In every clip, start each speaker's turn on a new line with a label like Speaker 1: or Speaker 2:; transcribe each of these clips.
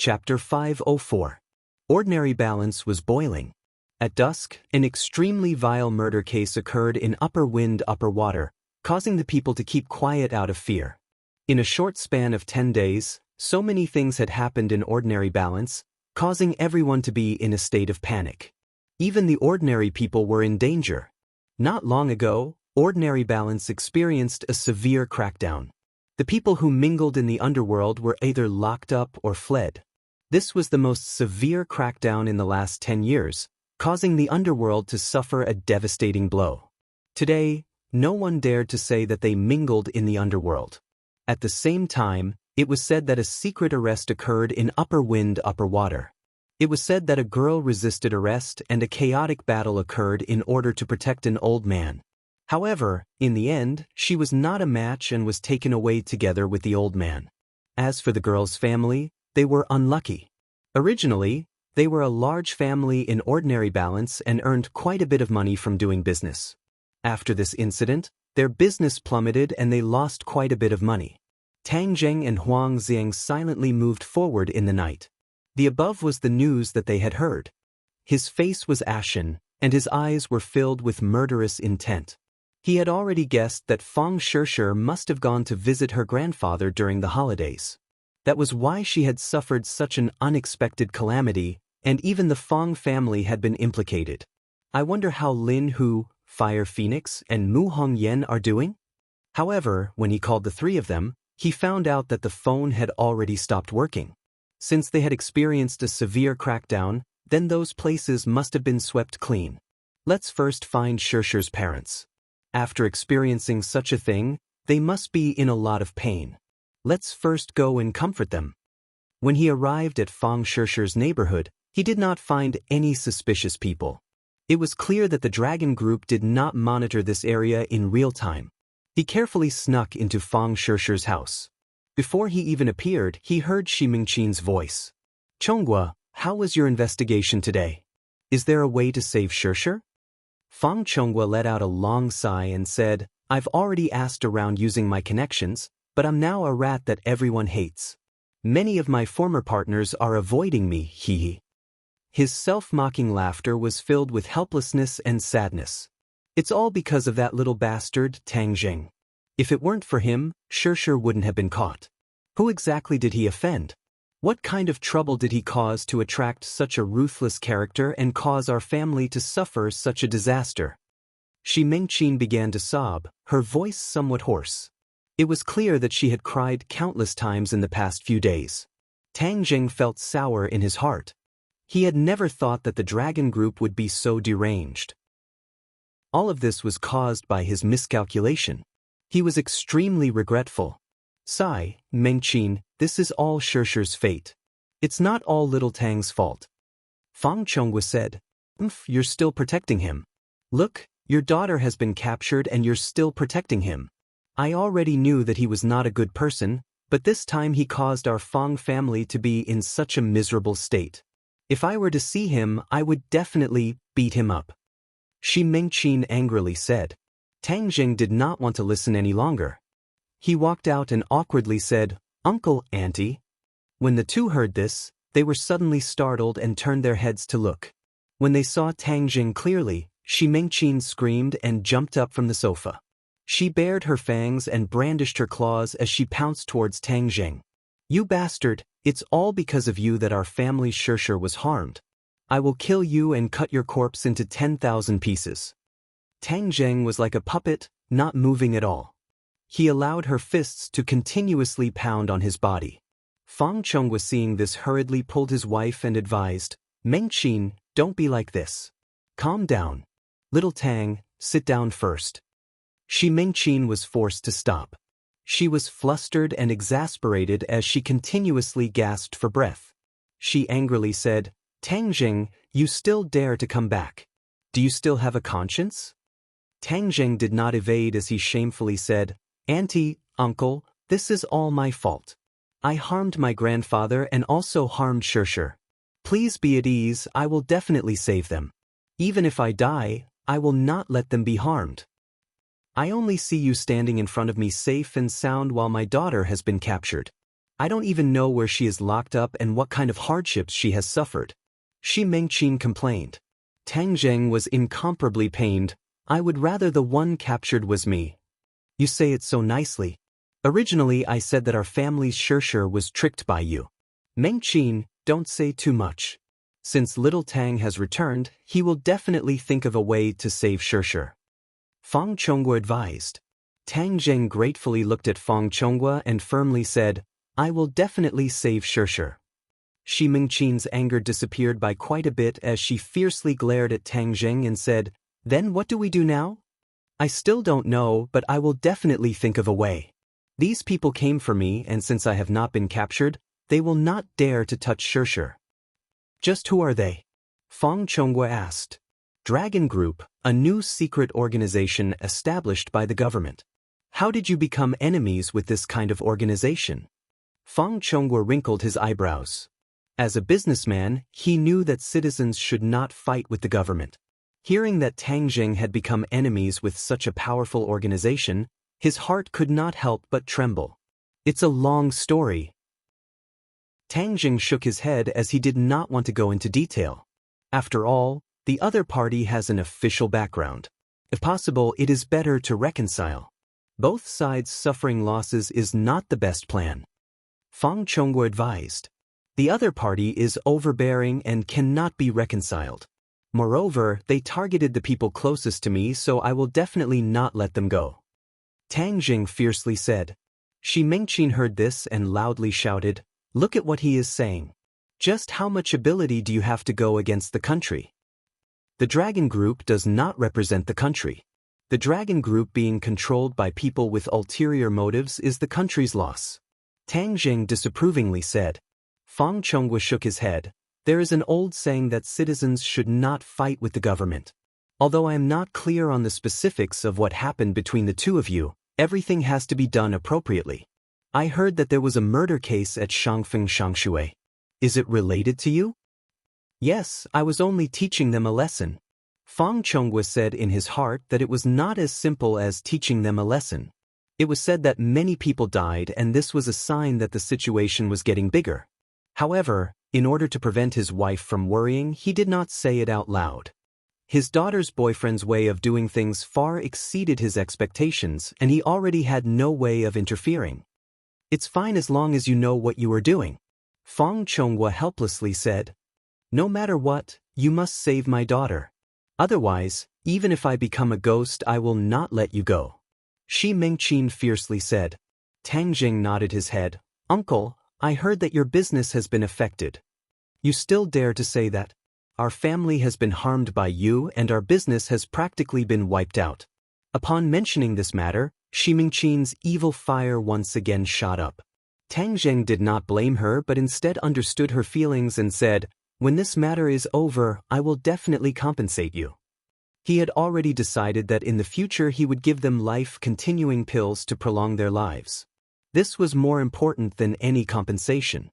Speaker 1: Chapter 504. Ordinary balance was boiling. At dusk, an extremely vile murder case occurred in upper wind, upper water, causing the people to keep quiet out of fear. In a short span of 10 days, so many things had happened in ordinary balance, causing everyone to be in a state of panic. Even the ordinary people were in danger. Not long ago, ordinary balance experienced a severe crackdown. The people who mingled in the underworld were either locked up or fled. This was the most severe crackdown in the last 10 years, causing the underworld to suffer a devastating blow. Today, no one dared to say that they mingled in the underworld. At the same time, it was said that a secret arrest occurred in upper wind, upper water. It was said that a girl resisted arrest and a chaotic battle occurred in order to protect an old man. However, in the end, she was not a match and was taken away together with the old man. As for the girl's family, they were unlucky. Originally, they were a large family in ordinary balance and earned quite a bit of money from doing business. After this incident, their business plummeted and they lost quite a bit of money. Tang Zheng and Huang Xiang silently moved forward in the night. The above was the news that they had heard. His face was ashen, and his eyes were filled with murderous intent. He had already guessed that Fang Shishir must have gone to visit her grandfather during the holidays. That was why she had suffered such an unexpected calamity, and even the Fang family had been implicated. I wonder how Lin Hu, Fire Phoenix, and Mu Hongyan are doing? However, when he called the three of them, he found out that the phone had already stopped working. Since they had experienced a severe crackdown, then those places must have been swept clean. Let's first find Shishir's parents. After experiencing such a thing, they must be in a lot of pain. Let's first go and comfort them. When he arrived at Fang Shishir's neighborhood, he did not find any suspicious people. It was clear that the dragon group did not monitor this area in real time. He carefully snuck into Fang Shishir's house. Before he even appeared, he heard Shi Mingqin's voice. "Chonghua, how was your investigation today? Is there a way to save Shishir?" Fang Chonghua let out a long sigh and said, "I've already asked around using my connections, but I'm now a rat that everyone hates. Many of my former partners are avoiding me, hee." His self-mocking laughter was filled with helplessness and sadness. It's all because of that little bastard, Tang Zheng. If it weren't for him, Shishir wouldn't have been caught. Who exactly did he offend? What kind of trouble did he cause to attract such a ruthless character and cause our family to suffer such a disaster? Shi Mingqin began to sob, her voice somewhat hoarse. It was clear that she had cried countless times in the past few days. Tang Zheng felt sour in his heart. He had never thought that the dragon group would be so deranged. All of this was caused by his miscalculation. He was extremely regretful. Sigh, Mingqin, this is all Shishir's fate. It's not all little Tang's fault. Fang Chonghua said, You're still protecting him. Look, your daughter has been captured and you're still protecting him. I already knew that he was not a good person, but this time he caused our Fang family to be in such a miserable state. If I were to see him, I would definitely beat him up. Shi Mingqin angrily said. Tang Zheng did not want to listen any longer. He walked out and awkwardly said, Uncle, Auntie. When the two heard this, they were suddenly startled and turned their heads to look. When they saw Tang Zheng clearly, Shi Mingqin screamed and jumped up from the sofa. She bared her fangs and brandished her claws as she pounced towards Tang Zheng. You bastard, it's all because of you that our family's Shishir was harmed. I will kill you and cut your corpse into 10,000 pieces. Tang Zheng was like a puppet, not moving at all. He allowed her fists to continuously pound on his body. Fang Chonghua seeing this hurriedly pulled his wife and advised, Mingqin, don't be like this. Calm down. Little Tang, sit down first. Shi Mingqin was forced to stop. She was flustered and exasperated as she continuously gasped for breath. She angrily said, Tang Zheng, you still dare to come back. Do you still have a conscience? Tang Zheng did not evade as he shamefully said, Auntie, Uncle, this is all my fault. I harmed my grandfather and also harmed Shishir. Please be at ease, I will definitely save them. Even if I die, I will not let them be harmed. I only see you standing in front of me safe and sound while my daughter has been captured. I don't even know where she is locked up and what kind of hardships she has suffered. Shi Mengqin complained. Tang Zheng was incomparably pained. I would rather the one captured was me. You say it so nicely. Originally I said that our family's Shirshir was tricked by you. Mengqin, don't say too much. Since little Tang has returned, he will definitely think of a way to save Shirshir. Fang Chonghua advised. Tang Zheng gratefully looked at Fang Chonghua and firmly said, I will definitely save Shirshir. Shi Mengqin's anger disappeared by quite a bit as she fiercely glared at Tang Zheng and said, Then what do we do now? I still don't know, but I will definitely think of a way. These people came for me, and since I have not been captured, they will not dare to touch Shirshir. Just who are they? Fang Chonghua asked. Dragon Group, a new secret organization established by the government. How did you become enemies with this kind of organization? Fang Chonghua wrinkled his eyebrows. As a businessman, he knew that citizens should not fight with the government. Hearing that Tang Zheng had become enemies with such a powerful organization, his heart could not help but tremble. It's a long story. Tang Zheng shook his head as he did not want to go into detail. After all, the other party has an official background. If possible, it is better to reconcile. Both sides suffering losses is not the best plan. Fang Chonghua advised. The other party is overbearing and cannot be reconciled. Moreover, they targeted the people closest to me, so I will definitely not let them go. Tang Zheng fiercely said. Shi Mengqin heard this and loudly shouted, Look at what he is saying. Just how much ability do you have to go against the country? The Dragon Group does not represent the country. The Dragon Group being controlled by people with ulterior motives is the country's loss. Tang Zheng disapprovingly said. Fang Chonghua shook his head. There is an old saying that citizens should not fight with the government. Although I am not clear on the specifics of what happened between the two of you, everything has to be done appropriately. I heard that there was a murder case at Shangfeng Shangshui. Is it related to you? Yes, I was only teaching them a lesson. Fang Chonghua said in his heart that it was not as simple as teaching them a lesson. It was said that many people died and this was a sign that the situation was getting bigger. However, in order to prevent his wife from worrying, he did not say it out loud. His daughter's boyfriend's way of doing things far exceeded his expectations, and he already had no way of interfering. It's fine as long as you know what you are doing. Fang Chonghua helplessly said. No matter what, you must save my daughter. Otherwise, even if I become a ghost, I will not let you go. Shi Mengqin fiercely said. Tang Zheng nodded his head. Uncle, I heard that your business has been affected. You still dare to say that? Our family has been harmed by you and our business has practically been wiped out. Upon mentioning this matter, Shi Mengqin's evil fire once again shot up. Tang Zheng did not blame her but instead understood her feelings and said, When this matter is over, I will definitely compensate you. He had already decided that in the future he would give them life-continuing pills to prolong their lives. This was more important than any compensation.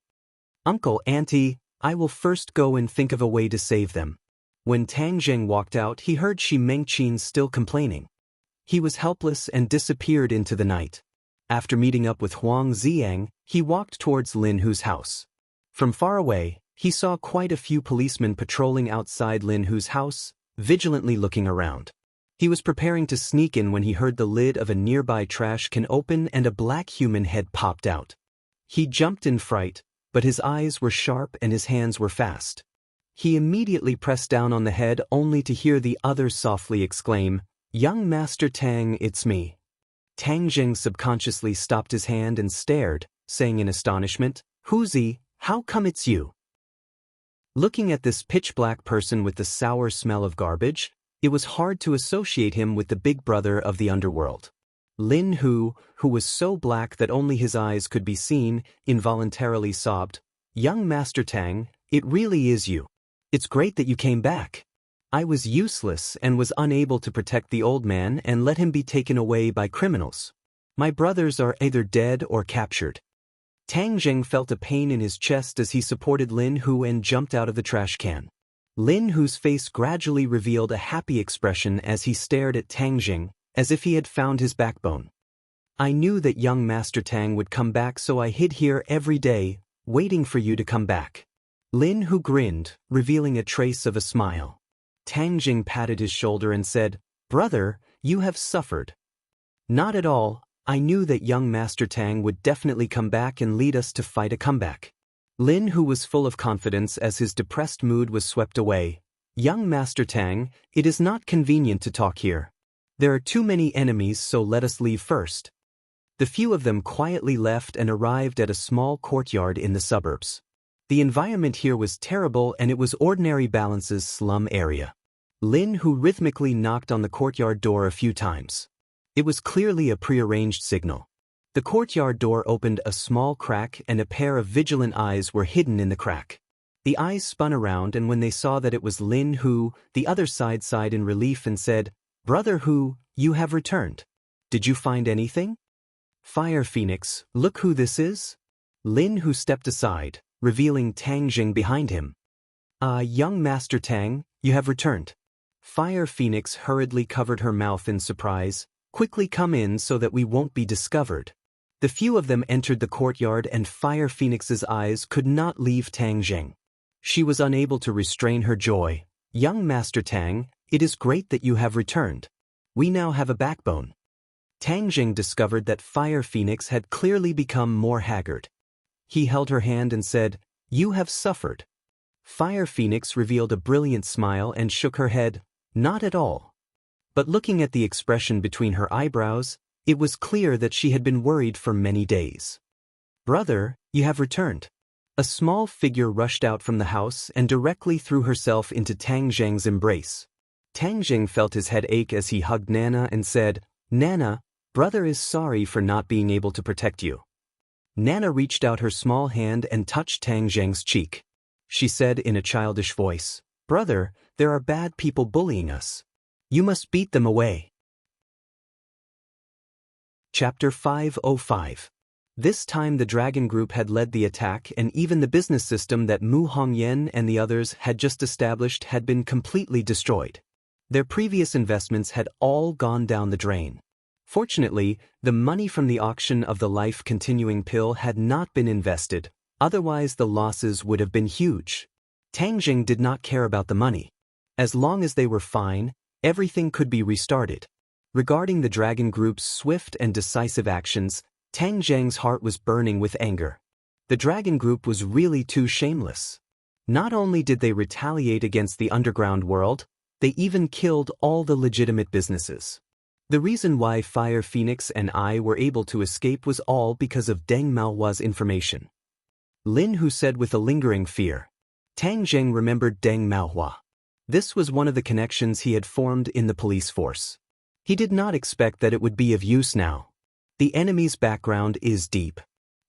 Speaker 1: Uncle, Auntie, I will first go and think of a way to save them. When Tang Zheng walked out, he heard Shi Mengqin still complaining. He was helpless and disappeared into the night. After meeting up with Huang Ziang, he walked towards Lin Hu's house. From far away, he saw quite a few policemen patrolling outside Lin Hu's house, vigilantly looking around. He was preparing to sneak in when he heard the lid of a nearby trash can open and a black human head popped out. He jumped in fright, but his eyes were sharp and his hands were fast. He immediately pressed down on the head only to hear the other softly exclaim, Young Master Tang, it's me. Tang Zheng subconsciously stopped his hand and stared, saying in astonishment, Huzi, how come it's you? Looking at this pitch-black person with the sour smell of garbage, it was hard to associate him with the big brother of the underworld. Lin Hu, who was so black that only his eyes could be seen, involuntarily sobbed, Young Master Tang, it really is you. It's great that you came back. I was useless and was unable to protect the old man and let him be taken away by criminals. My brothers are either dead or captured. Tang Zheng felt a pain in his chest as he supported Lin Hu and jumped out of the trash can. Lin Hu's face gradually revealed a happy expression as he stared at Tang Zheng, as if he had found his backbone. I knew that young Master Tang would come back, so I hid here every day, waiting for you to come back. Lin Hu grinned, revealing a trace of a smile. Tang Jing patted his shoulder and said, "Brother, you have suffered." "Not at all. I knew that young Master Tang would definitely come back and lead us to fight a comeback." Lin Hu was full of confidence as his depressed mood was swept away. "Young Master Tang, it is not convenient to talk here. There are too many enemies, so let us leave first." The few of them quietly left and arrived at a small courtyard in the suburbs. The environment here was terrible, and it was Ordinary Balance's slum area. Lin Hu rhythmically knocked on the courtyard door a few times. It was clearly a prearranged signal. The courtyard door opened a small crack, and a pair of vigilant eyes were hidden in the crack. The eyes spun around, and when they saw that it was Lin Hu, the other side sighed in relief and said, "Brother Hu, you have returned. Did you find anything?" "Fire Phoenix, look who this is." Lin Hu stepped aside, revealing Tang Jing behind him. Young Master Tang, you have returned." Fire Phoenix hurriedly covered her mouth in surprise. "Quickly come in so that we won't be discovered." The few of them entered the courtyard, and Fire Phoenix's eyes could not leave Tang Jing. She was unable to restrain her joy. "Young Master Tang, it is great that you have returned. We now have a backbone." Tang Jing discovered that Fire Phoenix had clearly become more haggard. He held her hand and said, "You have suffered." Fire Phoenix revealed a brilliant smile and shook her head, "Not at all." But looking at the expression between her eyebrows, it was clear that she had been worried for many days. "Brother, you have returned." A small figure rushed out from the house and directly threw herself into Tang Jing's embrace. Tang Jing felt his head ache as he hugged Nana and said, "Nana, brother is sorry for not being able to protect you." Nana reached out her small hand and touched Tang Jing's cheek. She said in a childish voice, "Brother, there are bad people bullying us. You must beat them away." Chapter 505. This time the Dragon Group had led the attack, and even the business system that Mu Hongyan and the others had just established had been completely destroyed. Their previous investments had all gone down the drain. Fortunately, the money from the auction of the life-continuing pill had not been invested, otherwise the losses would have been huge. Tang Jing did not care about the money. As long as they were fine, everything could be restarted. Regarding the Dragon Group's swift and decisive actions, Tang Jing's heart was burning with anger. The Dragon Group was really too shameless. Not only did they retaliate against the underground world, they even killed all the legitimate businesses. The reason why Fire Phoenix and I were able to escape was all because of Deng Maohua's information. Lin Hu said with a lingering fear. Tang Jing remembered Deng Maohua. This was one of the connections he had formed in the police force. He did not expect that it would be of use now. The enemy's background is deep.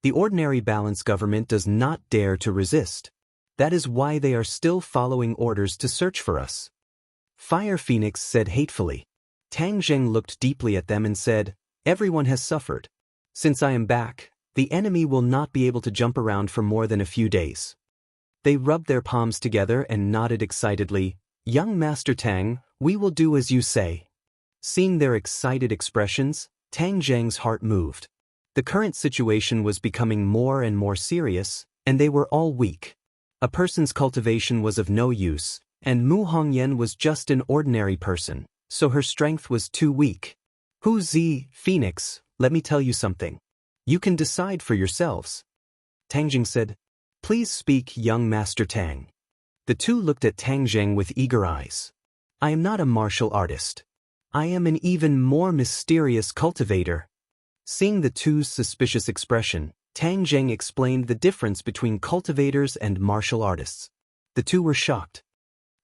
Speaker 1: The Ordinary Balance government does not dare to resist. That is why they are still following orders to search for us. Fire Phoenix said hatefully. Tang Jing looked deeply at them and said, "Everyone has suffered. Since I am back, the enemy will not be able to jump around for more than a few days." They rubbed their palms together and nodded excitedly. "Young Master Tang, we will do as you say." Seeing their excited expressions, Tang Jing's heart moved. The current situation was becoming more and more serious, and they were all weak. A person's cultivation was of no use, and Mu Hongyan was just an ordinary person, so her strength was too weak. "Hu Zi, Phoenix, let me tell you something. You can decide for yourselves." Tang Jing said, "Please speak, young Master Tang." The two looked at Tang Jing with eager eyes. "I am not a martial artist. I am an even more mysterious cultivator." Seeing the two's suspicious expression, Tang Jing explained the difference between cultivators and martial artists. The two were shocked.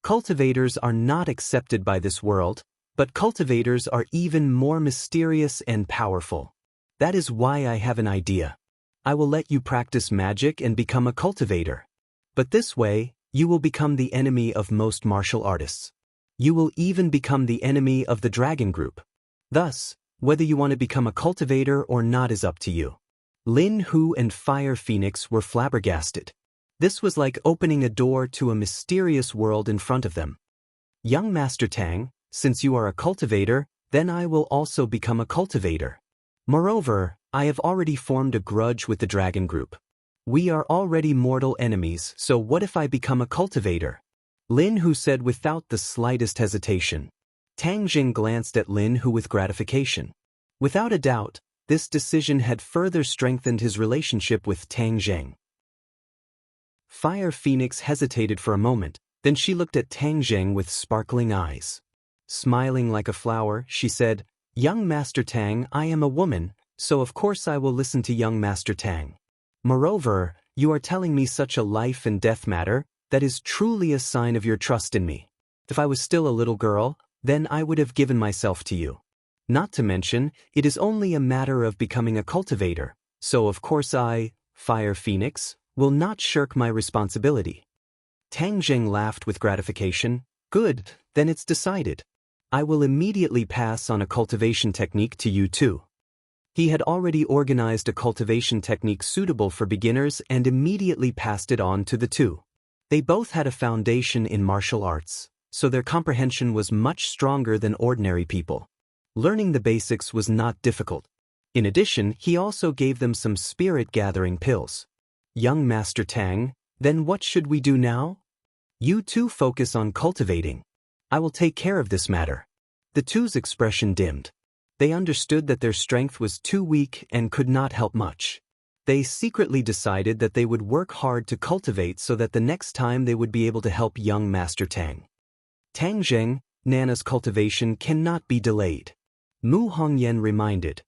Speaker 1: Cultivators are not accepted by this world, but cultivators are even more mysterious and powerful. That is why I have an idea. I will let you practice magic and become a cultivator. But this way, you will become the enemy of most martial artists. You will even become the enemy of the Dragon Group. Thus, whether you want to become a cultivator or not is up to you. Lin Hu and Fire Phoenix were flabbergasted. This was like opening a door to a mysterious world in front of them. "Young Master Tang, since you are a cultivator, then I will also become a cultivator." Moreover, I have already formed a grudge with the dragon group. We are already mortal enemies, so what if I become a cultivator? Lin Hu said without the slightest hesitation. Tang Jing glanced at Lin Hu with gratification. Without a doubt, this decision had further strengthened his relationship with Tang Jing. Fire Phoenix hesitated for a moment, then she looked at Tang Jing with sparkling eyes. Smiling like a flower, she said, "Young Master Tang, I am a woman, so of course I will listen to young Master Tang. Moreover, you are telling me such a life and death matter, that is truly a sign of your trust in me. If I was still a little girl, then I would have given myself to you. Not to mention, it is only a matter of becoming a cultivator, so of course I, Fire Phoenix, will not shirk my responsibility." Tang Jing laughed with gratification. "Good, then it's decided. I will immediately pass on a cultivation technique to you too." He had already organized a cultivation technique suitable for beginners and immediately passed it on to the two. They both had a foundation in martial arts, so their comprehension was much stronger than ordinary people. Learning the basics was not difficult. In addition, he also gave them some spirit-gathering pills. "Young Master Tang, then what should we do now? You two focus on cultivating. I will take care of this matter." The two's expression dimmed. They understood that their strength was too weak and could not help much. They secretly decided that they would work hard to cultivate so that the next time they would be able to help young Master Tang. "Tang Jing, Nana's cultivation cannot be delayed," Mu Hongyan reminded.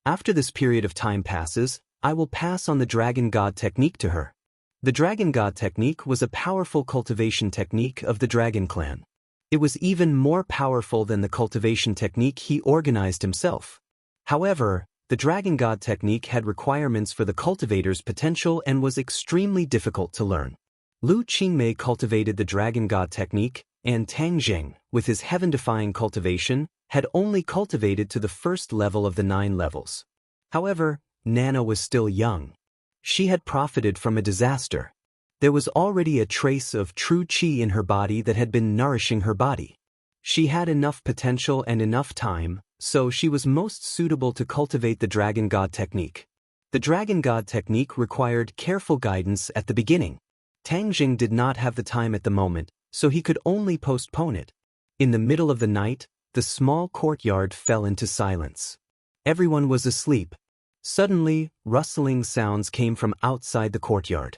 Speaker 1: "After this period of time passes, I will pass on the Dragon God technique to her." The Dragon God technique was a powerful cultivation technique of the Dragon Clan. It was even more powerful than the cultivation technique he organized himself. However, the Dragon God technique had requirements for the cultivator's potential and was extremely difficult to learn. Lu Qingmei cultivated the Dragon God technique, and Tang Jing, with his heaven-defying cultivation, had only cultivated to the first level of the 9 levels. However, Nana was still young. She had profited from a disaster. There was already a trace of true qi in her body that had been nourishing her body. She had enough potential and enough time, so she was most suitable to cultivate the Dragon God technique. The Dragon God technique required careful guidance at the beginning. Tang Jing did not have the time at the moment, so he could only postpone it. In the middle of the night, the small courtyard fell into silence. Everyone was asleep. Suddenly, rustling sounds came from outside the courtyard.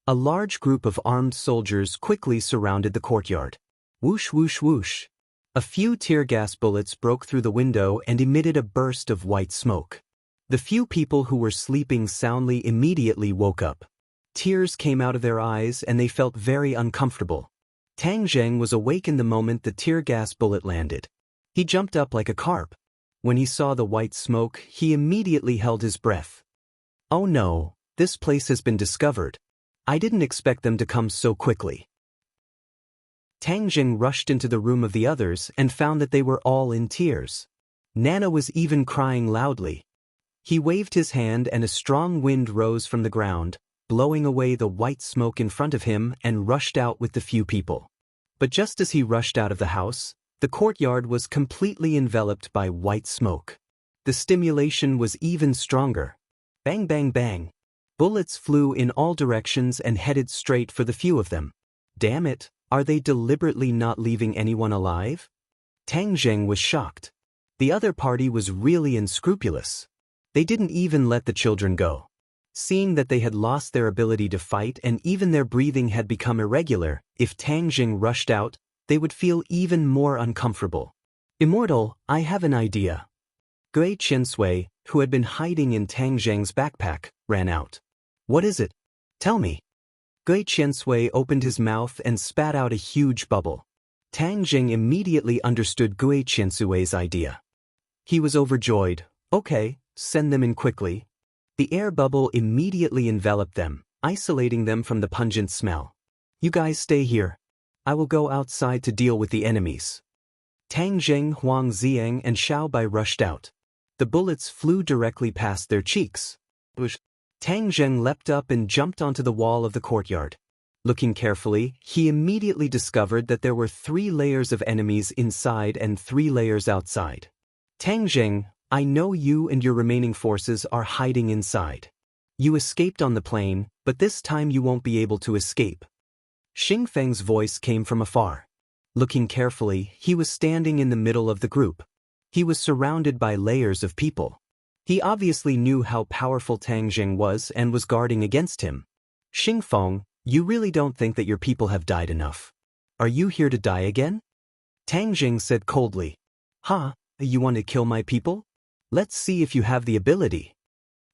Speaker 1: A large group of armed soldiers quickly surrounded the courtyard. Whoosh whoosh whoosh. A few tear gas bullets broke through the window and emitted a burst of white smoke. The few people who were sleeping soundly immediately woke up. Tears came out of their eyes and they felt very uncomfortable. Tang Jing was awake in the moment the tear gas bullet landed. He jumped up like a carp. When he saw the white smoke, he immediately held his breath. "Oh no, this place has been discovered. I didn't expect them to come so quickly." Tang Jing rushed into the room of the others and found that they were all in tears. Nana was even crying loudly. He waved his hand and a strong wind rose from the ground, blowing away the white smoke in front of him, and rushed out with the few people. But just as he rushed out of the house, the courtyard was completely enveloped by white smoke. The stimulation was even stronger. Bang bang bang. Bullets flew in all directions and headed straight for the few of them. Damn it, are they deliberately not leaving anyone alive? Tang Jing was shocked. The other party was really unscrupulous. They didn't even let the children go. Seeing that they had lost their ability to fight and even their breathing had become irregular, if Tang Jing rushed out, they would feel even more uncomfortable. "Immortal, I have an idea." Gui Qiansui, who had been hiding in Tang Jing's backpack, ran out. "What is it? Tell me." Gui Qiansui opened his mouth and spat out a huge bubble. Tang Jing immediately understood Gui Qiansui's idea. He was overjoyed. "Okay, send them in quickly." The air bubble immediately enveloped them, isolating them from the pungent smell. "You guys stay here. I will go outside to deal with the enemies." Tang Jing, Huang Ziang, and Xiao Bai rushed out. The bullets flew directly past their cheeks. Tang Jing leapt up and jumped onto the wall of the courtyard. Looking carefully, he immediately discovered that there were 3 layers of enemies inside and 3 layers outside. "Tang Jing, I know you and your remaining forces are hiding inside. You escaped on the plane, but this time you won't be able to escape. Xing Feng's voice came from afar. Looking carefully, he was standing in the middle of the group. He was surrounded by layers of people. He obviously knew how powerful Tang Jing was and was guarding against him. Xing Feng, you really don't think that your people have died enough? Are you here to die again? Tang Jing said coldly. Huh, you want to kill my people? Let's see if you have the ability.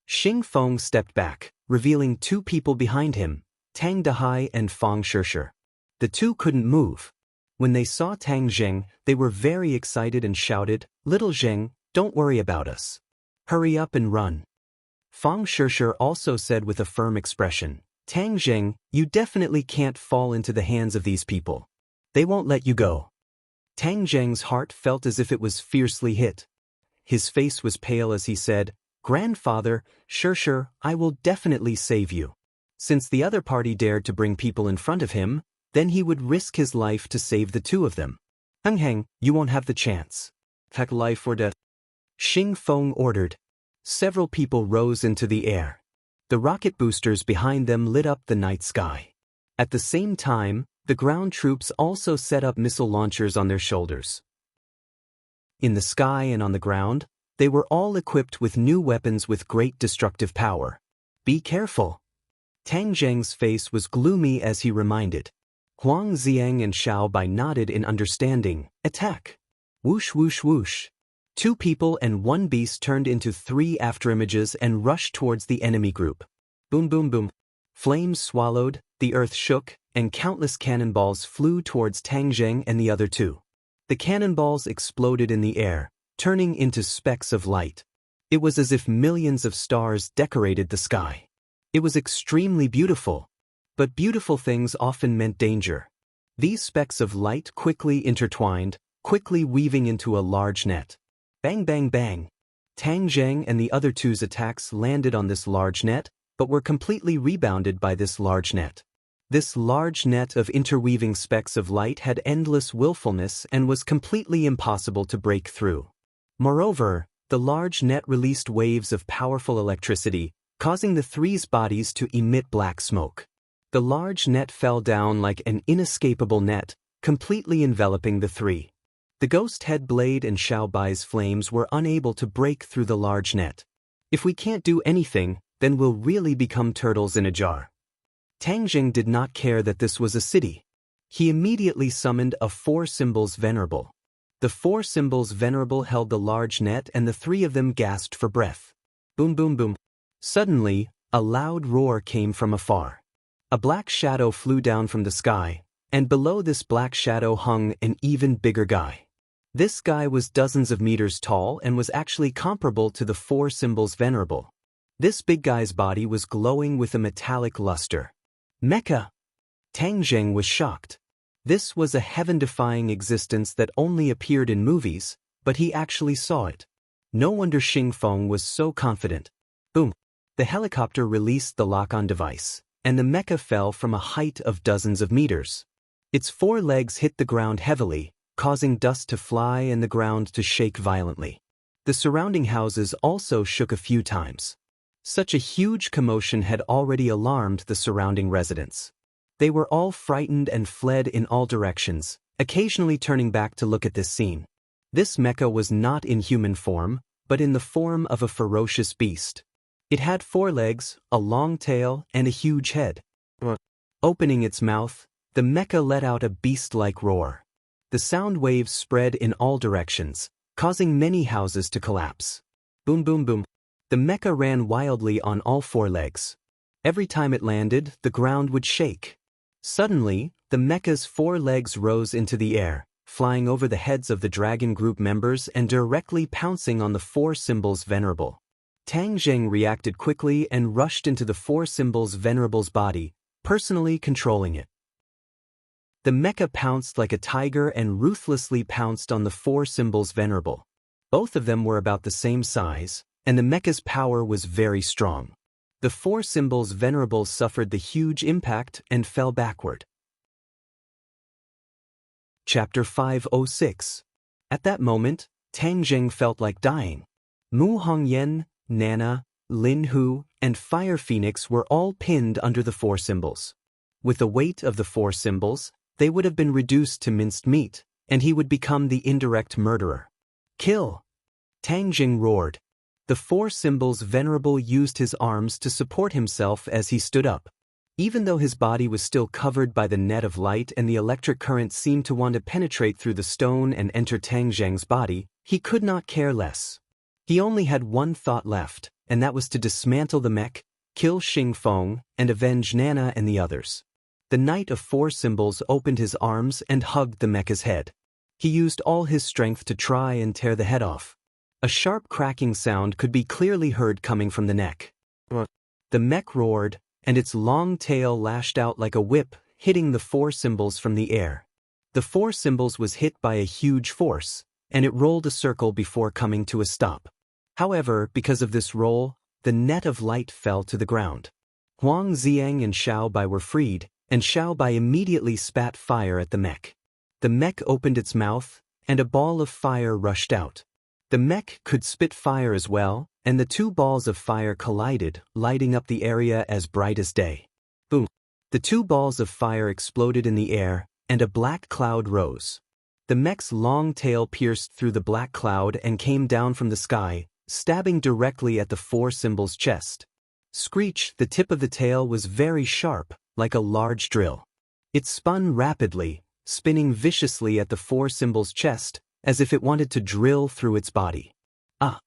Speaker 1: Xing Feng stepped back, revealing two people behind him, Tang Dehai and Fang Shishir. The two couldn't move. When they saw Tang Jing, they were very excited and shouted, Little Jing, don't worry about us. Hurry up and run. Fang Shishir also said with a firm expression, Tang Jing, you definitely can't fall into the hands of these people. They won't let you go. Tang Jing's heart felt as if it was fiercely hit. His face was pale as he said, Grandfather, Shishir, I will definitely save you. Since the other party dared to bring people in front of him, then he would risk his life to save the two of them. Heng, you won't have the chance. Heck, life or death. Xing Feng ordered. Several people rose into the air. The rocket boosters behind them lit up the night sky. At the same time, the ground troops also set up missile launchers on their shoulders. In the sky and on the ground, they were all equipped with new weapons with great destructive power. Be careful. Tang Jing's face was gloomy as he reminded. Huang Xiang and Xiao Bai nodded in understanding. Attack! Whoosh whoosh whoosh. Two people and one beast turned into three afterimages and rushed towards the enemy group. Boom boom boom. Flames swallowed, the earth shook, and countless cannonballs flew towards Tang Jing and the other two. The cannonballs exploded in the air, turning into specks of light. It was as if millions of stars decorated the sky. It was extremely beautiful. But beautiful things often meant danger. These specks of light quickly intertwined, quickly weaving into a large net. Bang bang bang. Tang Jing and the other two's attacks landed on this large net, but were completely rebounded by this large net. This large net of interweaving specks of light had endless willfulness and was completely impossible to break through. Moreover, the large net released waves of powerful electricity, causing the three's bodies to emit black smoke. The large net fell down like an inescapable net, completely enveloping the three. The ghost head blade and Xiao Bai's flames were unable to break through the large net. If we can't do anything, then we'll really become turtles in a jar. Tang Jing did not care that this was a city. He immediately summoned a four symbols venerable. The four symbols venerable held the large net and the three of them gasped for breath. Boom boom boom. Suddenly, a loud roar came from afar. A black shadow flew down from the sky, and below this black shadow hung an even bigger guy. This guy was dozens of meters tall and was actually comparable to the four symbols venerable. This big guy's body was glowing with a metallic luster. Mecha! Tang Jing was shocked. This was a heaven-defying existence that only appeared in movies, but he actually saw it. No wonder Xing Feng was so confident. Boom! The helicopter released the lock-on device, and the mecha fell from a height of dozens of meters. Its four legs hit the ground heavily, causing dust to fly and the ground to shake violently. The surrounding houses also shook a few times. Such a huge commotion had already alarmed the surrounding residents. They were all frightened and fled in all directions, occasionally turning back to look at this scene. This mecha was not in human form, but in the form of a ferocious beast. It had four legs, a long tail, and a huge head. Opening its mouth, the mecha let out a beast-like roar. The sound waves spread in all directions, causing many houses to collapse. Boom boom boom. The mecha ran wildly on all four legs. Every time it landed, the ground would shake. Suddenly, the mecha's four legs rose into the air, flying over the heads of the dragon group members and directly pouncing on the four symbols venerable. Tang Jing reacted quickly and rushed into the four symbols venerable's body, personally controlling it. The mecha pounced like a tiger and ruthlessly pounced on the four symbols venerable. Both of them were about the same size, and the mecha's power was very strong. The four symbols venerable suffered the huge impact and fell backward. Chapter 506. At that moment, Tang Jing felt like dying. Mu Hongyan, Nana, Lin Hu, and Fire Phoenix were all pinned under the 4 symbols. With the weight of the 4 symbols, they would have been reduced to minced meat, and he would become the indirect murderer. Kill! Tang Jing roared. The 4 symbols Venerable used his arms to support himself as he stood up. Even though his body was still covered by the net of light and the electric current seemed to want to penetrate through the stone and enter Tang Zheng's body, he could not care less. He only had one thought left, and that was to dismantle the mech, kill Xing Feng, and avenge Nana and the others. The Knight of 4 Symbols opened his arms and hugged the mecha's head. He used all his strength to try and tear the head off. A sharp cracking sound could be clearly heard coming from the neck. The mech roared, and its long tail lashed out like a whip, hitting the 4 symbols from the air. The 4 symbols was hit by a huge force, and it rolled a circle before coming to a stop. However, because of this roll, the net of light fell to the ground. Huang Ziang and Xiao Bai were freed, and Xiao Bai immediately spat fire at the mech. The mech opened its mouth, and a ball of fire rushed out. The mech could spit fire as well, and the 2 balls of fire collided, lighting up the area as bright as day. Boom! The 2 balls of fire exploded in the air, and a black cloud rose. The mech's long tail pierced through the black cloud and came down from the sky, stabbing directly at the 4 symbols' chest. Screech, the tip of the tail was very sharp, like a large drill. It spun rapidly, spinning viciously at the 4 symbols' chest, as if it wanted to drill through its body. Ah!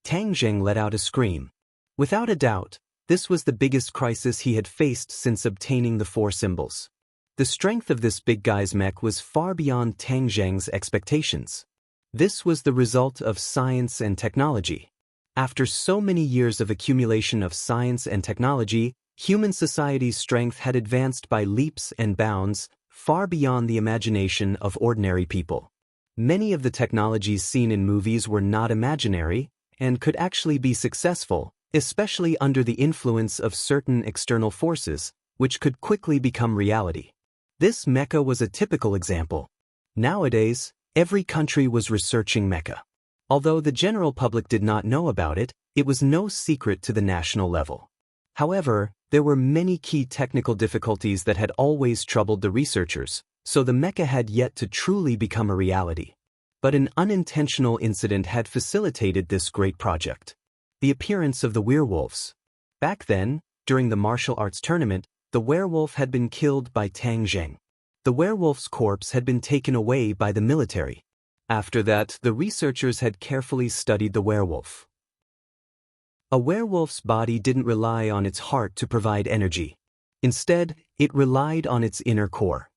Speaker 1: Tang Zheng let out a scream. Without a doubt, this was the biggest crisis he had faced since obtaining the 4 symbols. The strength of this big guy's mech was far beyond Tang Zheng's expectations. This was the result of science and technology. After so many years of accumulation of science and technology, human society's strength had advanced by leaps and bounds, far beyond the imagination of ordinary people. Many of the technologies seen in movies were not imaginary, and could actually be successful, especially under the influence of certain external forces, which could quickly become reality. This mecha was a typical example. Nowadays, every country was researching mecha. Although the general public did not know about it, it was no secret to the national level. However, there were many key technical difficulties that had always troubled the researchers, so the mecha had yet to truly become a reality. But an unintentional incident had facilitated this great project. The appearance of the werewolves. Back then, during the martial arts tournament, the werewolf had been killed by Tang Zheng. The werewolf's corpse had been taken away by the military. After that, the researchers had carefully studied the werewolf. A werewolf's body didn't rely on its heart to provide energy. Instead, it relied on its inner core.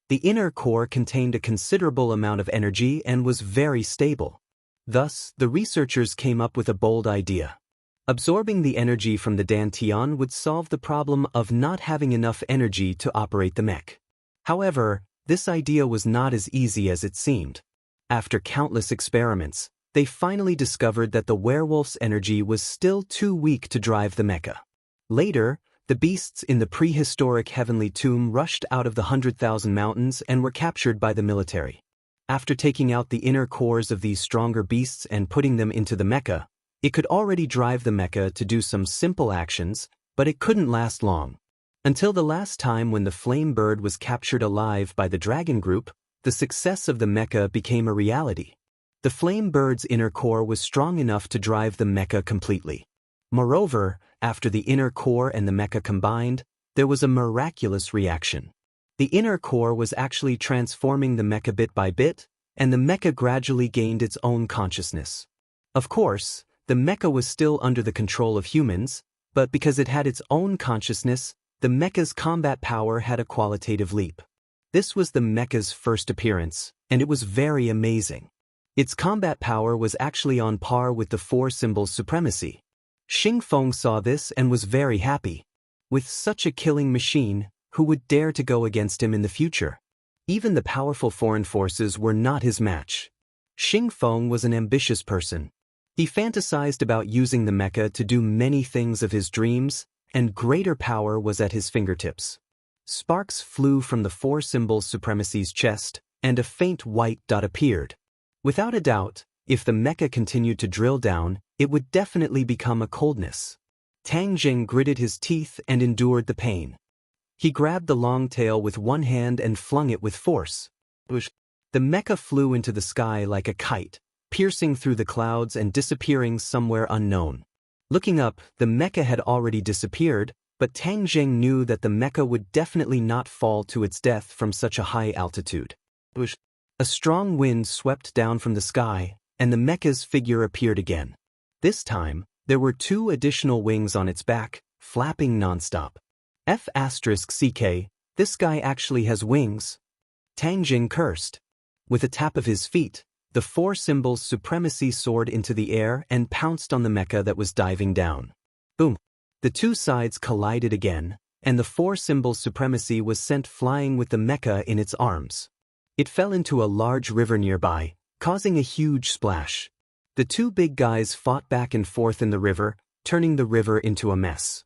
Speaker 1: The inner core contained a considerable amount of energy and was very stable. Thus, the researchers came up with a bold idea. Absorbing the energy from the dantian would solve the problem of not having enough energy to operate the mech. However, this idea was not as easy as it seemed. After countless experiments, they finally discovered that the werewolf's energy was still too weak to drive the mecha. Later, the beasts in the prehistoric heavenly tomb rushed out of the 100,000 mountains and were captured by the military. After taking out the inner cores of these stronger beasts and putting them into the mecha, it could already drive the mecha to do some simple actions, but it couldn't last long. Until the last time when the flame bird was captured alive by the dragon group, the success of the mecha became a reality. The flame bird's inner core was strong enough to drive the mecha completely. Moreover, after the inner core and the mecha combined, there was a miraculous reaction. The inner core was actually transforming the mecha bit by bit, and the mecha gradually gained its own consciousness. Of course, the mecha was still under the control of humans, but because it had its own consciousness, the mecha's combat power had a qualitative leap. This was the mecha's first appearance, and it was very amazing. Its combat power was actually on par with the 4 symbols' supremacy. Xing Feng saw this and was very happy. With such a killing machine, who would dare to go against him in the future? Even the powerful foreign forces were not his match. Xing Feng was an ambitious person. He fantasized about using the mecha to do many things of his dreams, and greater power was at his fingertips. Sparks flew from the 4 symbols' supremacy's chest, and a faint white dot appeared. Without a doubt, if the mecha continued to drill down, it would definitely become a coldness. Tang Jing gritted his teeth and endured the pain. He grabbed the long tail with one hand and flung it with force. The mecha flew into the sky like a kite, piercing through the clouds and disappearing somewhere unknown. Looking up, the mecha had already disappeared, but Tang Jing knew that the mecha would definitely not fall to its death from such a high altitude. A strong wind swept down from the sky, and the mecha's figure appeared again. This time, there were 2 additional wings on its back, flapping nonstop. F***ck, this guy actually has wings. Tang Jing cursed. With a tap of his feet, the 4 symbols supremacy soared into the air and pounced on the mecha that was diving down. Boom! The 2 sides collided again, and the 4 symbols supremacy was sent flying with the mecha in its arms. It fell into a large river nearby, causing a huge splash. The 2 big guys fought back and forth in the river, turning the river into a mess.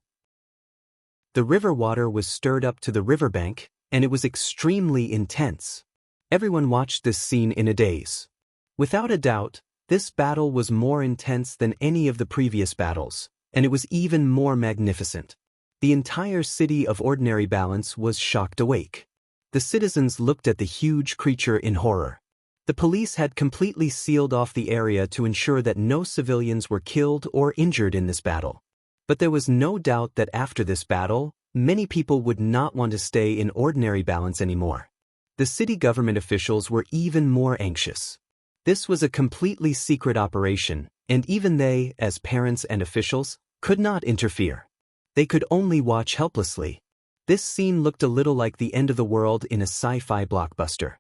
Speaker 1: The river water was stirred up to the riverbank, and it was extremely intense. Everyone watched this scene in a daze. Without a doubt, this battle was more intense than any of the previous battles, and it was even more magnificent. The entire city of Ordinary Balance was shocked awake. The citizens looked at the huge creature in horror. The police had completely sealed off the area to ensure that no civilians were killed or injured in this battle. But there was no doubt that after this battle, many people would not want to stay in Ordinary Balance anymore. The city government officials were even more anxious. This was a completely secret operation, and even they, as parents and officials, could not interfere. They could only watch helplessly. This scene looked a little like the end of the world in a sci-fi blockbuster.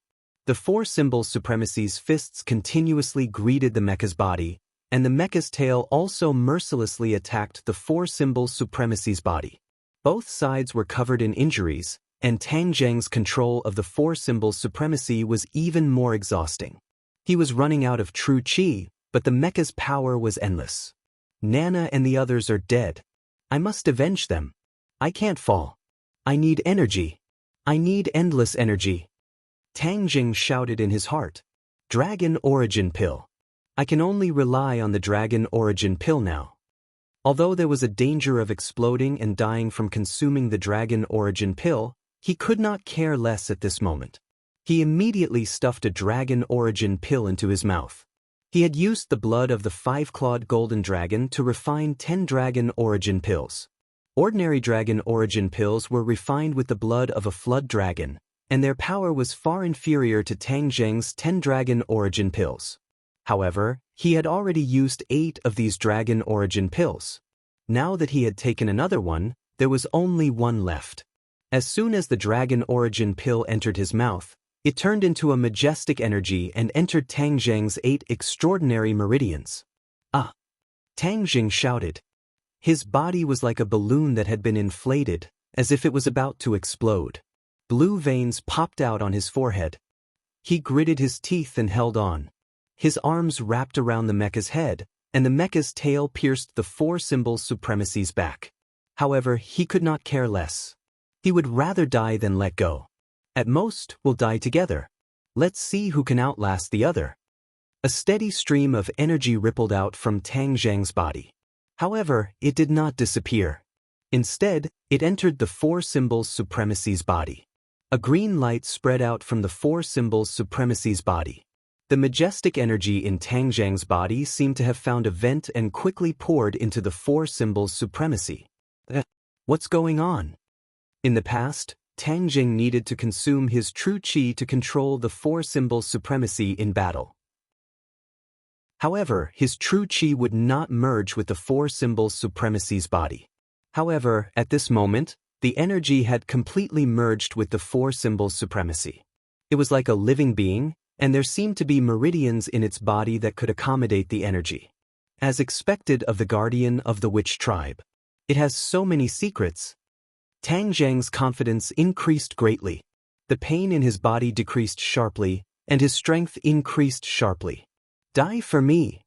Speaker 1: The 4 symbols supremacy's fists continuously greeted the mecha's body, and the mecha's tail also mercilessly attacked the 4 symbols supremacy's body. Both sides were covered in injuries, and Tang Jing's control of the 4 symbols supremacy was even more exhausting. He was running out of true chi, but the mecha's power was endless. Nana and the others are dead. I must avenge them. I can't fall. I need energy. I need endless energy. Tang Jing shouted in his heart. Dragon Origin Pill. I can only rely on the Dragon Origin Pill now. Although there was a danger of exploding and dying from consuming the Dragon Origin Pill, he could not care less at this moment. He immediately stuffed a Dragon Origin Pill into his mouth. He had used the blood of the 5-clawed golden dragon to refine 10 Dragon Origin Pills. Ordinary Dragon Origin Pills were refined with the blood of a flood dragon, and their power was far inferior to Tang Jing's 10 Dragon Origin Pills. However, he had already used 8 of these Dragon Origin Pills. Now that he had taken another one, there was only one left. As soon as the Dragon Origin Pill entered his mouth, it turned into a majestic energy and entered Tang Jing's 8 extraordinary meridians. Ah! Tang Jing shouted. His body was like a balloon that had been inflated, as if it was about to explode. Blue veins popped out on his forehead. He gritted his teeth and held on. His arms wrapped around the mecha's head, and the mecha's tail pierced the 4 symbols supremacy's back. However, he could not care less. He would rather die than let go. At most, we'll die together. Let's see who can outlast the other. A steady stream of energy rippled out from Tang Jing's body. However, it did not disappear. Instead, it entered the 4 symbols supremacy's body. A green light spread out from the 4 symbols supremacy's body. The majestic energy in Tang Jing's body seemed to have found a vent and quickly poured into the 4 symbols supremacy. What's going on? In the past, Tang Jing needed to consume his true chi to control the 4 symbols supremacy in battle. However, his true chi would not merge with the 4 symbols supremacy's body. However, at this moment, the energy had completely merged with the 4 symbols supremacy. It was like a living being, and there seemed to be meridians in its body that could accommodate the energy. As expected of the guardian of the witch tribe. It has so many secrets. Tang Jing's confidence increased greatly. The pain in his body decreased sharply, and his strength increased sharply. Die for me.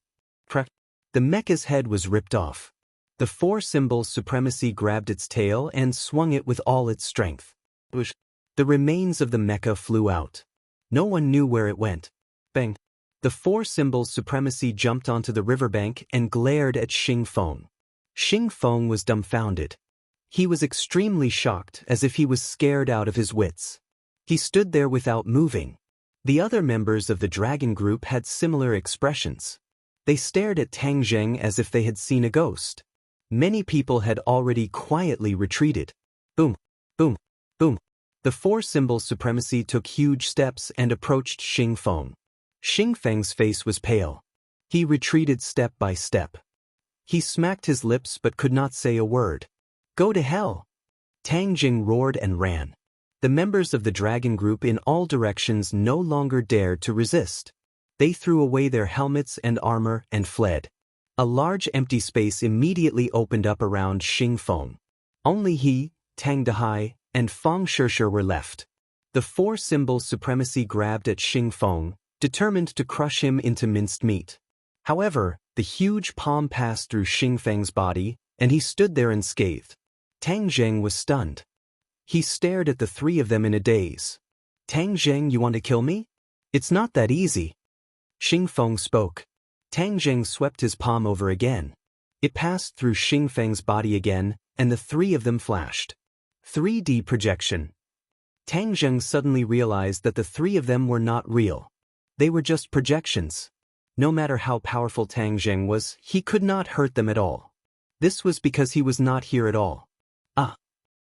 Speaker 1: The mecha's head was ripped off. The 4 symbols supremacy grabbed its tail and swung it with all its strength. The remains of the mecha flew out. No one knew where it went. Bang! The four symbols supremacy jumped onto the riverbank and glared at Xing Feng. Xing Feng was dumbfounded. He was extremely shocked, as if he was scared out of his wits. He stood there without moving. The other members of the dragon group had similar expressions. They stared at Tang Zheng as if they had seen a ghost. Many people had already quietly retreated. Boom, boom, boom. The four symbols supremacy took huge steps and approached Xing Feng. Xing Feng's face was pale. He retreated step by step. He smacked his lips but could not say a word. Go to hell! Tang Jing roared and ran. The members of the dragon group in all directions no longer dared to resist. They threw away their helmets and armor and fled. A large empty space immediately opened up around Xing Feng. Only he, Tang Dehai, and Feng Shishir were left. The four symbols supremacy grabbed at Xing Feng, determined to crush him into minced meat. However, the huge palm passed through Xing Feng's body, and he stood there unscathed. Tang Zheng was stunned. He stared at the three of them in a daze. Tang Zheng, you want to kill me? It's not that easy. Xing Feng spoke. Tang Zheng swept his palm over again. It passed through Xing Feng's body again, and the three of them flashed. 3D projection. Tang Zheng suddenly realized that the three of them were not real. They were just projections. No matter how powerful Tang Zheng was, he could not hurt them at all. This was because he was not here at all. Ah!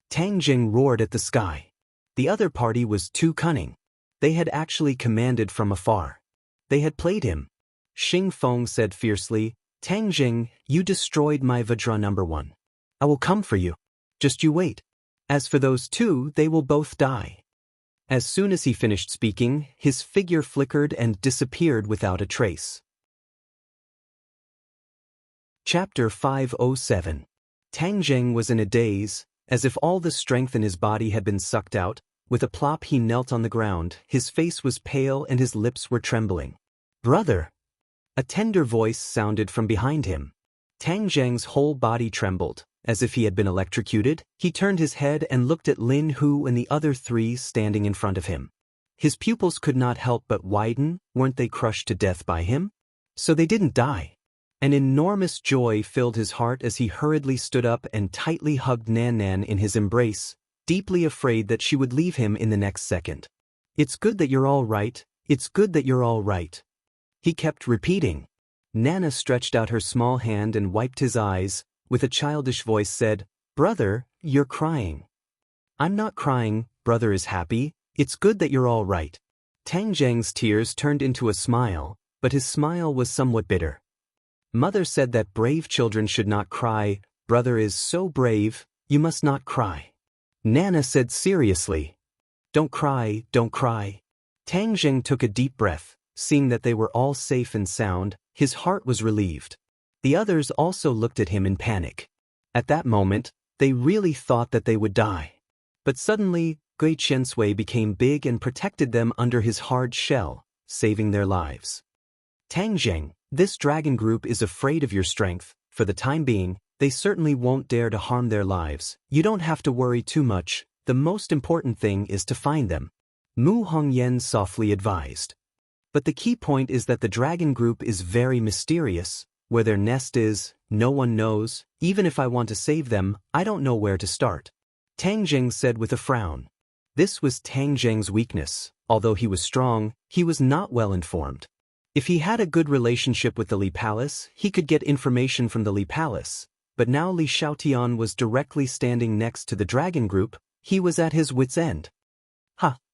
Speaker 1: Tang Zheng roared at the sky. The other party was too cunning. They had actually commanded from afar. They had played him. Xing Feng said fiercely, Tang Zheng, you destroyed my Vajra number 1. I will come for you. Just you wait. As for those two, they will both die. As soon as he finished speaking, his figure flickered and disappeared without a trace. Chapter 507. Tang Zheng was in a daze, as if all the strength in his body had been sucked out. With a plop he knelt on the ground, his face was pale and his lips were trembling. Brother! A tender voice sounded from behind him. Tang Zheng's whole body trembled, as if he had been electrocuted. He turned his head and looked at Lin Hu and the other three standing in front of him. His pupils could not help but widen. Weren't they crushed to death by him? So they didn't die. An enormous joy filled his heart as he hurriedly stood up and tightly hugged Nan Nan in his embrace, deeply afraid that she would leave him in the next second. It's good that you're all right. It's good that you're all right. He kept repeating. Nana stretched out her small hand and wiped his eyes, with a childish voice said, Brother, you're crying. I'm not crying, brother is happy. It's good that you're all right. Tang Zheng's tears turned into a smile, but his smile was somewhat bitter. Mother said that brave children should not cry. Brother is so brave, you must not cry. Nana said seriously. Don't cry, don't cry. Tang Zheng took a deep breath. Seeing that they were all safe and sound, his heart was relieved. The others also looked at him in panic. At that moment, they really thought that they would die. But suddenly, Gui Qiansui became big and protected them under his hard shell, saving their lives. Tang Zheng, this dragon group is afraid of your strength. For the time being, they certainly won't dare to harm their lives. You don't have to worry too much. The most important thing is to find them. Mu Hongyan softly advised. But the key point is that the dragon group is very mysterious. Where their nest is, no one knows. Even if I want to save them, I don't know where to start. Tang Zheng said with a frown. This was Tang Zheng's weakness. Although he was strong, he was not well informed. If he had a good relationship with the Li Palace, he could get information from the Li Palace. But now Li Xiaotian was directly standing next to the dragon group. He was at his wit's end.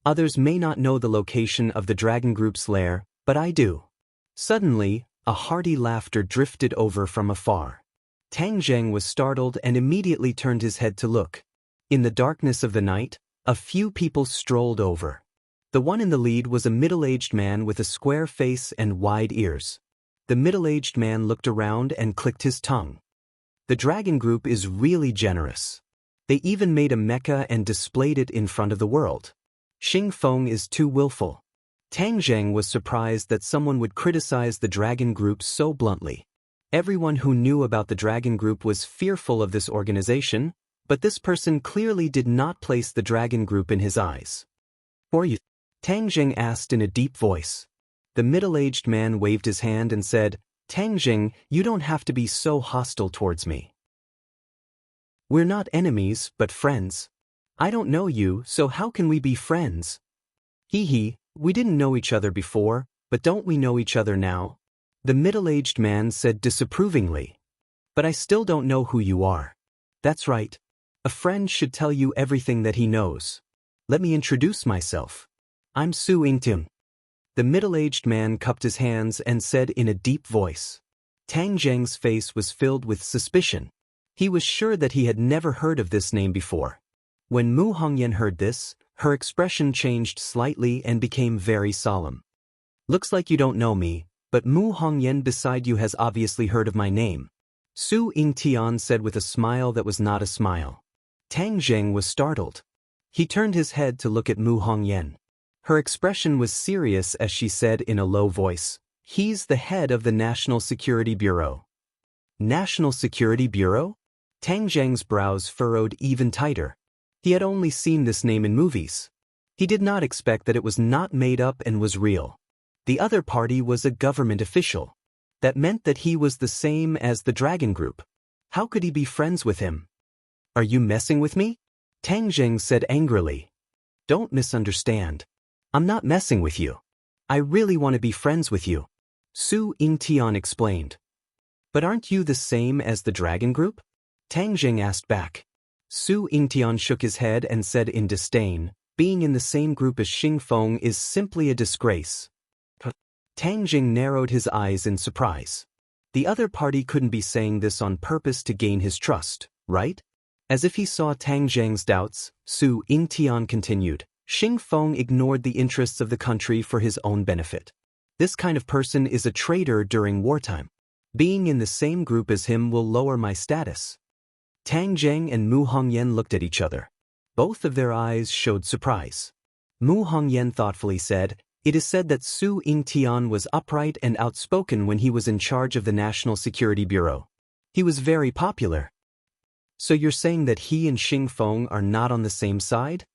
Speaker 1: Others may not know the location of the dragon group's lair, but I do. Suddenly, a hearty laughter drifted over from afar. Tang Zheng was startled and immediately turned his head to look. In the darkness of the night, a few people strolled over. The one in the lead was a middle-aged man with a square face and wide ears. The middle-aged man looked around and clicked his tongue. The dragon group is really generous. They even made a mecha and displayed it in front of the world. Xing Feng is too willful. Tang Zheng was surprised that someone would criticize the dragon group so bluntly. Everyone who knew about the dragon group was fearful of this organization, but this person clearly did not place the dragon group in his eyes. Who are you? Tang Zheng asked in a deep voice. The middle-aged man waved his hand and said, Tang Jing, you don't have to be so hostile towards me. We're not enemies, but friends. I don't know you, so how can we be friends? Hee, we didn't know each other before, but don't we know each other now? The middle-aged man said disapprovingly. But I still don't know who you are. That's right. A friend should tell you everything that he knows. Let me introduce myself. I'm Su Yingtian. The middle-aged man cupped his hands and said in a deep voice. Tang Zheng's face was filled with suspicion. He was sure that he had never heard of this name before. When Mu Hongyan heard this, her expression changed slightly and became very solemn. Looks like you don't know me, but Mu Hongyan beside you has obviously heard of my name. Su Yingtian said with a smile that was not a smile. Tang Zheng was startled. He turned his head to look at Mu Hongyan. Her expression was serious as she said in a low voice, He's the head of the National Security Bureau. National Security Bureau? Tang Zheng's brows furrowed even tighter. He had only seen this name in movies. He did not expect that it was not made up and was real. The other party was a government official. That meant that he was the same as the Dragon Group. How could he be friends with him? Are you messing with me? Tang Zheng said angrily. Don't misunderstand. I'm not messing with you. I really want to be friends with you. Su Yingtian explained. But aren't you the same as the Dragon Group? Tang Zheng asked back. Su Yingtian shook his head and said in disdain, being in the same group as Xing Feng is simply a disgrace. Tang Zheng narrowed his eyes in surprise. The other party couldn't be saying this on purpose to gain his trust, right? As if he saw Tang Zheng's doubts, Su Yingtian continued. Xing Feng ignored the interests of the country for his own benefit. This kind of person is a traitor during wartime. Being in the same group as him will lower my status. Tang Zheng and Mu Hongyan looked at each other. Both of their eyes showed surprise. Mu Hongyan thoughtfully said, It is said that Su Yingtian was upright and outspoken when he was in charge of the National Security Bureau. He was very popular. So you're saying that he and Xing Feng are not on the same side?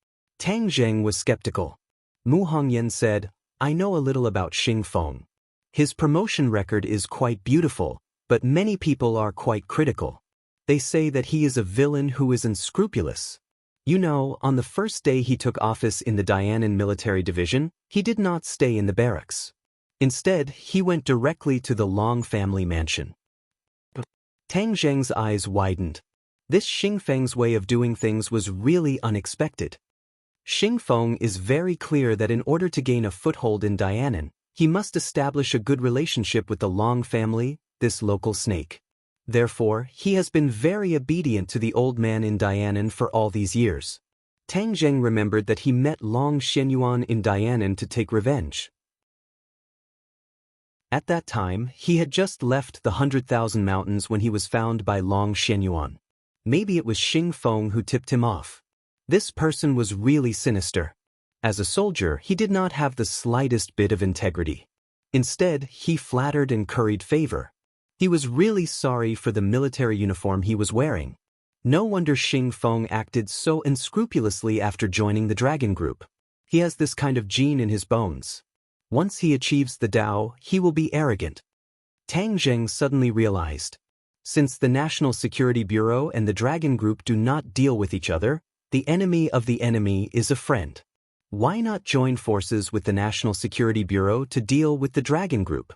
Speaker 1: Tang Zheng was skeptical. Mu Hongyan said, I know a little about Xing Feng. His promotion record is quite beautiful, but many people are quite critical. They say that he is a villain who is unscrupulous. You know, on the first day he took office in the Dianan military division, he did not stay in the barracks. Instead, he went directly to the Long family mansion. Tang Zheng's eyes widened. This Xing Feng's way of doing things was really unexpected. Xing Feng is very clear that in order to gain a foothold in Dianan, he must establish a good relationship with the Long family, this local snake. Therefore, he has been very obedient to the old man in Dianan for all these years. Tang Zheng remembered that he met Long Shenyuan in Dianan to take revenge. At that time, he had just left the 100,000 mountains when he was found by Long Shenyuan. Maybe it was Xing Feng who tipped him off. This person was really sinister. As a soldier, he did not have the slightest bit of integrity. Instead, he flattered and curried favor. He was really sorry for the military uniform he was wearing. No wonder Xing Feng acted so unscrupulously after joining the Dragon Group. He has this kind of gene in his bones. Once he achieves the Tao, he will be arrogant. Tang Zheng suddenly realized. Since the National Security Bureau and the Dragon Group do not deal with each other, the enemy of the enemy is a friend. Why not join forces with the National Security Bureau to deal with the Dragon Group?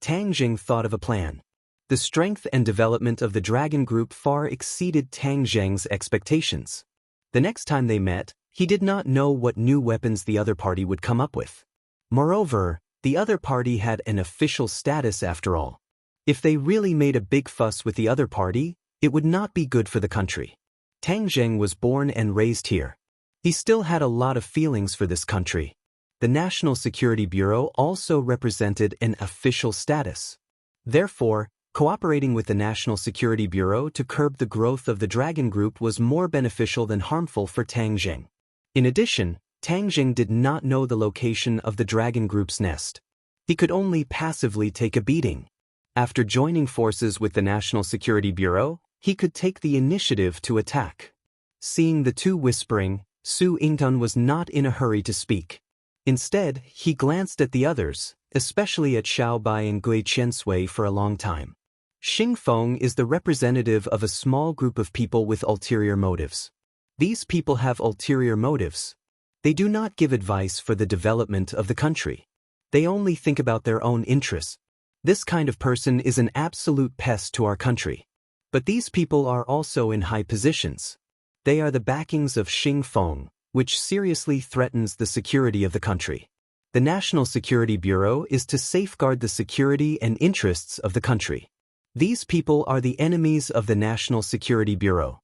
Speaker 1: Tang Zheng thought of a plan. The strength and development of the Dragon Group far exceeded Tang Zheng's expectations. The next time they met, he did not know what new weapons the other party would come up with. Moreover, the other party had an official status after all. If they really made a big fuss with the other party, it would not be good for the country. Tang Zheng was born and raised here. He still had a lot of feelings for this country. The National Security Bureau also represented an official status. Therefore, cooperating with the National Security Bureau to curb the growth of the Dragon Group was more beneficial than harmful for Tang Zheng. In addition, Tang Zheng did not know the location of the Dragon Group's nest. He could only passively take a beating. After joining forces with the National Security Bureau, he could take the initiative to attack. Seeing the two whispering, Su Yingtian was not in a hurry to speak. Instead, he glanced at the others, especially at Xiaobai and Guiqiansui for a long time. Xingfeng is the representative of a small group of people with ulterior motives. These people have ulterior motives. They do not give advice for the development of the country. They only think about their own interests. This kind of person is an absolute pest to our country. But these people are also in high positions. They are the backings of Xingfeng, which seriously threatens the security of the country. The National Security Bureau is to safeguard the security and interests of the country. These people are the enemies of the National Security Bureau.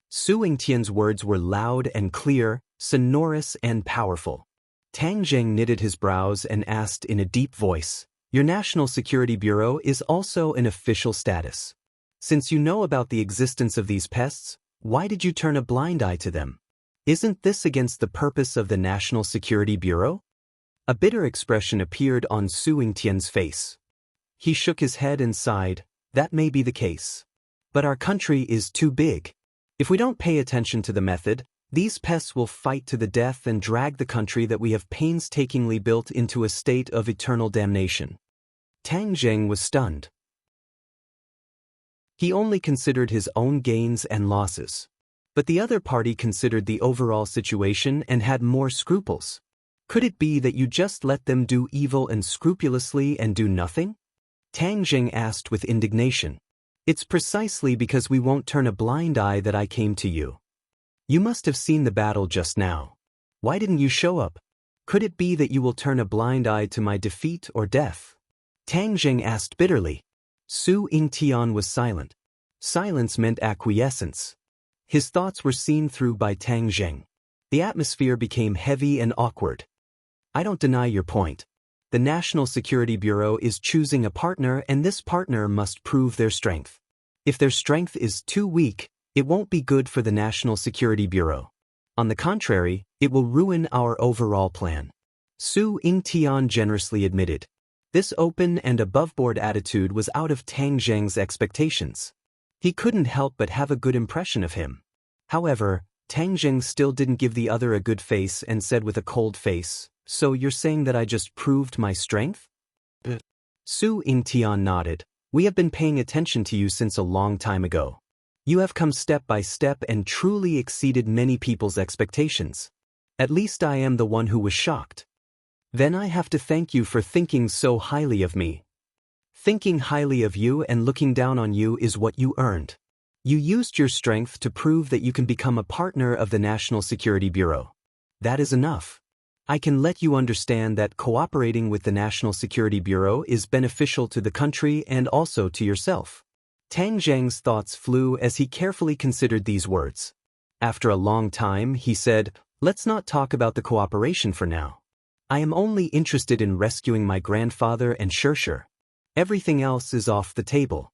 Speaker 1: Su Yingtian's words were loud and clear, sonorous and powerful. Tang Zheng knitted his brows and asked in a deep voice, "Your National Security Bureau is also an official status. Since you know about the existence of these pests, why did you turn a blind eye to them? Isn't this against the purpose of the National Security Bureau?" A bitter expression appeared on Su Yingtian's face. He shook his head and sighed. "That may be the case. But our country is too big. If we don't pay attention to the method, these pests will fight to the death and drag the country that we have painstakingly built into a state of eternal damnation." Tang Zheng was stunned. He only considered his own gains and losses. But the other party considered the overall situation and had more scruples. Could it be that you just let them do evil unscrupulously and do nothing? Tang Zheng asked with indignation. "It's precisely because we won't turn a blind eye that I came to you. You must have seen the battle just now. Why didn't you show up? Could it be that you will turn a blind eye to my defeat or death?" Tang Zheng asked bitterly. Su Yingtian was silent. Silence meant acquiescence. His thoughts were seen through by Tang Zheng. The atmosphere became heavy and awkward. "I don't deny your point. The National Security Bureau is choosing a partner, and this partner must prove their strength. If their strength is too weak, it won't be good for the National Security Bureau. On the contrary, it will ruin our overall plan," Su Yingtian generously admitted. This open and above-board attitude was out of Tang Zheng's expectations. He couldn't help but have a good impression of him. However, Tang Zheng still didn't give the other a good face and said with a cold face, "So you're saying that I just proved my strength?" Su Yingtian nodded. "We have been paying attention to you since a long time ago. You have come step by step and truly exceeded many people's expectations. At least I am the one who was shocked. Then I have to thank you for thinking so highly of me. Thinking highly of you and looking down on you is what you earned. You used your strength to prove that you can become a partner of the National Security Bureau. That is enough. I can let you understand that cooperating with the National Security Bureau is beneficial to the country and also to yourself." Tang Zheng's thoughts flew as he carefully considered these words. After a long time, he said, "Let's not talk about the cooperation for now. I am only interested in rescuing my grandfather and Shirshir. Everything else is off the table."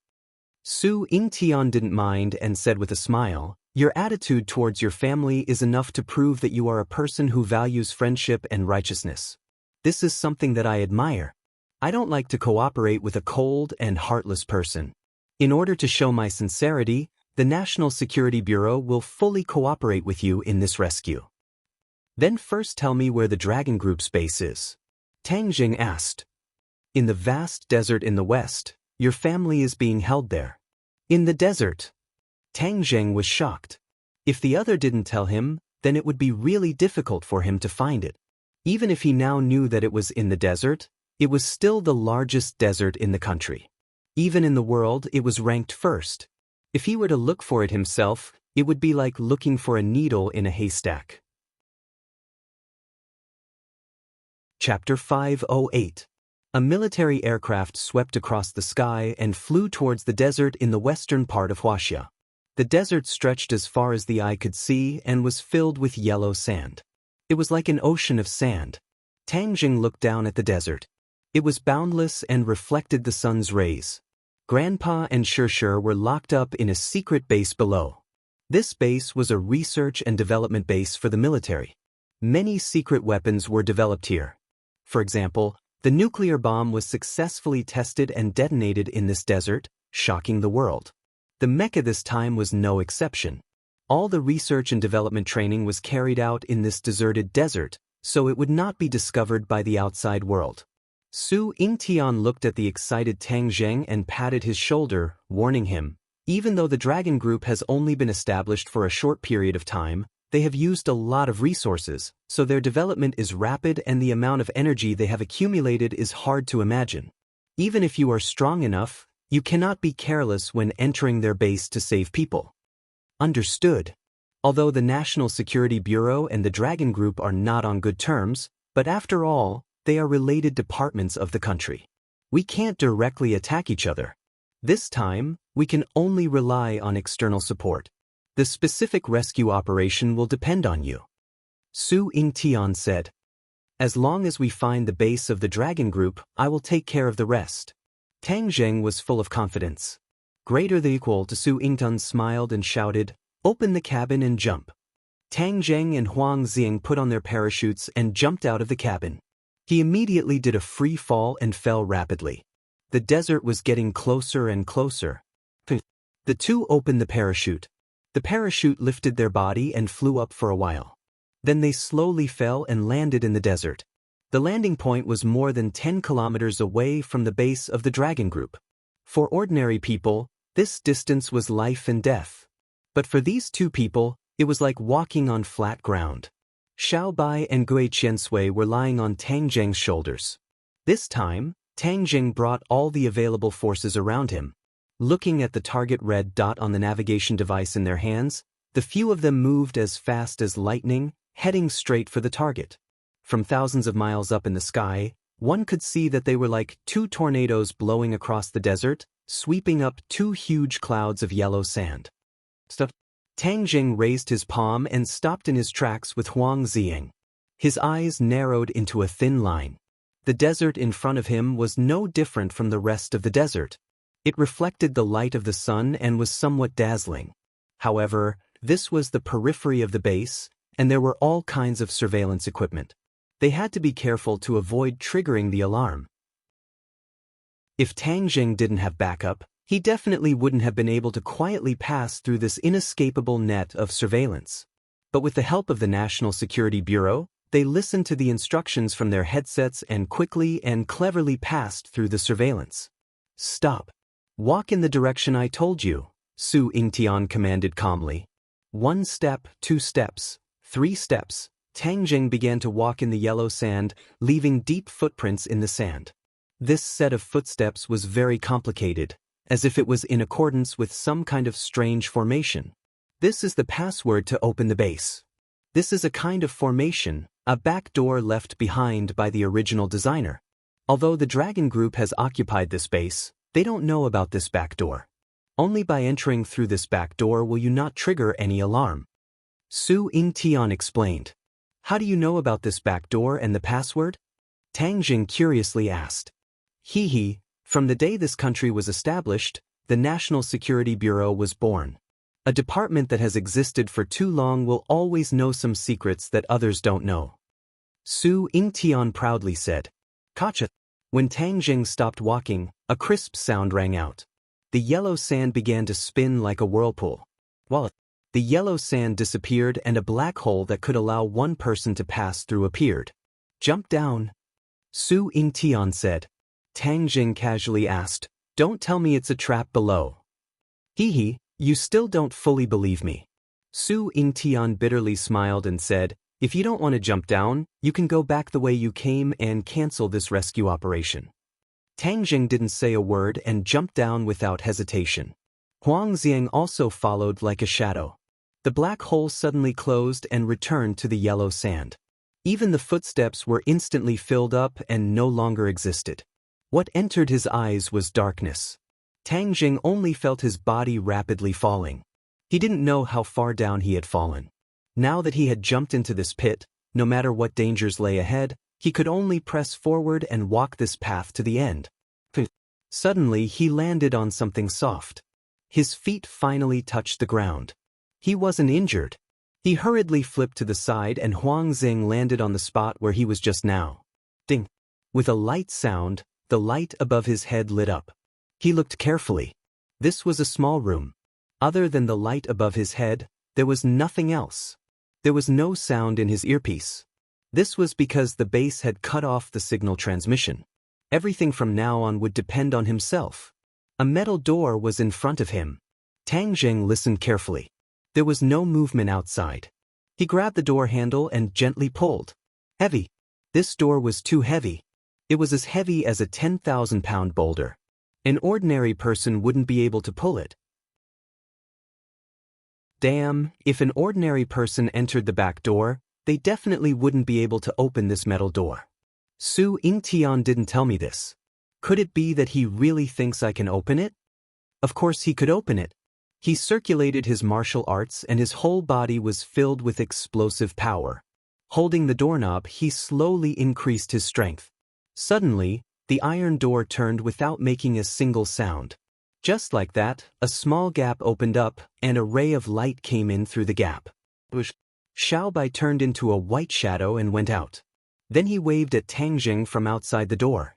Speaker 1: Su Yingtian didn't mind and said with a smile, "Your attitude towards your family is enough to prove that you are a person who values friendship and righteousness. This is something that I admire. I don't like to cooperate with a cold and heartless person. In order to show my sincerity, the National Security Bureau will fully cooperate with you in this rescue." "Then first tell me where the Dragon Group's base is," Tang Zheng asked. "In the vast desert in the west. Your family is being held there." "In the desert?" Tang Zheng was shocked. If the other didn't tell him, then it would be really difficult for him to find it. Even if he now knew that it was in the desert, it was still the largest desert in the country. Even in the world, it was ranked first. If he were to look for it himself, it would be like looking for a needle in a haystack. Chapter 508. A military aircraft swept across the sky and flew towards the desert in the western part of Huaxia. The desert stretched as far as the eye could see and was filled with yellow sand. It was like an ocean of sand. Tang Zheng looked down at the desert. It was boundless and reflected the sun's rays. Grandpa and Shirshir were locked up in a secret base below. This base was a research and development base for the military. Many secret weapons were developed here. For example, the nuclear bomb was successfully tested and detonated in this desert, shocking the world. The mecha this time was no exception. All the research and development training was carried out in this deserted desert, so it would not be discovered by the outside world. Su Yingtian looked at the excited Tang Zheng and patted his shoulder, warning him, even though the dragon group has only been established for a short period of time, they have used a lot of resources, so their development is rapid and the amount of energy they have accumulated is hard to imagine. Even if you are strong enough, you cannot be careless when entering their base to save people. Understood. Although the National Security Bureau and the Dragon Group are not on good terms, but after all, they are related departments of the country. We can't directly attack each other. This time, we can only rely on external support. The specific rescue operation will depend on you. Su Yingtian said. As long as we find the base of the Dragon Group, I will take care of the rest. Tang Zheng was full of confidence. Greater than equal to Su Yingtian smiled and shouted, "Open the cabin and jump." Tang Zheng and Huang Xing put on their parachutes and jumped out of the cabin. He immediately did a free fall and fell rapidly. The desert was getting closer and closer. The two opened the parachute. The parachute lifted their body and flew up for a while. Then they slowly fell and landed in the desert. The landing point was more than 10 kilometers away from the base of the Dragon Group. For ordinary people, this distance was life and death. But for these two people, it was like walking on flat ground. Xiao Bai and Gui Qiansui were lying on Tang Zheng's shoulders. This time, Tang Zheng brought all the available forces around him. Looking at the target red dot on the navigation device in their hands, the few of them moved as fast as lightning, heading straight for the target. From thousands of miles up in the sky, one could see that they were like two tornadoes blowing across the desert, sweeping up two huge clouds of yellow sand. Tang Zheng raised his palm and stopped in his tracks with Huang Xing. His eyes narrowed into a thin line. The desert in front of him was no different from the rest of the desert. It reflected the light of the sun and was somewhat dazzling. However, this was the periphery of the base, and there were all kinds of surveillance equipment. They had to be careful to avoid triggering the alarm. If Tang Zheng didn't have backup, he definitely wouldn't have been able to quietly pass through this inescapable net of surveillance. But with the help of the National Security Bureau, they listened to the instructions from their headsets and quickly and cleverly passed through the surveillance. "Stop. Walk in the direction I told you," Su Yingtian commanded calmly. 1 step, 2 steps, 3 steps. Tang Zheng began to walk in the yellow sand, leaving deep footprints in the sand. This set of footsteps was very complicated, as if it was in accordance with some kind of strange formation. This is the password to open the base. This is a kind of formation, a back door left behind by the original designer. Although the Dragon Group has occupied this base, they don't know about this back door. Only by entering through this back door will you not trigger any alarm. Su Yingtian explained. "How do you know about this back door and the password?" Tang Zheng curiously asked. From the day this country was established, the National Security Bureau was born. A department that has existed for too long will always know some secrets that others don't know. Su Yingtian proudly said. "Gotcha." When Tang Zheng stopped walking, a crisp sound rang out. The yellow sand began to spin like a whirlpool. The yellow sand disappeared and a black hole that could allow one person to pass through appeared. "Jump down," Su Yingtian said. Tang Zheng casually asked, "Don't tell me it's a trap below." You still don't fully believe me." Su Yingtian bitterly smiled and said, "If you don't want to jump down, you can go back the way you came and cancel this rescue operation." Tang Zheng didn't say a word and jumped down without hesitation. Huang Xing also followed like a shadow. The black hole suddenly closed and returned to the yellow sand. Even the footsteps were instantly filled up and no longer existed. What entered his eyes was darkness. Tang Zheng only felt his body rapidly falling. He didn't know how far down he had fallen. Now that he had jumped into this pit, no matter what dangers lay ahead, he could only press forward and walk this path to the end. Suddenly he landed on something soft. His feet finally touched the ground. He wasn't injured. He hurriedly flipped to the side and Huang Xing landed on the spot where he was just now. Ding! With a light sound, the light above his head lit up. He looked carefully. This was a small room. Other than the light above his head, there was nothing else. There was no sound in his earpiece. This was because the base had cut off the signal transmission. Everything from now on would depend on himself. A metal door was in front of him. Tang Zheng listened carefully. There was no movement outside. He grabbed the door handle and gently pulled. Heavy. This door was too heavy. It was as heavy as a 10,000-pound boulder. An ordinary person wouldn't be able to pull it. Damn, if an ordinary person entered the back door, they definitely wouldn't be able to open this metal door. Su Yingtian didn't tell me this. Could it be that he really thinks I can open it? Of course he could open it. He circulated his martial arts and his whole body was filled with explosive power. Holding the doorknob, he slowly increased his strength. Suddenly, the iron door turned without making a single sound. Just like that, a small gap opened up, and a ray of light came in through the gap. Xiao Bai turned into a white shadow and went out. Then he waved at Tang Zheng from outside the door.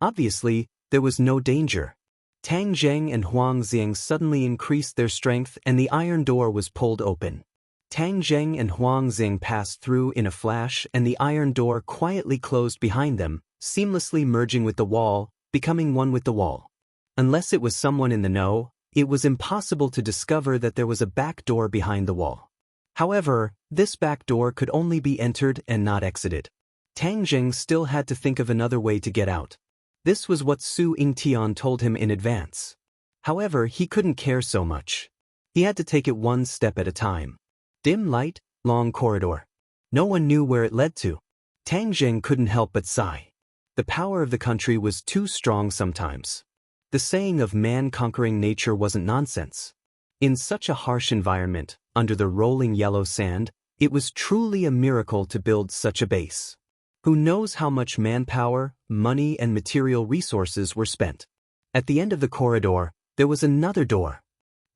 Speaker 1: Obviously, there was no danger. Tang Zheng and Huang Xiang suddenly increased their strength and the iron door was pulled open. Tang Zheng and Huang Xiang passed through in a flash and the iron door quietly closed behind them, seamlessly merging with the wall, becoming one with the wall. Unless it was someone in the know, it was impossible to discover that there was a back door behind the wall. However, this back door could only be entered and not exited. Tang Zheng still had to think of another way to get out. This was what Su Yingtian told him in advance. However, he couldn't care so much. He had to take it one step at a time. Dim light, long corridor. No one knew where it led to. Tang Zheng couldn't help but sigh. The power of the country was too strong sometimes. The saying of man conquering nature wasn't nonsense. In such a harsh environment, under the rolling yellow sand, it was truly a miracle to build such a base. Who knows how much manpower, money and material resources were spent. At the end of the corridor, there was another door.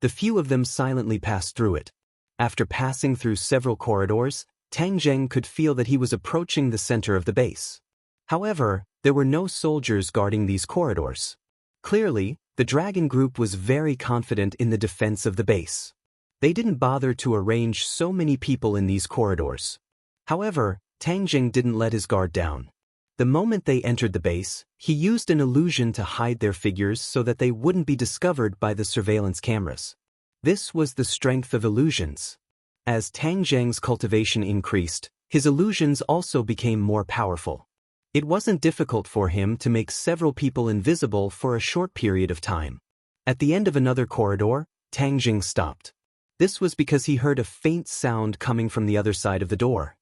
Speaker 1: The few of them silently passed through it. After passing through several corridors, Tang Zheng could feel that he was approaching the center of the base. However, there were no soldiers guarding these corridors. Clearly, the dragon group was very confident in the defense of the base. They didn't bother to arrange so many people in these corridors. However, Tang Zheng didn't let his guard down. The moment they entered the base, he used an illusion to hide their figures so that they wouldn't be discovered by the surveillance cameras. This was the strength of illusions. As Tang Zheng's cultivation increased, his illusions also became more powerful. It wasn't difficult for him to make several people invisible for a short period of time. At the end of another corridor, Tang Zheng stopped. This was because he heard a faint sound coming from the other side of the door.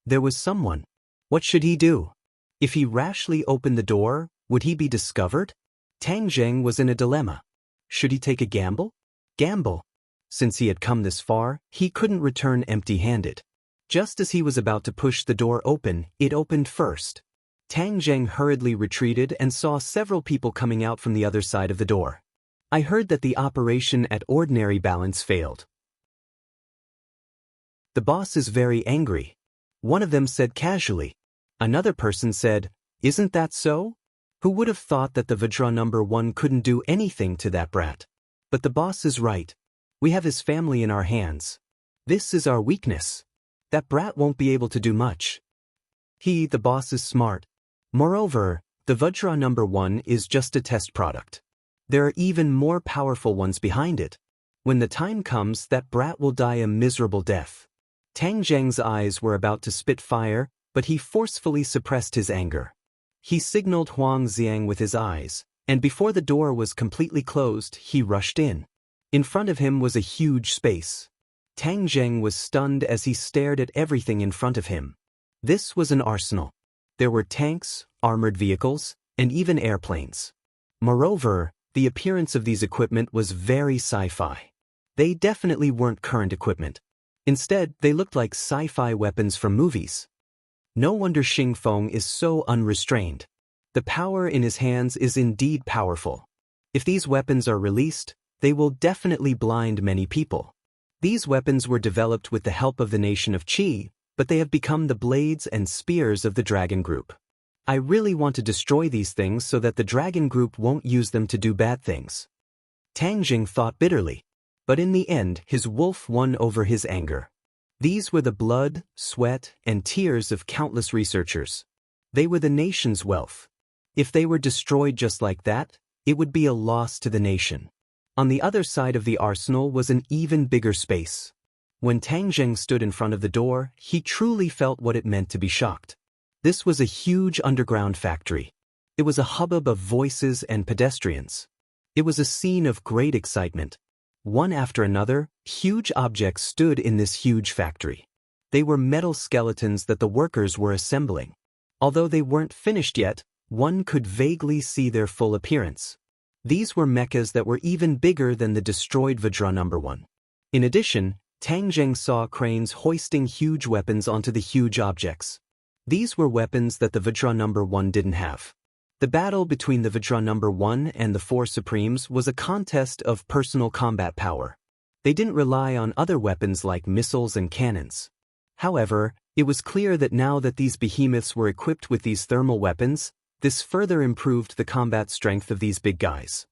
Speaker 1: There was someone. What should he do? If he rashly opened the door, would he be discovered? Tang Zheng was in a dilemma. Should he take a gamble? Gamble. Since he had come this far, he couldn't return empty-handed. Just as he was about to push the door open, it opened first. Tang Zheng hurriedly retreated and saw several people coming out from the other side of the door. I heard that the operation at Ordinary Balance failed. The boss is very angry. One of them said casually. Another person said, "Isn't that so? Who would have thought that the Vajra number 1 couldn't do anything to that brat? But the boss is right. We have his family in our hands. This is our weakness. That brat won't be able to do much. The boss is smart. Moreover, the Vajra number 1 is just a test product. There are even more powerful ones behind it. When the time comes, that brat will die a miserable death." Tang Zheng's eyes were about to spit fire, but he forcefully suppressed his anger. He signaled Huang Xiang with his eyes, and before the door was completely closed, he rushed in. In front of him was a huge space. Tang Zheng was stunned as he stared at everything in front of him. This was an arsenal. There were tanks, armored vehicles, and even airplanes. Moreover, the appearance of these equipment was very sci-fi. They definitely weren't current equipment. Instead, they looked like sci-fi weapons from movies. No wonder Xing Feng is so unrestrained. The power in his hands is indeed powerful. If these weapons are released, they will definitely blind many people. These weapons were developed with the help of the nation of Qi, but they have become the blades and spears of the dragon group. I really want to destroy these things so that the dragon group won't use them to do bad things. Tang Zheng thought bitterly. But in the end, his wolf won over his anger. These were the blood, sweat, and tears of countless researchers. They were the nation's wealth. If they were destroyed just like that, it would be a loss to the nation. On the other side of the arsenal was an even bigger space. When Tang Zheng stood in front of the door, he truly felt what it meant to be shocked. This was a huge underground factory. It was a hubbub of voices and pedestrians. It was a scene of great excitement. One after another, huge objects stood in this huge factory. They were metal skeletons that the workers were assembling. Although they weren't finished yet, one could vaguely see their full appearance. These were mechas that were even bigger than the destroyed Vajra No. 1. In addition, Tang Zheng saw cranes hoisting huge weapons onto the huge objects. These were weapons that the Vajra No. 1 didn't have. The battle between the Vajra No. 1 and the Four Supremes was a contest of personal combat power. They didn't rely on other weapons like missiles and cannons. However, it was clear that now that these behemoths were equipped with these thermal weapons, this further improved the combat strength of these big guys.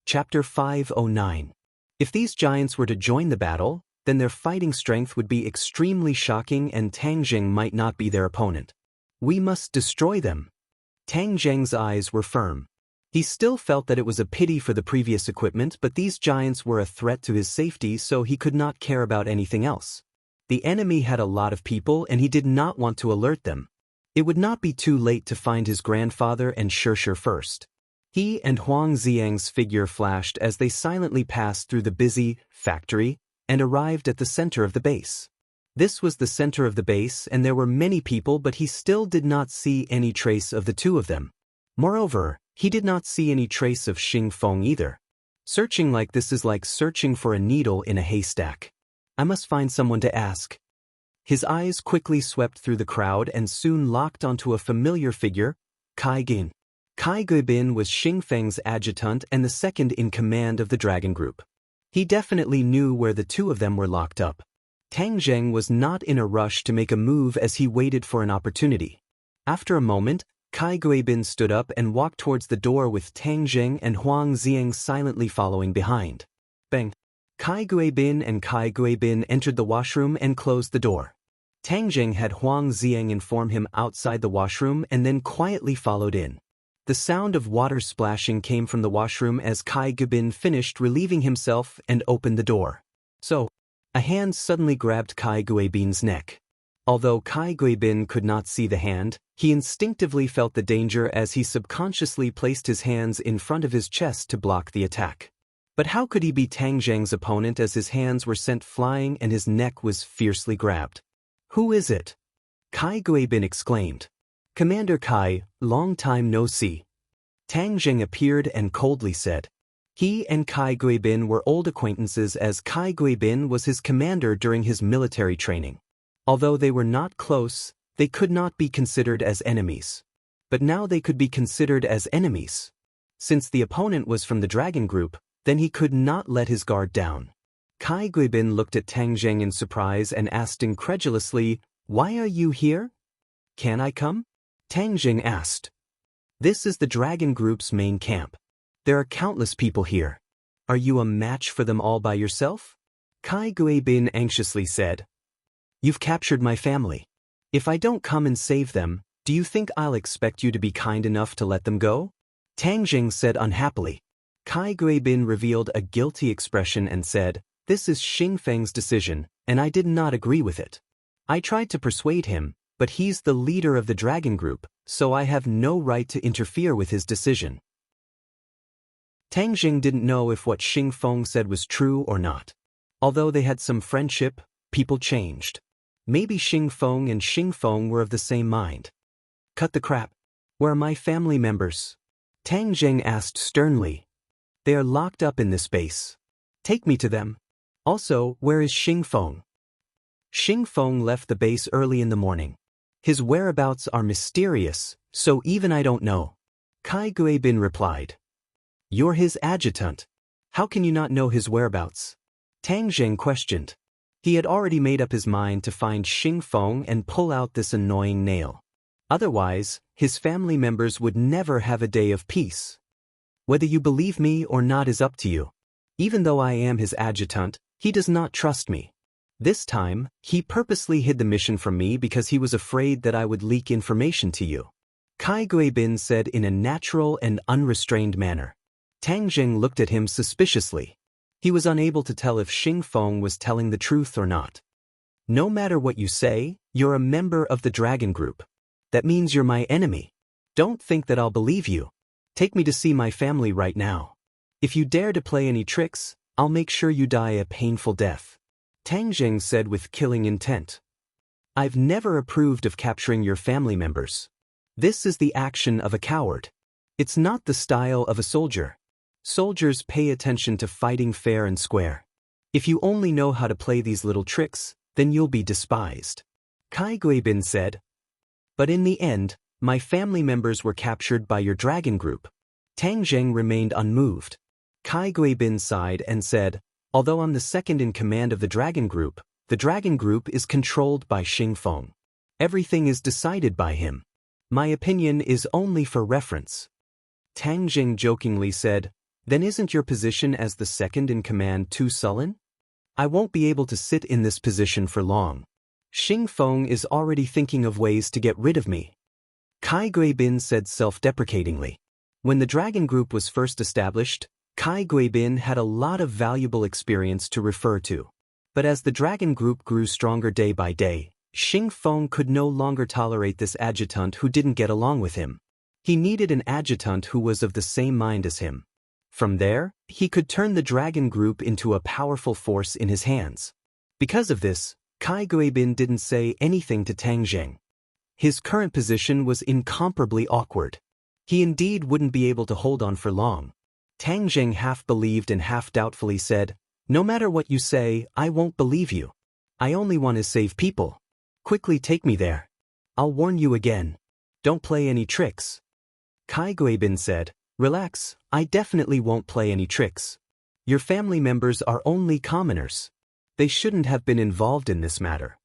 Speaker 1: Chapter 509. If these giants were to join the battle, then their fighting strength would be extremely shocking and Tang Zheng might not be their opponent. We must destroy them. Tang Zheng's eyes were firm. He still felt that it was a pity for the previous equipment, but these giants were a threat to his safety, so he could not care about anything else. The enemy had a lot of people and he did not want to alert them. It would not be too late to find his grandfather and Shishir first. He and Huang Xiang's figure flashed as they silently passed through the busy factory and arrived at the center of the base. This was the center of the base and there were many people, but he still did not see any trace of the two of them. Moreover, he did not see any trace of Xing Feng either. Searching like this is like searching for a needle in a haystack. I must find someone to ask. His eyes quickly swept through the crowd and soon locked onto a familiar figure, Kai Gin. Kai Guibin was Xing Feng's adjutant and the second in command of the dragon group. He definitely knew where the two of them were locked up. Tang Zheng was not in a rush to make a move as he waited for an opportunity. After a moment, Kai Guibin stood up and walked towards the door with Tang Zheng and Huang Xiang silently following behind. Bang! Kai Guibin and Kai Guibin entered the washroom and closed the door. Tang Zheng had Huang Xiang inform him outside the washroom and then quietly followed in. The sound of water splashing came from the washroom as Kai Guibin finished relieving himself and opened the door. So, a hand suddenly grabbed Kai Guibin's neck. Although Kai Guibin could not see the hand, he instinctively felt the danger as he subconsciously placed his hands in front of his chest to block the attack. But how could he be Tang Zheng's opponent as his hands were sent flying and his neck was fiercely grabbed? Who is it? Kai Guibin exclaimed. Commander Kai, long time no see. Tang Zheng appeared and coldly said. He and Kai Guibin were old acquaintances as Kai Guibin was his commander during his military training. Although they were not close, they could not be considered as enemies. But now they could be considered as enemies. Since the opponent was from the dragon group, then he could not let his guard down. Kai Guibin looked at Tang Zheng in surprise and asked incredulously, "Why are you here? Can I come?" Tang Zheng asked. "This is the dragon group's main camp. There are countless people here. Are you a match for them all by yourself?" Kai Guibin anxiously said. "You've captured my family. If I don't come and save them, do you think I'll expect you to be kind enough to let them go?" Tang Zheng said unhappily. Kai Guibin revealed a guilty expression and said, "This is Xing Feng's decision, and I did not agree with it. I tried to persuade him, but he's the leader of the dragon group, so I have no right to interfere with his decision." Tang Zheng didn't know if what Xing Feng said was true or not. Although they had some friendship, people changed. Maybe Xing Feng and Xing Feng were of the same mind. "Cut the crap. Where are my family members?" Tang Zheng asked sternly. "They are locked up in this base. Take me to them. Also, where is Xing Feng?" Xing Feng left the base early in the morning. His whereabouts are mysterious, so even I don't know. Kai Guibin replied. "You're his adjutant. How can you not know his whereabouts?" Tang Zheng questioned. He had already made up his mind to find Xing Feng and pull out this annoying nail. Otherwise, his family members would never have a day of peace. "Whether you believe me or not is up to you. Even though I am his adjutant, he does not trust me. This time, he purposely hid the mission from me because he was afraid that I would leak information to you. Kai Guibin said in a natural and unrestrained manner. Tang Jing looked at him suspiciously. He was unable to tell if Xing Feng was telling the truth or not. No matter what you say, you're a member of the Dragon Group. That means you're my enemy. Don't think that I'll believe you. Take me to see my family right now. If you dare to play any tricks, I'll make sure you die a painful death. Tang Jing said with killing intent. I've never approved of capturing your family members. This is the action of a coward. It's not the style of a soldier. Soldiers pay attention to fighting fair and square. If you only know how to play these little tricks, then you'll be despised. Kai Guibin said. But in the end, my family members were captured by your dragon group. Tang Jing remained unmoved. Kai Guibin sighed and said, although I'm the second in command of the dragon group is controlled by Xing Feng. Everything is decided by him. My opinion is only for reference. Tang Jing jokingly said, then isn't your position as the second in command too sullen? I won't be able to sit in this position for long. Xing Feng is already thinking of ways to get rid of me. Kai Guibin said self-deprecatingly. When the Dragon Group was first established, Kai Guibin had a lot of valuable experience to refer to. But as the Dragon Group grew stronger day by day, Xing Feng could no longer tolerate this adjutant who didn't get along with him. He needed an adjutant who was of the same mind as him. From there, he could turn the Dragon Group into a powerful force in his hands. Because of this, Kai Guibin didn't say anything to Tang Jing. His current position was incomparably awkward. He indeed wouldn't be able to hold on for long. Tang Jing half believed and half doubtfully said, no matter what you say, I won't believe you. I only want to save people. Quickly take me there. I'll warn you again. Don't play any tricks. Kai Guibin said, relax, I definitely won't play any tricks. Your family members are only commoners. They shouldn't have been involved in this matter.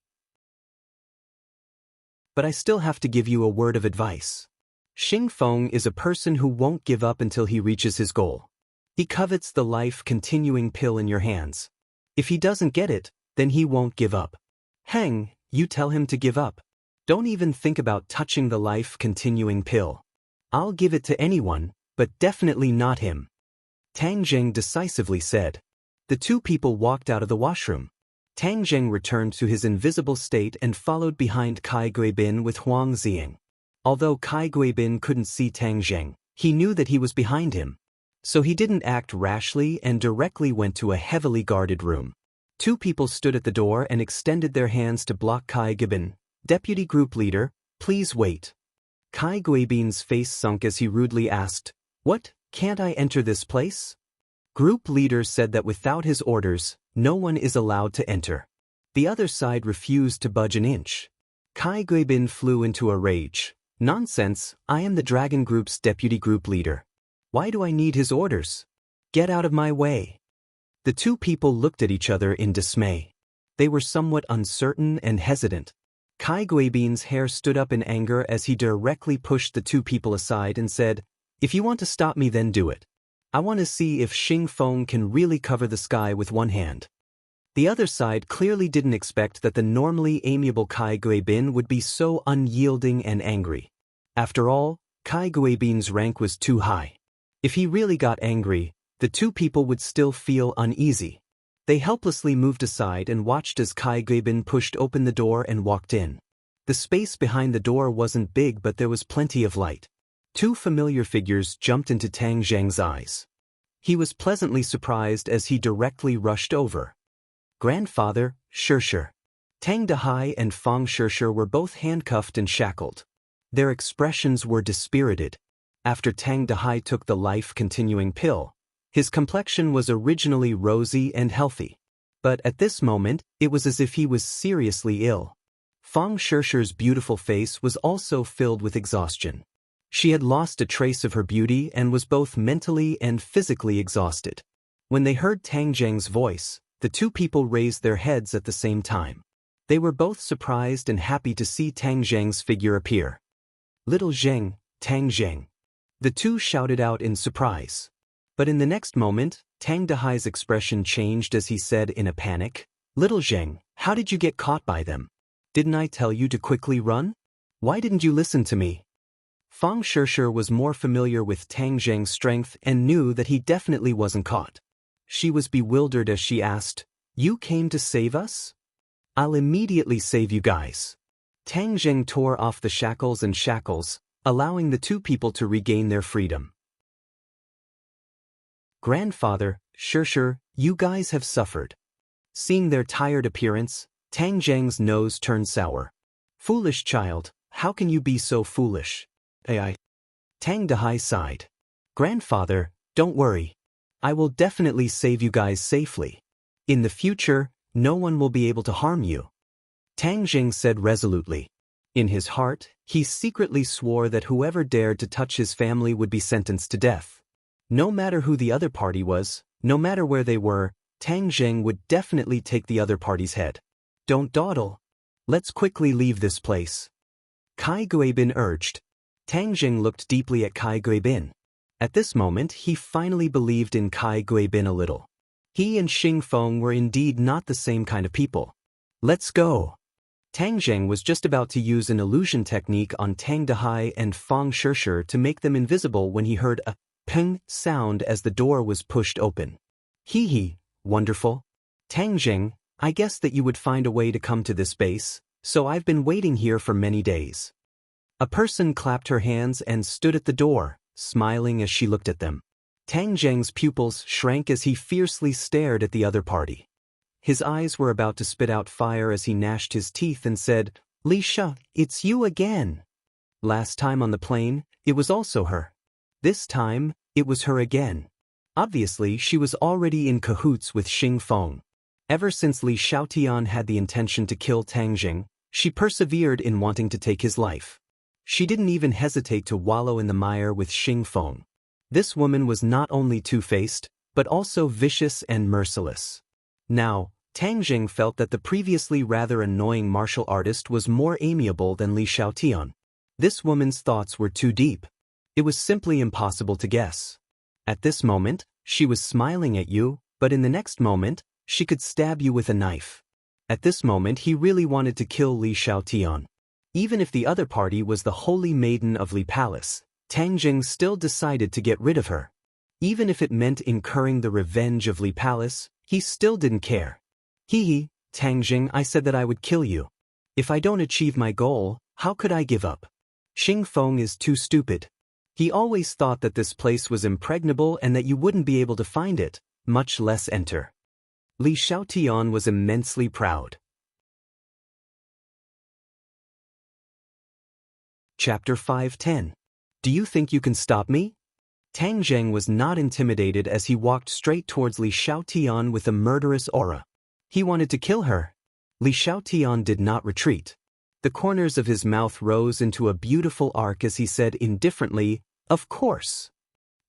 Speaker 1: But I still have to give you a word of advice. Xing Feng is a person who won't give up until he reaches his goal. He covets the life-continuing pill in your hands. If he doesn't get it, then he won't give up. Heng, you tell him to give up. Don't even think about touching the life-continuing pill. I'll give it to anyone, but definitely not him. Tang Jing decisively said. The two people walked out of the washroom. Tang Jing returned to his invisible state and followed behind Kai Guibin with Huang Ziying. Although Kai Guibin couldn't see Tang Jing, he knew that he was behind him. So he didn't act rashly and directly went to a heavily guarded room. Two people stood at the door and extended their hands to block Kai Guibin. Deputy Group Leader, please wait. Kai Guibin's face sunk as he rudely asked, what, can't I enter this place? Group Leader said that without his orders, no one is allowed to enter. The other side refused to budge an inch. Kai Guibin flew into a rage. Nonsense, I am the Dragon Group's Deputy Group Leader. Why do I need his orders? Get out of my way. The two people looked at each other in dismay. They were somewhat uncertain and hesitant. Kai Guibin's hair stood up in anger as he directly pushed the two people aside and said, if you want to stop me, then do it. I want to see if Xing Feng can really cover the sky with one hand. The other side clearly didn't expect that the normally amiable Kai Guibin would be so unyielding and angry. After all, Kai Guibin's rank was too high. If he really got angry, the two people would still feel uneasy. They helplessly moved aside and watched as Kai Guibin pushed open the door and walked in. The space behind the door wasn't big, but there was plenty of light. Two familiar figures jumped into Tang Jing's eyes. He was pleasantly surprised as he directly rushed over. Grandfather, Shishir. Tang Dahai and Fang Shishir were both handcuffed and shackled. Their expressions were dispirited. After Tang Dahai took the life-continuing pill, his complexion was originally rosy and healthy. But at this moment, it was as if he was seriously ill. Fang Shishir's beautiful face was also filled with exhaustion. She had lost a trace of her beauty and was both mentally and physically exhausted. When they heard Tang Jing's voice, the two people raised their heads at the same time. They were both surprised and happy to see Tang Jing's figure appear. Little Jing, Tang Jing. The two shouted out in surprise. But in the next moment, Tang Dahai's expression changed as he said in a panic, Little Zheng, how did you get caught by them? Didn't I tell you to quickly run? Why didn't you listen to me? Fang Shishir was more familiar with Tang Zheng's strength and knew that he definitely wasn't caught. She was bewildered as she asked, "You came to save us?" "I'll immediately save you guys." Tang Zheng tore off the shackles, allowing the two people to regain their freedom. "Grandfather, Shishir, you guys have suffered." Seeing their tired appearance, Tang Zheng's nose turned sour. "Foolish child, how can you be so foolish?" Tang Dahai sighed. "Grandfather, don't worry. I will definitely save you guys safely. In the future, no one will be able to harm you," Tang Zheng said resolutely. In his heart, he secretly swore that whoever dared to touch his family would be sentenced to death. No matter who the other party was, no matter where they were, Tang Zheng would definitely take the other party's head. "Don't dawdle. Let's quickly leave this place," Kai Guibin urged. Tang Zheng looked deeply at Kai Guibin. At this moment, he finally believed in Kai Guibin a little. He and Xing Feng were indeed not the same kind of people. "Let's go." Tang Zheng was just about to use an illusion technique on Tang Dahai and Fang Shishir to make them invisible when he heard a ping sound as the door was pushed open. "Hee, wonderful. Tang Zheng, I guess that you would find a way to come to this base, so I've been waiting here for many days." A person clapped her hands and stood at the door, smiling as she looked at them. Tang Zheng's pupils shrank as he fiercely stared at the other party. His eyes were about to spit out fire as he gnashed his teeth and said, "Li Sha, it's you again." Last time on the plane, it was also her. This time, it was her again. Obviously, she was already in cahoots with Xing Feng. Ever since Li Xiaotian had the intention to kill Tang Zheng, she persevered in wanting to take his life. She didn't even hesitate to wallow in the mire with Xing Feng. This woman was not only two-faced, but also vicious and merciless. Now, Tang Zheng felt that the previously rather annoying martial artist was more amiable than Li Xiaotian. This woman's thoughts were too deep. It was simply impossible to guess. At this moment, she was smiling at you, but in the next moment, she could stab you with a knife. At this moment, he really wanted to kill Li Xiaotian. Even if the other party was the Holy Maiden of Li Palace, Tang Zheng still decided to get rid of her. Even if it meant incurring the revenge of Li Palace, he still didn't care. "Hee, Tang Zheng, I said that I would kill you. If I don't achieve my goal, how could I give up? Xing Feng is too stupid. He always thought that this place was impregnable and that you wouldn't be able to find it, much less enter." Li Xiaotian was immensely proud. Chapter 5:10. Do you think you can stop me? Tang Zheng was not intimidated as he walked straight towards Li Xiaotian with a murderous aura. He wanted to kill her. Li Xiaotian did not retreat. The corners of his mouth rose into a beautiful arc as he said indifferently, "Of course."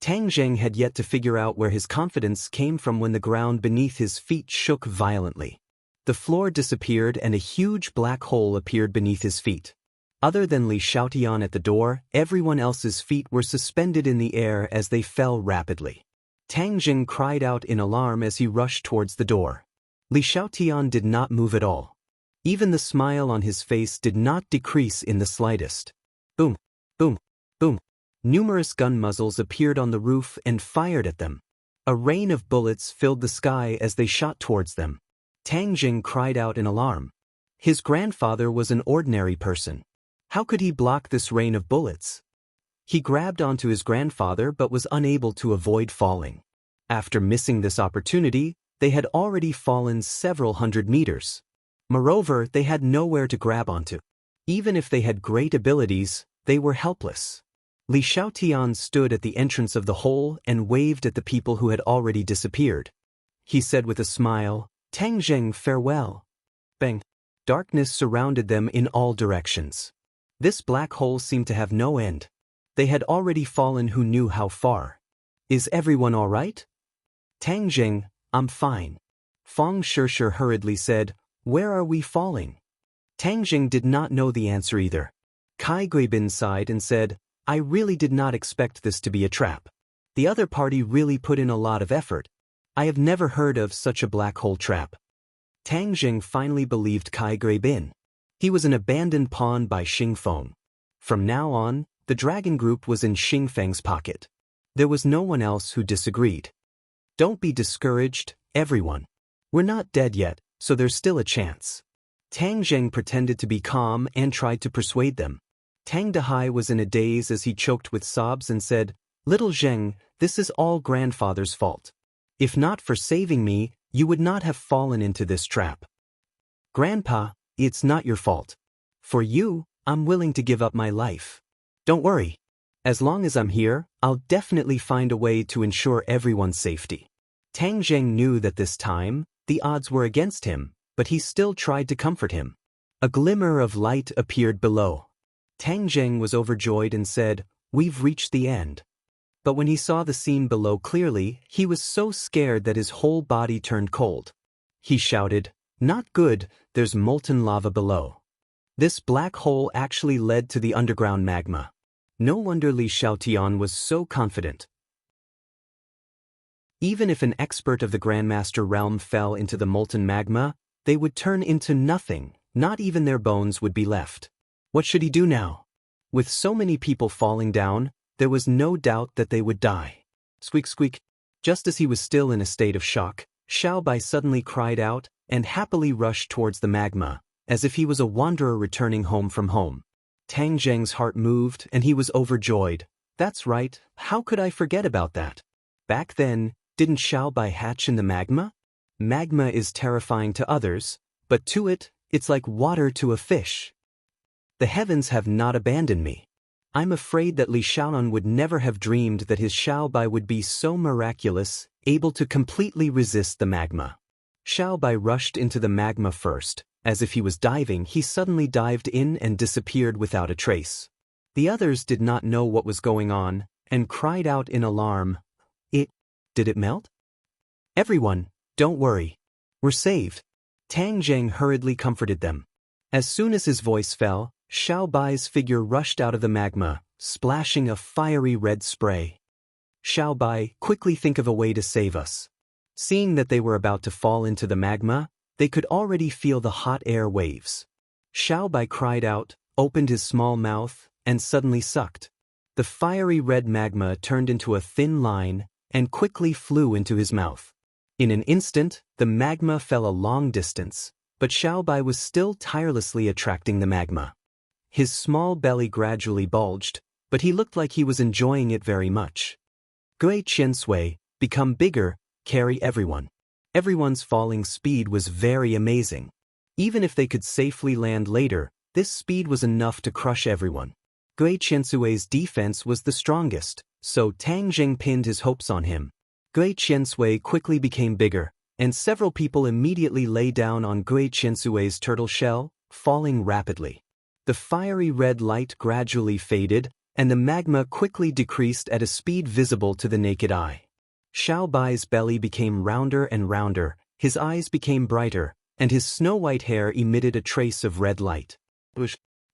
Speaker 1: Tang Zheng had yet to figure out where his confidence came from when the ground beneath his feet shook violently. The floor disappeared and a huge black hole appeared beneath his feet. Other than Li Xiaotian at the door, everyone else's feet were suspended in the air as they fell rapidly. Tang Zheng cried out in alarm as he rushed towards the door. Li Xiaotian did not move at all. Even the smile on his face did not decrease in the slightest. Boom, boom, boom. Numerous gun muzzles appeared on the roof and fired at them. A rain of bullets filled the sky as they shot towards them. Tang Zheng cried out in alarm. His grandfather was an ordinary person. How could he block this rain of bullets? He grabbed onto his grandfather but was unable to avoid falling. After missing this opportunity, they had already fallen several hundred meters. Moreover, they had nowhere to grab onto. Even if they had great abilities, they were helpless. Li Xiaotian stood at the entrance of the hole and waved at the people who had already disappeared. He said with a smile, "Tang Zheng, farewell." Bang! Darkness surrounded them in all directions. This black hole seemed to have no end. They had already fallen who knew how far. "Is everyone all right?" "Tang Zheng, I'm fine." Fang Shishir hurriedly said, "Where are we falling?" Tang Zheng did not know the answer either. Kai Guibin sighed and said, "I really did not expect this to be a trap. The other party really put in a lot of effort. I have never heard of such a black hole trap." Tang Jing finally believed Kai Gui Bin. He was an abandoned pawn by Xing Feng. From now on, the dragon group was in Xing Feng's pocket. There was no one else who disagreed. Don't be discouraged, everyone. We're not dead yet, so there's still a chance. Tang Zheng pretended to be calm and tried to persuade them. Tang Dehai was in a daze as he choked with sobs and said, "Little Zheng, this is all grandfather's fault. If not for saving me, you would not have fallen into this trap. Grandpa, it's not your fault. For you, I'm willing to give up my life. Don't worry. As long as I'm here, I'll definitely find a way to ensure everyone's safety." Tang Zheng knew that this time, the odds were against him, but he still tried to comfort him. A glimmer of light appeared below. Tang Zheng was overjoyed and said, "We've reached the end." But when he saw the scene below clearly, he was so scared that his whole body turned cold. He shouted, "Not good, there's molten lava below." This black hole actually led to the underground magma. No wonder Li Xiaotian was so confident. Even if an expert of the Grandmaster realm fell into the molten magma, they would turn into nothing, not even their bones would be left. What should he do now? With so many people falling down, there was no doubt that they would die. Squeak squeak. Just as he was still in a state of shock, Xiao Bai suddenly cried out and happily rushed towards the magma, as if he was a wanderer returning home from home. Tang Zheng's heart moved and he was overjoyed. That's right, how could I forget about that? Back then, didn't Xiao Bai hatch in the magma? Magma is terrifying to others, but to it, it's like water to a fish. The heavens have not abandoned me. I'm afraid that Li Xiaonan would never have dreamed that his Xiao Bai would be so miraculous, able to completely resist the magma. Xiao Bai rushed into the magma first. As if he was diving, he suddenly dived in and disappeared without a trace. The others did not know what was going on, and cried out in alarm. Did it melt? Everyone, don't worry. We're saved. Tang Zheng hurriedly comforted them. As soon as his voice fell, Xiao Bai's figure rushed out of the magma, splashing a fiery red spray. Xiao Bai, quickly think of a way to save us. Seeing that they were about to fall into the magma, they could already feel the hot air waves. Xiao Bai cried out, opened his small mouth, and suddenly sucked. The fiery red magma turned into a thin line and quickly flew into his mouth. In an instant, the magma fell a long distance, but Xiao Bai was still tirelessly attracting the magma. His small belly gradually bulged, but he looked like he was enjoying it very much. Gui Qiansui, become bigger, carry everyone. Everyone's falling speed was very amazing. Even if they could safely land later, this speed was enough to crush everyone. Gui Qiansui's defense was the strongest, so Tang Zheng pinned his hopes on him. Gui Qiansui quickly became bigger, and several people immediately lay down on Gui Qiansui's turtle shell, falling rapidly. The fiery red light gradually faded, and the magma quickly decreased at a speed visible to the naked eye. Xiao Bai's belly became rounder and rounder, his eyes became brighter, and his snow-white hair emitted a trace of red light.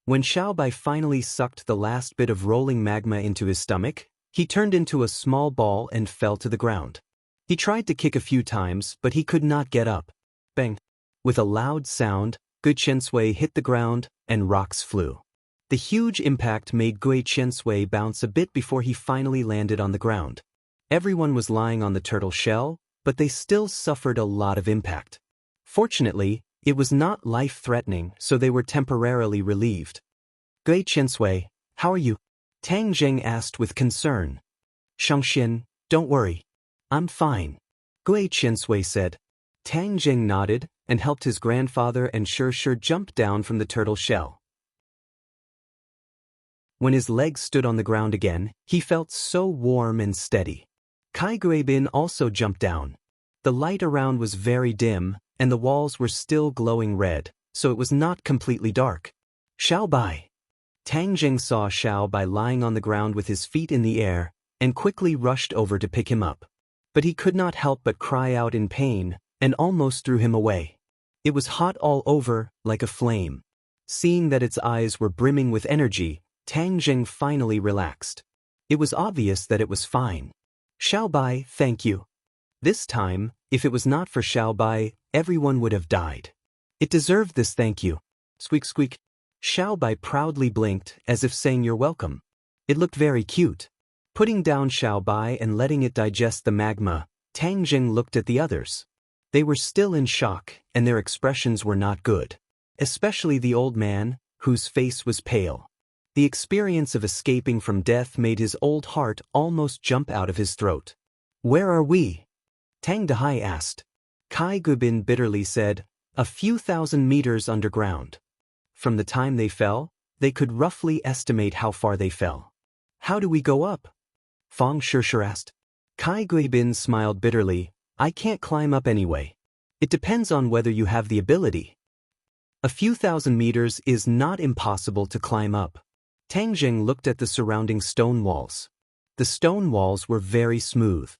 Speaker 1: When Xiao Bai finally sucked the last bit of rolling magma into his stomach, he turned into a small ball and fell to the ground. He tried to kick a few times, but he could not get up. Bang! With a loud sound, Gui Qiansui hit the ground, and rocks flew. The huge impact made Gui Qiansui bounce a bit before he finally landed on the ground. Everyone was lying on the turtle shell, but they still suffered a lot of impact. Fortunately, it was not life-threatening, so they were temporarily relieved. Gui Qiansui, how are you? Tang Zheng asked with concern. Shangxian, don't worry. I'm fine. Gui Qiansui said. Tang Zheng nodded and helped his grandfather and Shi jump down from the turtle shell. When his legs stood on the ground again, he felt so warm and steady. Kai Gui Bin also jumped down. The light around was very dim, and the walls were still glowing red, so it was not completely dark. Xiao Bai. Tang Zheng saw Xiao Bai lying on the ground with his feet in the air, and quickly rushed over to pick him up. But he could not help but cry out in pain, and almost threw him away. It was hot all over, like a flame. Seeing that its eyes were brimming with energy, Tang Zheng finally relaxed. It was obvious that it was fine. Xiao Bai, thank you. This time, if it was not for Xiao Bai, everyone would have died. It deserved this thank you. Squeak squeak. Xiaobai proudly blinked, as if saying you're welcome. It looked very cute. Putting down Xiaobai and letting it digest the magma, Tang Jing looked at the others. They were still in shock, and their expressions were not good. Especially the old man, whose face was pale. The experience of escaping from death made his old heart almost jump out of his throat. Where are we? Tang Dehai asked. Kai Gubin bitterly said, a few thousand meters underground. From the time they fell, they could roughly estimate how far they fell. How do we go up? Fang Shishir asked. Kai Guibin smiled bitterly. I can't climb up anyway. It depends on whether you have the ability. A few thousand meters is not impossible to climb up. Tang Jing looked at the surrounding stone walls. The stone walls were very smooth.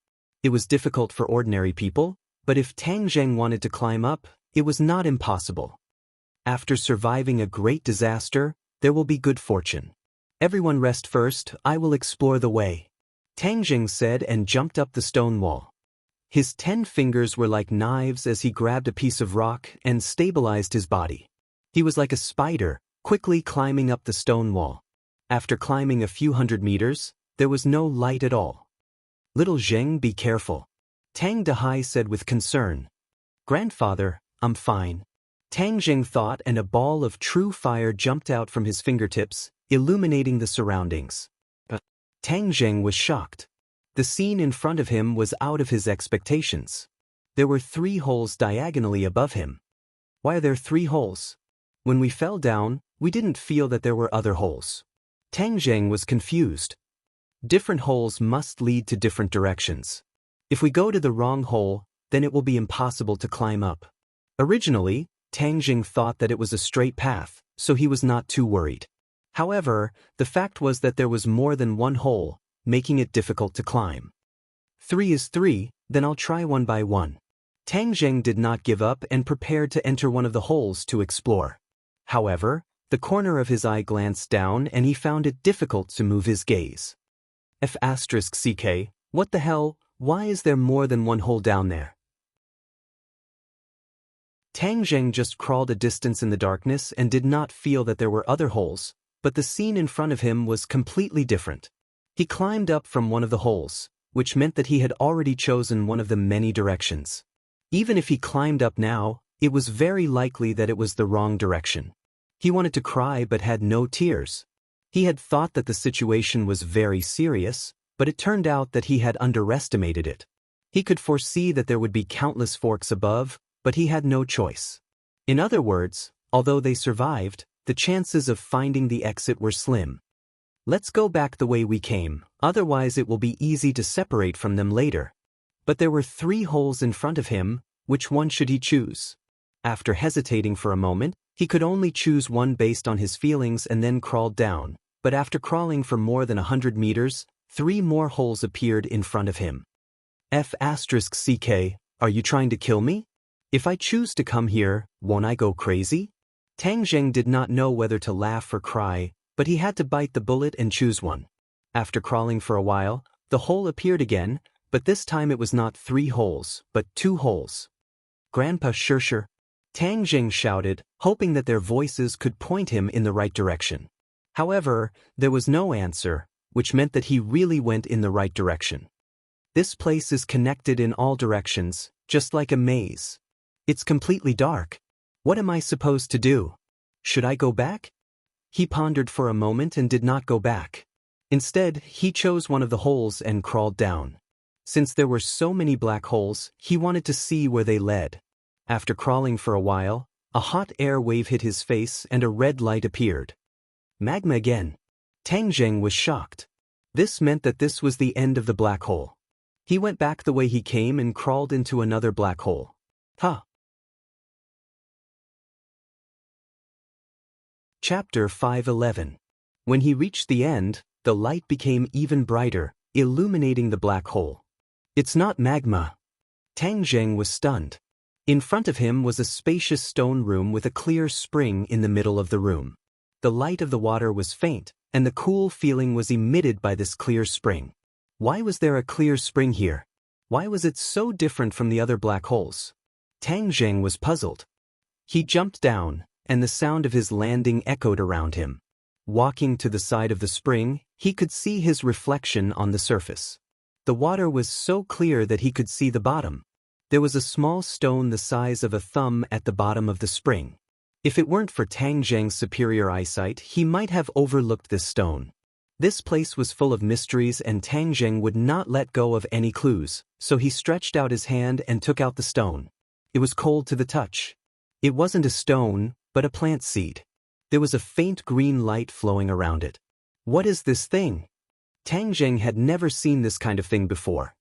Speaker 1: It was difficult for ordinary people, but if Tang Jing wanted to climb up, it was not impossible. After surviving a great disaster, there will be good fortune. Everyone rest first, I will explore the way. Tang Jing said and jumped up the stone wall. His 10 fingers were like knives as he grabbed a piece of rock and stabilized his body. He was like a spider, quickly climbing up the stone wall. After climbing a few hundred meters, there was no light at all. Little Zheng, be careful. Tang Dehai said with concern. Grandfather, I'm fine. Tang Jing thought, and a ball of true fire jumped out from his fingertips, illuminating the surroundings. But Tang Jing was shocked. The scene in front of him was out of his expectations. There were 3 holes diagonally above him. Why are there 3 holes? When we fell down, we didn't feel that there were other holes. Tang Jing was confused. Different holes must lead to different directions. If we go to the wrong hole, then it will be impossible to climb up. Originally, Tang Jing thought that it was a straight path, so he was not too worried. However, the fact was that there was more than 1 hole, making it difficult to climb. 3 is 3, then I'll try one by one. Tang Jing did not give up and prepared to enter one of the holes to explore. However, the corner of his eye glanced down and he found it difficult to move his gaze. F***ck, what the hell, why is there more than 1 hole down there? Tang Jing just crawled a distance in the darkness and did not feel that there were other holes, but the scene in front of him was completely different. He climbed up from one of the holes, which meant that he had already chosen one of the many directions. Even if he climbed up now, it was very likely that it was the wrong direction. He wanted to cry but had no tears. He had thought that the situation was very serious, but it turned out that he had underestimated it. He could foresee that there would be countless forks above, but he had no choice. In other words, although they survived, the chances of finding the exit were slim. Let's go back the way we came, otherwise it will be easy to separate from them later. But there were 3 holes in front of him, which one should he choose? After hesitating for a moment, he could only choose one based on his feelings and then crawled down, but after crawling for more than 100 meters, 3 more holes appeared in front of him. F***ck, are you trying to kill me? If I choose to come here, won't I go crazy? Tang Jing did not know whether to laugh or cry, but he had to bite the bullet and choose one. After crawling for a while, the hole appeared again, but this time it was not 3 holes, but 2 holes. Grandpa Shishir, Tang Jing shouted, hoping that their voices could point him in the right direction. However, there was no answer, which meant that he really went in the right direction. This place is connected in all directions, just like a maze. It's completely dark. What am I supposed to do? Should I go back? He pondered for a moment and did not go back. Instead, he chose one of the holes and crawled down. Since there were so many black holes, he wanted to see where they led. After crawling for a while, a hot air wave hit his face and a red light appeared. Magma again. Tang Jing was shocked. This meant that this was the end of the black hole. He went back the way he came and crawled into another black hole. Chapter 5:11. When he reached the end, the light became even brighter, illuminating the black hole. It's not magma. Tang Jing was stunned. In front of him was a spacious stone room with a clear spring in the middle of the room. The light of the water was faint, and the cool feeling was emitted by this clear spring. Why was there a clear spring here? Why was it so different from the other black holes? Tang Zheng was puzzled. He jumped down, and the sound of his landing echoed around him. Walking to the side of the spring, he could see his reflection on the surface. The water was so clear that he could see the bottom. There was a small stone the size of a thumb at the bottom of the spring. If it weren't for Tang Zheng's superior eyesight, he might have overlooked this stone. This place was full of mysteries and Tang Zheng would not let go of any clues, so he stretched out his hand and took out the stone. It was cold to the touch. It wasn't a stone, but a plant seed. There was a faint green light flowing around it. What is this thing? Tang Zheng had never seen this kind of thing before.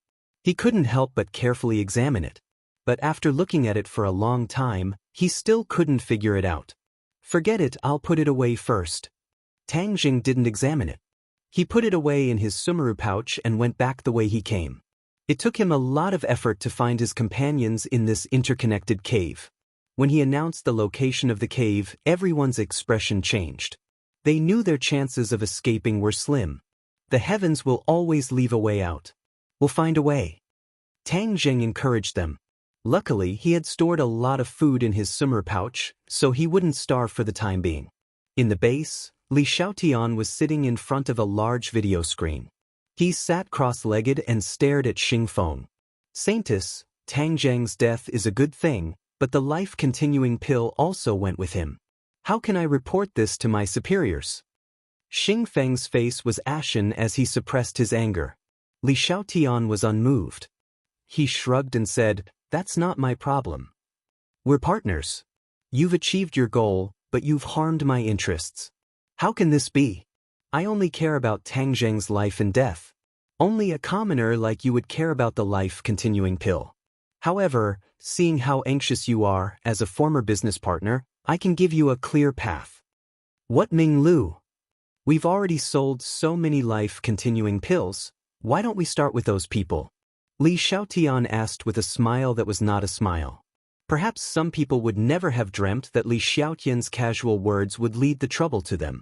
Speaker 1: He couldn't help but carefully examine it. But after looking at it for a long time, he still couldn't figure it out. Forget it, I'll put it away first. Tang Zheng didn't examine it. He put it away in his sumaru pouch and went back the way he came. It took him a lot of effort to find his companions in this interconnected cave. When he announced the location of the cave, everyone's expression changed. They knew their chances of escaping were slim. The heavens will always leave a way out. We'll find a way. Tang Zheng encouraged them. Luckily, he had stored a lot of food in his sumaru pouch, so he wouldn't starve for the time being. In the base, Li Xiaotian was sitting in front of a large video screen. He sat cross-legged and stared at Xing Feng. Saintess, Tang Zheng's death is a good thing, but the life-continuing pill also went with him. How can I report this to my superiors? Xing Feng's face was ashen as he suppressed his anger. Li Xiaotian was unmoved. He shrugged and said, "That's not my problem. We're partners. You've achieved your goal, but you've harmed my interests. How can this be? I only care about Tang Zheng's life and death. Only a commoner like you would care about the life-continuing pill. However, seeing how anxious you are, as a former business partner, I can give you a clear path." What Ming Lu? We've already sold so many life-continuing pills, why don't we start with those people? Li Xiaotian asked with a smile that was not a smile. Perhaps some people would never have dreamt that Li Xiaotian's casual words would lead the trouble to them.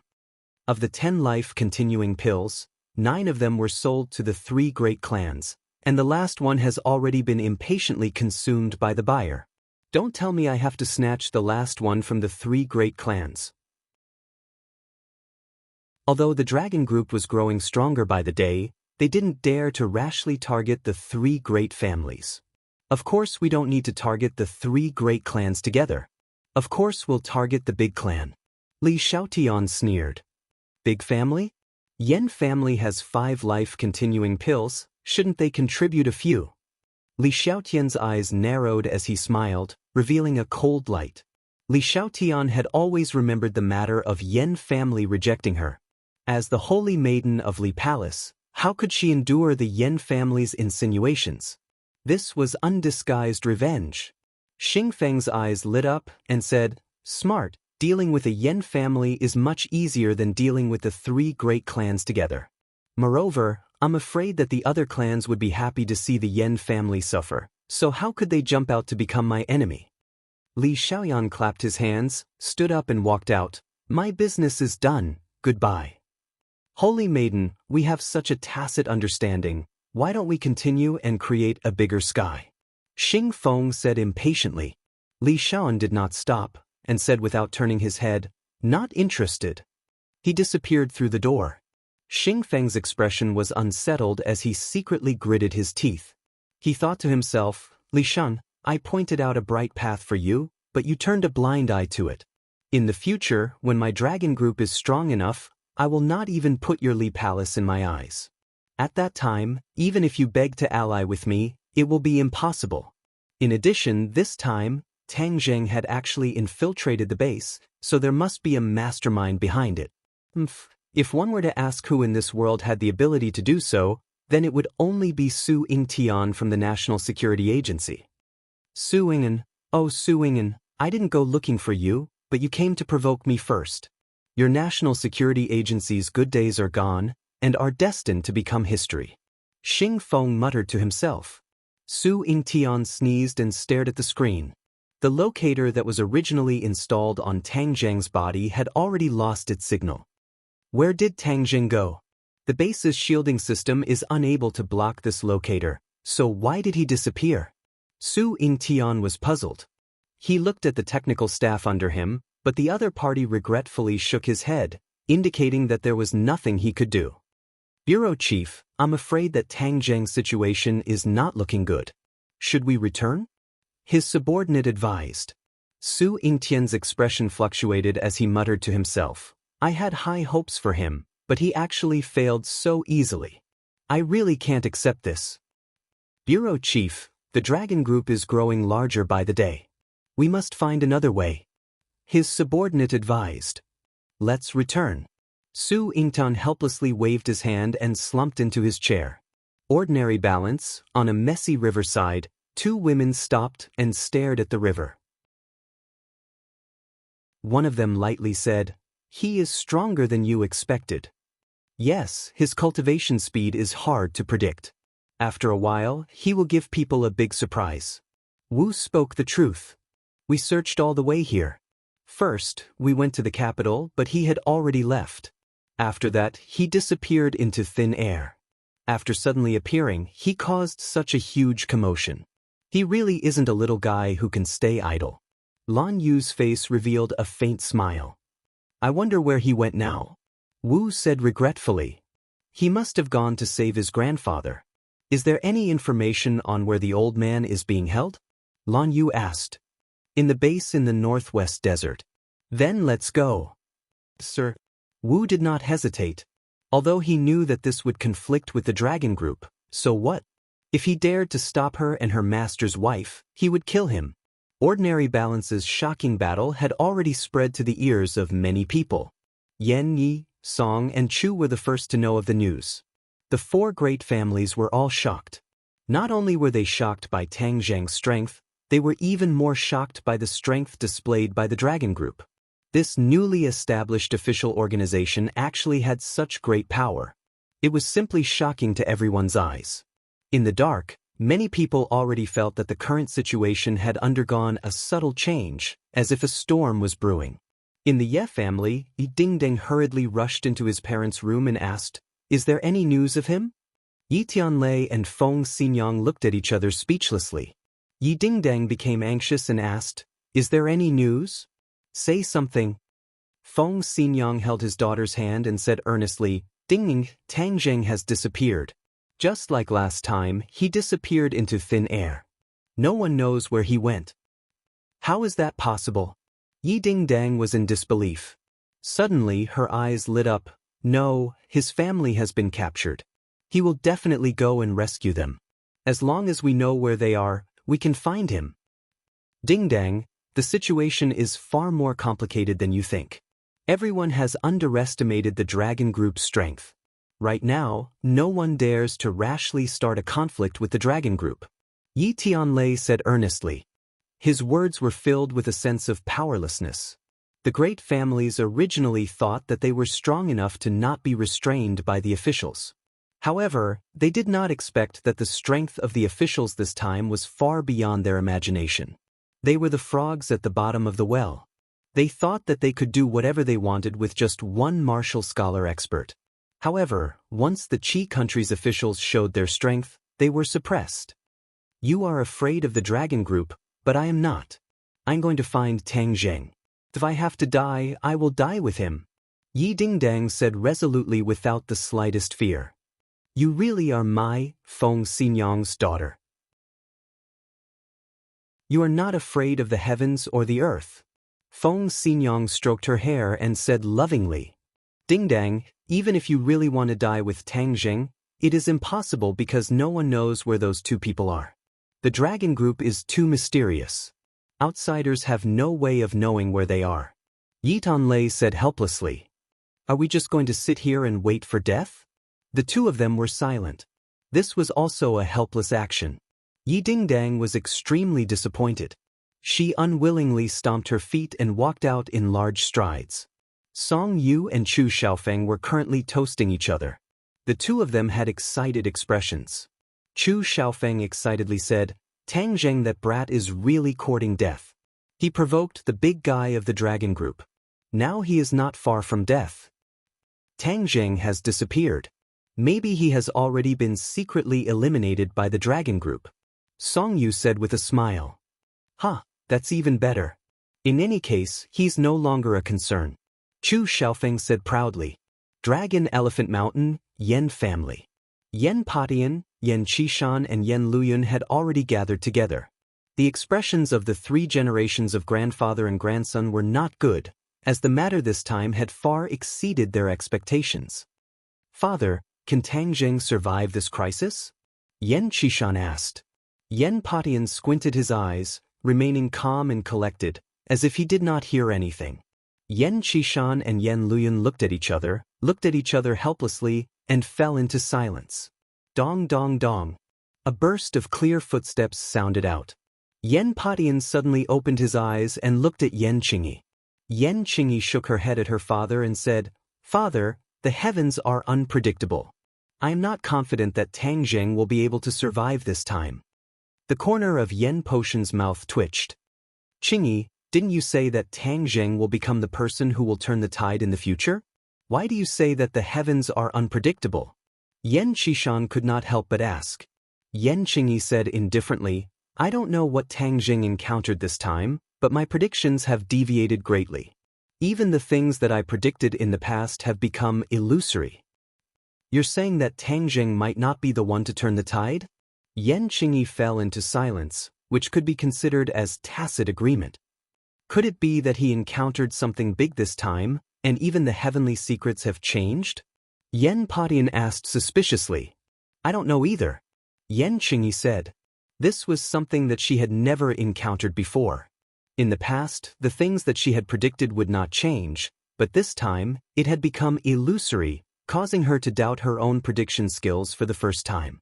Speaker 1: Of the 10 life-continuing pills, 9 of them were sold to the 3 great clans, and the last one has already been impatiently consumed by the buyer. Don't tell me I have to snatch the last one from the 3 great clans. Although the dragon group was growing stronger by the day, they didn't dare to rashly target the 3 great families. Of course we don't need to target the 3 great clans together. Of course we'll target the big clan. Li Xiaotian sneered. Big family? Yen family has 5 life-continuing pills, shouldn't they contribute a few? Li Xiaotian's eyes narrowed as he smiled, revealing a cold light. Li Xiaotian had always remembered the matter of Yen family rejecting her. As the holy maiden of Li Palace, how could she endure the Yen family's insinuations? This was undisguised revenge. Xing Feng's eyes lit up and said, "Smart, dealing with a Yen family is much easier than dealing with the 3 great clans together. Moreover, I'm afraid that the other clans would be happy to see the Yen family suffer, so how could they jump out to become my enemy?" Li Xiaoyan clapped his hands, stood up and walked out. "My business is done, goodbye." Holy Maiden, we have such a tacit understanding, why don't we continue and create a bigger sky? Xing Feng said impatiently. Li Xiaoyan did not stop, and said without turning his head, "Not interested." He disappeared through the door. Xing Feng's expression was unsettled as he secretly gritted his teeth. He thought to himself, "Li Xiaoyan, I pointed out a bright path for you, but you turned a blind eye to it. In the future, when my dragon group is strong enough, I will not even put your Li Palace in my eyes. At that time, even if you beg to ally with me, it will be impossible." In addition, this time, Tang Zheng had actually infiltrated the base, so there must be a mastermind behind it. If one were to ask who in this world had the ability to do so, then it would only be Su Yingtian from the National Security Agency. "Su Yingtian, oh Su Yingtian, I didn't go looking for you, but you came to provoke me first. Your National Security Agency's good days are gone, and are destined to become history." Xing Feng muttered to himself. Su Yingtian sneezed and stared at the screen. The locator that was originally installed on Tang Zheng's body had already lost its signal. Where did Tang Zheng go? The base's shielding system is unable to block this locator, so why did he disappear? Su Yingtian was puzzled. He looked at the technical staff under him, but the other party regretfully shook his head, indicating that there was nothing he could do. Bureau Chief, I'm afraid that Tang Zheng's situation is not looking good. Should we return? His subordinate advised. Su Yingtian's expression fluctuated as he muttered to himself. I had high hopes for him, but he actually failed so easily. I really can't accept this. Bureau Chief, the Dragon Group is growing larger by the day. We must find another way. His subordinate advised. Let's return. Su Yingtian helplessly waved his hand and slumped into his chair. Ordinary balance, on a messy riverside, two women stopped and stared at the river. One of them lightly said, He is stronger than you expected. Yes, his cultivation speed is hard to predict. After a while, he will give people a big surprise. Wu spoke the truth. We searched all the way here. First, we went to the capital, but he had already left. After that, he disappeared into thin air. After suddenly appearing, he caused such a huge commotion. He really isn't a little guy who can stay idle. Lan Yu's face revealed a faint smile. I wonder where he went now. Wu said regretfully. He must have gone to save his grandfather. Is there any information on where the old man is being held? Lan Yu asked. In the base in the northwest desert. Then let's go. Sir. Wu did not hesitate. Although he knew that this would conflict with the Dragon Group, so what? If he dared to stop her and her master's wife, he would kill him. Ordinary Balance's shocking battle had already spread to the ears of many people. Yan Yi, Song, and Chu were the first to know of the news. The four great families were all shocked. Not only were they shocked by Tang Zheng's strength, they were even more shocked by the strength displayed by the Dragon Group. This newly established official organization actually had such great power. It was simply shocking to everyone's eyes. In the dark, many people already felt that the current situation had undergone a subtle change, as if a storm was brewing. In the Ye family, Yi Dingdeng hurriedly rushed into his parents' room and asked, Is there any news of him? Yi Tianlei and Feng Xinyang looked at each other speechlessly. Yi Dingdeng became anxious and asked, Is there any news? Say something. Feng Xinyang held his daughter's hand and said earnestly, Ding, Tang Zheng has disappeared. Just like last time, he disappeared into thin air. No one knows where he went. How is that possible? Yi Dingdang was in disbelief. Suddenly, her eyes lit up. No, his family has been captured. He will definitely go and rescue them. As long as we know where they are, we can find him. Dingdang, the situation is far more complicated than you think. Everyone has underestimated the Dragon Group's strength. Right now, no one dares to rashly start a conflict with the Dragon Group. Yi Tianlei said earnestly. His words were filled with a sense of powerlessness. The great families originally thought that they were strong enough to not be restrained by the officials. However, they did not expect that the strength of the officials this time was far beyond their imagination. They were the frogs at the bottom of the well. They thought that they could do whatever they wanted with just one martial scholar expert. However, once the Qi country's officials showed their strength, they were suppressed. You are afraid of the Dragon Group, but I am not. I'm going to find Tang Zheng. If I have to die, I will die with him. Yi Dingdang said resolutely without the slightest fear. You really are my, Feng Xinyang's daughter. You are not afraid of the heavens or the earth. Feng Xinyang stroked her hair and said lovingly. Dingdang, even if you really want to die with Tang Zheng, it is impossible because no one knows where those two people are. The Dragon Group is too mysterious. Outsiders have no way of knowing where they are. Yi Tianlei said helplessly. Are we just going to sit here and wait for death? The two of them were silent. This was also a helpless action. Yi Dingdang was extremely disappointed. She unwillingly stomped her feet and walked out in large strides. Song Yu and Chu Xiaofeng were currently toasting each other. The two of them had excited expressions. Chu Xiaofeng excitedly said, Tang Zheng, that brat is really courting death. He provoked the big guy of the Dragon Group. Now he is not far from death. Tang Zheng has disappeared. Maybe he has already been secretly eliminated by the Dragon Group. Song Yu said with a smile. that's even better. In any case, he's no longer a concern. Chu Xiaofeng said proudly. Dragon Elephant Mountain, Yan family. Yan Patian, Yan Qishan and Yan Luyun had already gathered together. The expressions of the 3 generations of grandfather and grandson were not good, as the matter this time had far exceeded their expectations. Father, can Tang Zheng survive this crisis? Yan Qishan asked. Yan Patian squinted his eyes, remaining calm and collected, as if he did not hear anything. Yan Qishan and Yan Luyun looked at each other helplessly, and fell into silence. Dong dong dong. A burst of clear footsteps sounded out. Yan Patian suddenly opened his eyes and looked at Yan Qingyi. Yan Qingyi shook her head at her father and said, Father, the heavens are unpredictable. I am not confident that Tang Zheng will be able to survive this time. The corner of Yan Potion's mouth twitched. Qingyi, didn't you say that Tang Zheng will become the person who will turn the tide in the future? Why do you say that the heavens are unpredictable? Yan Qishan could not help but ask. Yan Qingyi said indifferently, I don't know what Tang Zheng encountered this time, but my predictions have deviated greatly. Even the things that I predicted in the past have become illusory. You're saying that Tang Zheng might not be the one to turn the tide? Yan Qingyi fell into silence, which could be considered as tacit agreement. Could it be that he encountered something big this time, and even the heavenly secrets have changed? Yan Patian asked suspiciously. I don't know either. Yan Qingyi said. This was something that she had never encountered before. In the past, the things that she had predicted would not change, but this time, it had become illusory, causing her to doubt her own prediction skills for the first time.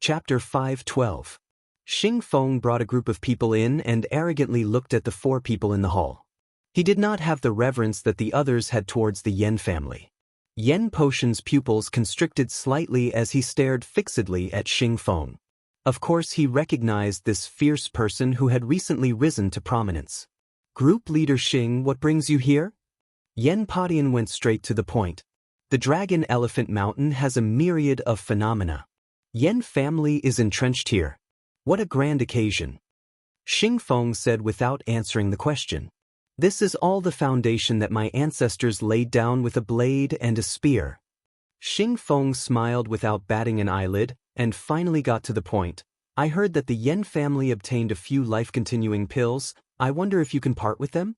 Speaker 1: Chapter 5:12. Xing Feng brought a group of people in and arrogantly looked at the 4 people in the hall. He did not have the reverence that the others had towards the Yan family. Yan Potion's pupils constricted slightly as he stared fixedly at Xing Feng. Of course he recognized this fierce person who had recently risen to prominence. Group leader Xing, what brings you here? Yan Patian went straight to the point. The Dragon Elephant Mountain has a myriad of phenomena. Yan family is entrenched here. What a grand occasion. Xing Feng said without answering the question. This is all the foundation that my ancestors laid down with a blade and a spear. Xing Feng smiled without batting an eyelid, and finally got to the point. I heard that the Yan family obtained a few life-continuing pills. I wonder if you can part with them?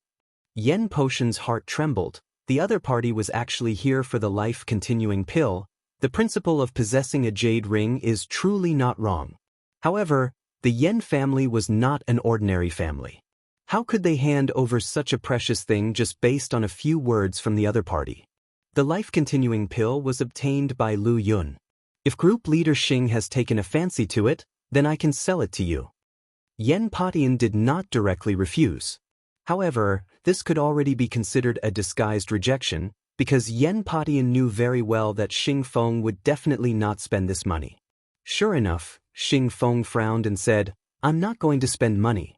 Speaker 1: Yan Potion's heart trembled. The other party was actually here for the life-continuing pill. The principle of possessing a jade ring is truly not wrong. However, the Yan family was not an ordinary family. How could they hand over such a precious thing just based on a few words from the other party? The life-continuing pill was obtained by Lu Yun. If group leader Xing has taken a fancy to it, then I can sell it to you. Yan Patian did not directly refuse. However, this could already be considered a disguised rejection, because Yan Patian knew very well that Xing Feng would definitely not spend this money. Sure enough, Xing Feng frowned and said, I'm not going to spend money.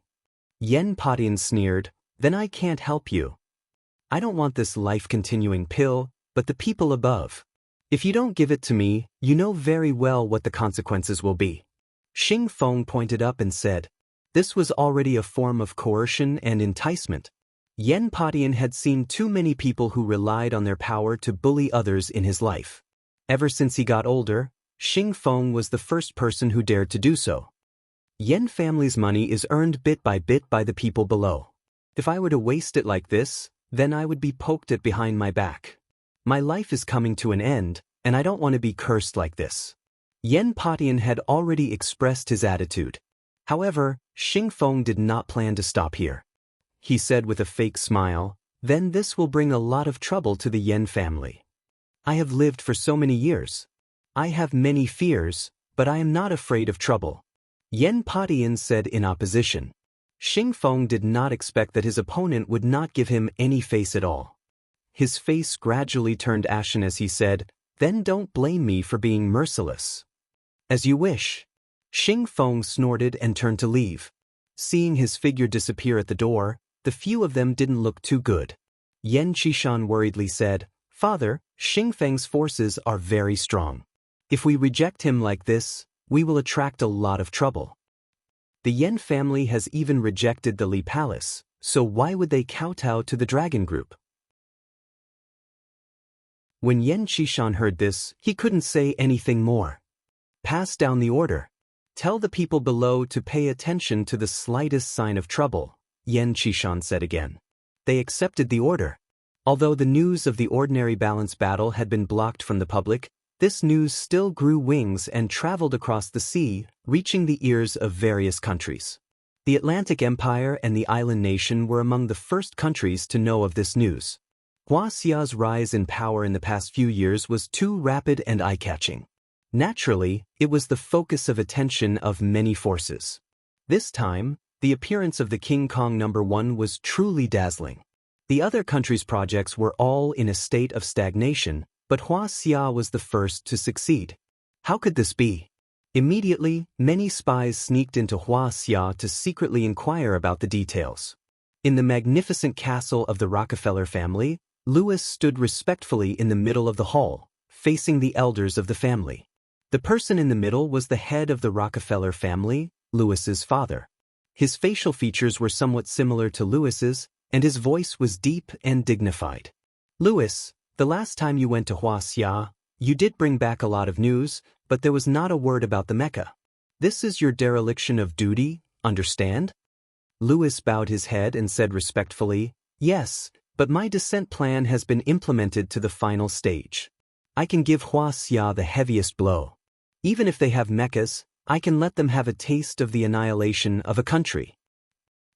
Speaker 1: Yan Patian sneered, then I can't help you. I don't want this life-continuing pill, but the people above. If you don't give it to me, you know very well what the consequences will be. Xing Feng pointed up and said, this was already a form of coercion and enticement. Yan Patian had seen too many people who relied on their power to bully others in his life. Ever since he got older, Xing Feng was the first person who dared to do so. Yan family's money is earned bit by the people below. If I were to waste it like this, then I would be poked at behind my back. My life is coming to an end, and I don't want to be cursed like this. Yan Patian had already expressed his attitude. However, Xing Feng did not plan to stop here. He said with a fake smile, then this will bring a lot of trouble to the Yan family. I have lived for so many years. I have many fears, but I am not afraid of trouble. Yan Patian said in opposition. Xing Feng did not expect that his opponent would not give him any face at all. His face gradually turned ashen as he said, then don't blame me for being merciless. As you wish. Xing Feng snorted and turned to leave. Seeing his figure disappear at the door, the few of them didn't look too good. Yan Qishan worriedly said, Father, Xing Feng's forces are very strong. If we reject him like this, We will attract a lot of trouble. The Yen family has even rejected the Li Palace, so why would they kowtow to the dragon group? When Yen Qishan heard this, he couldn't say anything more. Pass down the order. Tell the people below to pay attention to the slightest sign of trouble, Yen Qishan said again. They accepted the order. Although the news of the ordinary balance battle had been blocked from the public, this news still grew wings and traveled across the sea, reaching the ears of various countries. The Atlantic Empire and the island nation were among the first countries to know of this news. Hua Xia's rise in power in the past few years was too rapid and eye-catching. Naturally, it was the focus of attention of many forces. This time, the appearance of the King Kong #1 was truly dazzling. The other countries' projects were all in a state of stagnation, but Hua Xia was the first to succeed. How could this be? Immediately, many spies sneaked into Hua Xia to secretly inquire about the details. In the magnificent castle of the Rockefeller family, Louis stood respectfully in the middle of the hall, facing the elders of the family. The person in the middle was the head of the Rockefeller family, Louis's father. His facial features were somewhat similar to Louis's, and his voice was deep and dignified. Louis, the last time you went to Hua Xia, you did bring back a lot of news, but there was not a word about the Mecca. This is your dereliction of duty, understand? Louis bowed his head and said respectfully, yes, but my descent plan has been implemented to the final stage. I can give Hua Xia the heaviest blow. Even if they have Meccas, I can let them have a taste of the annihilation of a country.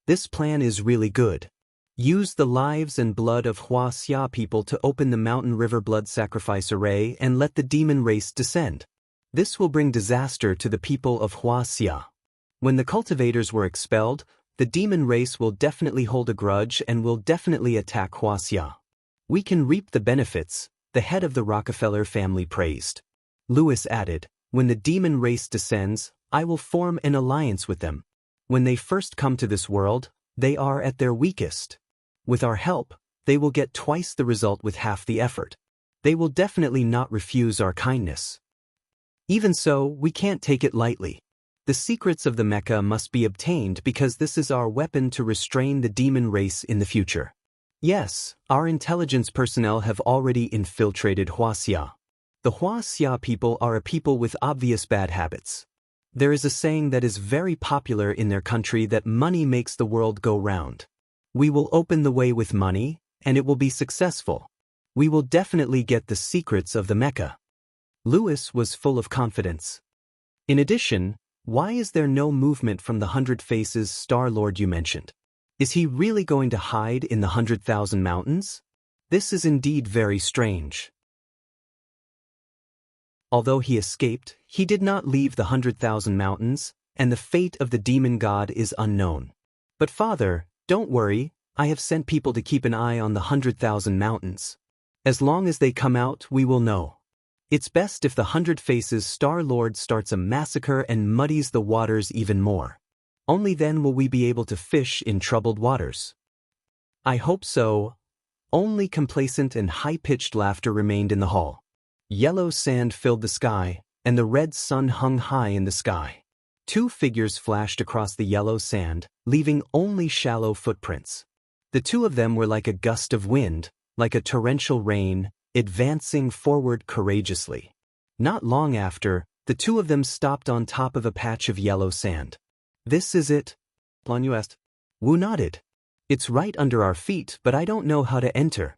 Speaker 1: This plan is really good. Use the lives and blood of Hua Xia people to open the mountain river blood sacrifice array and let the demon race descend. This will bring disaster to the people of Hua Xia. When the cultivators were expelled, the demon race will definitely hold a grudge and will definitely attack Hua Xia. We can reap the benefits, the head of the Rockefeller family praised. Louis added, when the demon race descends, I will form an alliance with them. When they first come to this world, they are at their weakest. With our help, they will get twice the result with half the effort. They will definitely not refuse our kindness. Even so, we can't take it lightly. The secrets of the Mecca must be obtained because this is our weapon to restrain the demon race in the future. Yes, our intelligence personnel have already infiltrated Hua Xia. The Hua Xia people are a people with obvious bad habits. There is a saying that is very popular in their country that money makes the world go round. We will open the way with money, and it will be successful. We will definitely get the secrets of the Mecca. Louis was full of confidence. In addition, why is there no movement from the 100 Faces Star-Lord you mentioned? Is he really going to hide in the 100,000 mountains? This is indeed very strange. Although he escaped, he did not leave the 100,000 mountains, and the fate of the demon god is unknown. But father, don't worry, I have sent people to keep an eye on the 100,000 mountains. As long as they come out, we will know. It's best if the 100 Faces Star-Lord starts a massacre and muddies the waters even more. Only then will we be able to fish in troubled waters. I hope so. Only complacent and high-pitched laughter remained in the hall. Yellow sand filled the sky, and the red sun hung high in the sky. Two figures flashed across the yellow sand, leaving only shallow footprints. The two of them were like a gust of wind, like a torrential rain, advancing forward courageously. Not long after, the two of them stopped on top of a patch of yellow sand. This is it? Lan asked. Wu nodded. It's right under our feet, but I don't know how to enter.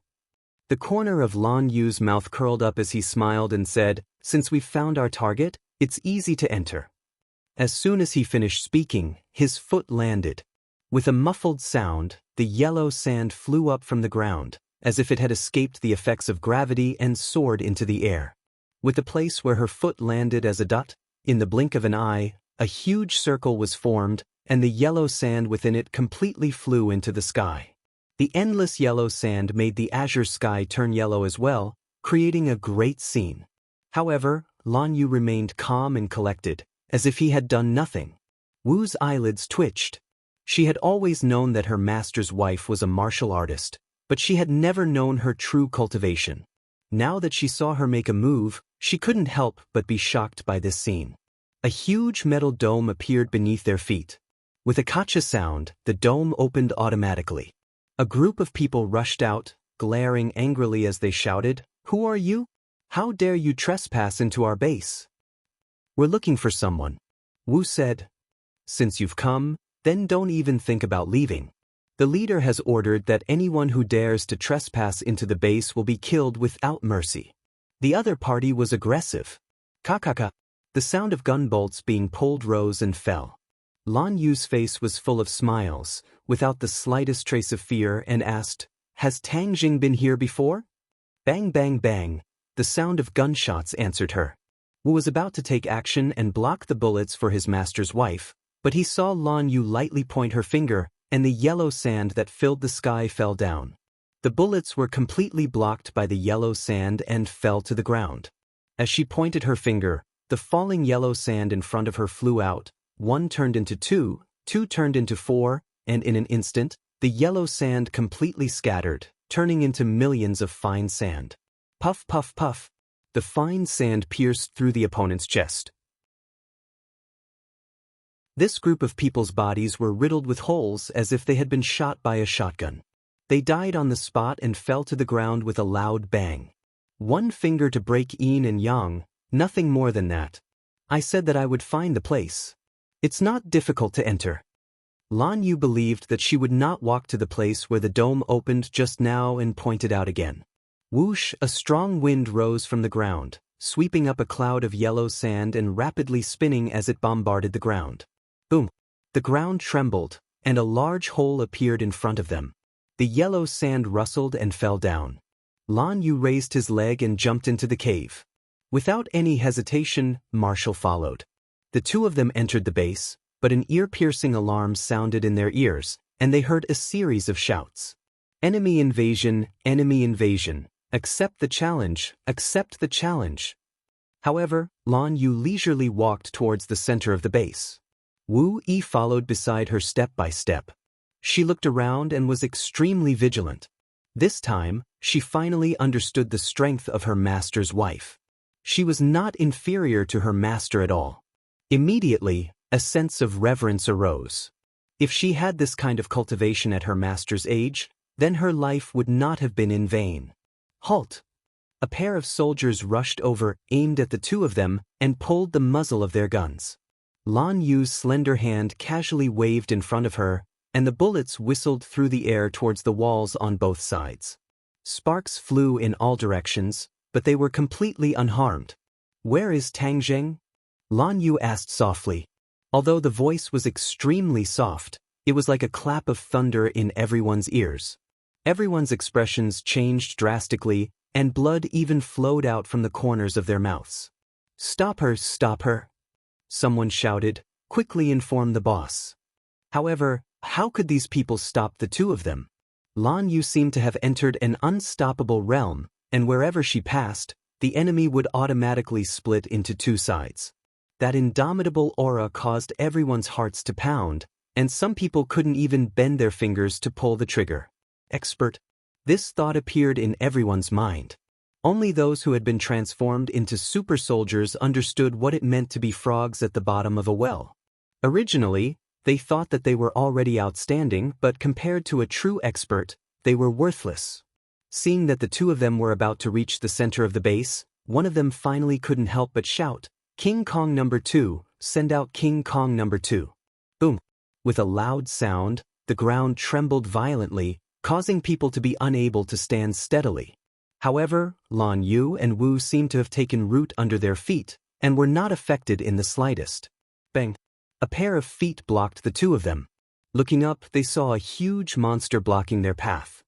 Speaker 1: The corner of Lan Yu's mouth curled up as he smiled and said, since we've found our target, it's easy to enter. As soon as he finished speaking, his foot landed. With a muffled sound, the yellow sand flew up from the ground, as if it had escaped the effects of gravity and soared into the air. With the place where her foot landed as a dot, in the blink of an eye, a huge circle was formed, and the yellow sand within it completely flew into the sky. The endless yellow sand made the azure sky turn yellow as well, creating a great scene. However, Lan Yu remained calm and collected, as if he had done nothing. Wu's eyelids twitched. She had always known that her master's wife was a martial artist, but she had never known her true cultivation. Now that she saw her make a move, she couldn't help but be shocked by this scene. A huge metal dome appeared beneath their feet. With a kacha sound, the dome opened automatically. A group of people rushed out, glaring angrily as they shouted, "Who are you? How dare you trespass into our base?" "We're looking for someone," Wu said. "Since you've come, then don't even think about leaving. The leader has ordered that anyone who dares to trespass into the base will be killed without mercy." The other party was aggressive. Kakaka. The sound of gun bolts being pulled rose and fell. Lan Yu's face was full of smiles, without the slightest trace of fear, and asked, "Has Tang Jing been here before?" Bang bang bang. The sound of gunshots answered her. Wu was about to take action and block the bullets for his master's wife, but he saw Lan Yu lightly point her finger, and the yellow sand that filled the sky fell down. The bullets were completely blocked by the yellow sand and fell to the ground. As she pointed her finger, the falling yellow sand in front of her flew out. One turned into two, two turned into four, and in an instant, the yellow sand completely scattered, turning into millions of fine sand. Puff, puff, puff. The fine sand pierced through the opponent's chest. This group of people's bodies were riddled with holes as if they had been shot by a shotgun. They died on the spot and fell to the ground with a loud bang. One finger to break yin and yang, nothing more than that. I said that I would find the place. It's not difficult to enter. Lan Yu believed that she would not walk to the place where the dome opened just now and pointed out again. Whoosh, a strong wind rose from the ground, sweeping up a cloud of yellow sand and rapidly spinning as it bombarded the ground. Boom! The ground trembled, and a large hole appeared in front of them. The yellow sand rustled and fell down. Lan Yu raised his leg and jumped into the cave. Without any hesitation, Marshall followed. The two of them entered the base, but an ear-piercing alarm sounded in their ears, and they heard a series of shouts. "Enemy invasion, enemy invasion. Accept the challenge, accept the challenge." However, Lan Yu leisurely walked towards the center of the base. Wu Yi followed beside her step by step. She looked around and was extremely vigilant. This time, she finally understood the strength of her master's wife. She was not inferior to her master at all. Immediately, a sense of reverence arose. If she had this kind of cultivation at her master's age, then her life would not have been in vain. "Halt!" A pair of soldiers rushed over, aimed at the two of them, and pulled the muzzle of their guns. Lan Yu's slender hand casually waved in front of her, and the bullets whistled through the air towards the walls on both sides. Sparks flew in all directions, but they were completely unharmed. "Where is Tang Jing?" Lan Yu asked softly. Although the voice was extremely soft, it was like a clap of thunder in everyone's ears. Everyone's expressions changed drastically, and blood even flowed out from the corners of their mouths. "Stop her, stop her!" Someone shouted, "Quickly inform the boss." However, how could these people stop the two of them? Lan Yu seemed to have entered an unstoppable realm, and wherever she passed, the enemy would automatically split into two sides. That indomitable aura caused everyone's hearts to pound, and some people couldn't even bend their fingers to pull the trigger. Expert. This thought appeared in everyone's mind. Only those who had been transformed into super soldiers understood what it meant to be frogs at the bottom of a well. Originally, they thought that they were already outstanding, but compared to a true expert, they were worthless. Seeing that the two of them were about to reach the center of the base, one of them finally couldn't help but shout, "King Kong number 2, send out King Kong number 2. Boom. With a loud sound, the ground trembled violently, causing people to be unable to stand steadily. However, Lan Yu and Wu seemed to have taken root under their feet, and were not affected in the slightest. Bang! A pair of feet blocked the two of them. Looking up, they saw a huge monster blocking their path.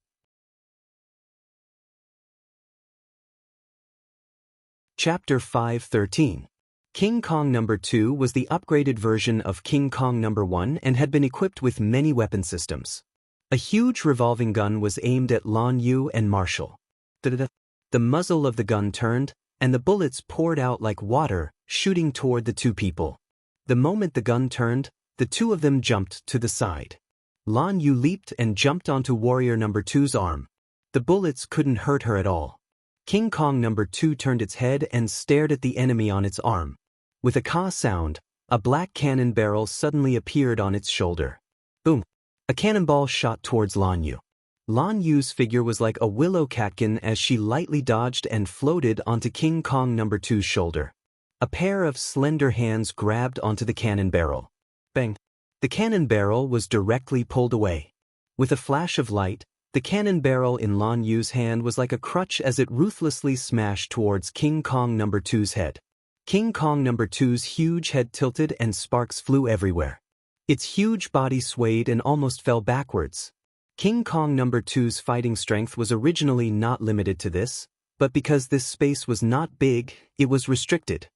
Speaker 1: Chapter 5:13. King Kong number 2 was the upgraded version of King Kong number 1 and had been equipped with many weapon systems. A huge revolving gun was aimed at Lan Yu and Marshall. The muzzle of the gun turned, and the bullets poured out like water, shooting toward the two people. The moment the gun turned, the two of them jumped to the side. Lan Yu leaped and jumped onto warrior number 2's arm. The bullets couldn't hurt her at all. King Kong number 2 turned its head and stared at the enemy on its arm. With a caw sound, a black cannon barrel suddenly appeared on its shoulder. Boom! A cannonball shot towards Lan Yu. Lan Yu's figure was like a willow catkin as she lightly dodged and floated onto King Kong No. 2's shoulder. A pair of slender hands grabbed onto the cannon barrel. Bang! The cannon barrel was directly pulled away. With a flash of light, the cannon barrel in Lan Yu's hand was like a crutch as it ruthlessly smashed towards King Kong No. 2's head. King Kong No. 2's huge head tilted and sparks flew everywhere. Its huge body swayed and almost fell backwards. King Kong No. 2's fighting strength was originally not limited to this, but because this space was not big, it was restricted.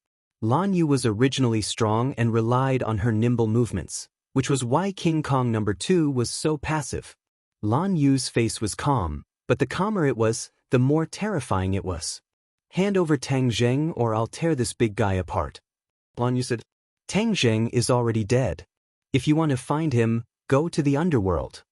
Speaker 1: Lan Yu was originally strong and relied on her nimble movements, which was why King Kong No. 2 was so passive. Lan Yu's face was calm, but the calmer it was, the more terrifying it was. Hand over Tang Zheng or I'll tear this big guy apart. Lan Yu said, Tang Zheng is already dead. If you want to find him, go to the underworld.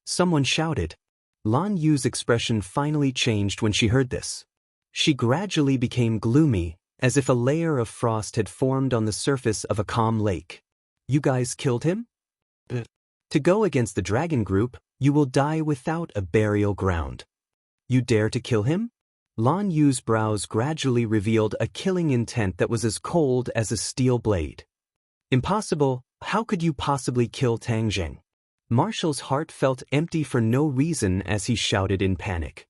Speaker 1: Someone shouted. Lan Yu's expression finally changed when she heard this. She gradually became gloomy, as if a layer of frost had formed on the surface of a calm lake. You guys killed him? To go against the dragon group, you will die without a burial ground. You dare to kill him? Lan Yu's brows gradually revealed a killing intent that was as cold as a steel blade. Impossible, how could you possibly kill Tang Zheng? Marshall's heart felt empty for no reason as he shouted in panic.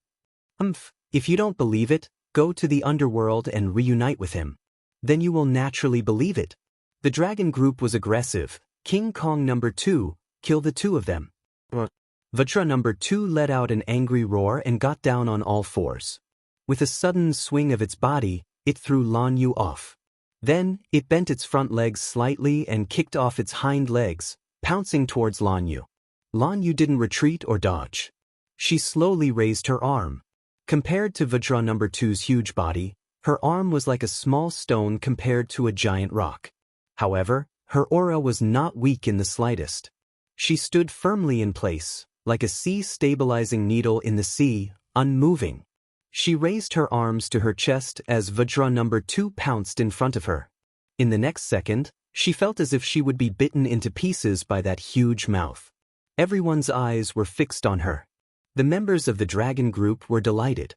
Speaker 1: If you don't believe it, go to the underworld and reunite with him. Then you will naturally believe it. The dragon group was aggressive. King Kong No. 2, kill the two of them. Vajra No. 2 let out an angry roar and got down on all fours. With a sudden swing of its body, it threw Lan Yu off. Then, it bent its front legs slightly and kicked off its hind legs, pouncing towards Lan Yu. Lan Yu didn't retreat or dodge. She slowly raised her arm. Compared to Vajra No. 2's huge body, her arm was like a small stone compared to a giant rock. However, her aura was not weak in the slightest. She stood firmly in place, like a sea-stabilizing needle in the sea, unmoving. She raised her arms to her chest as Vajra No. 2 pounced in front of her. In the next second, she felt as if she would be bitten into pieces by that huge mouth. Everyone's eyes were fixed on her. The members of the dragon group were delighted.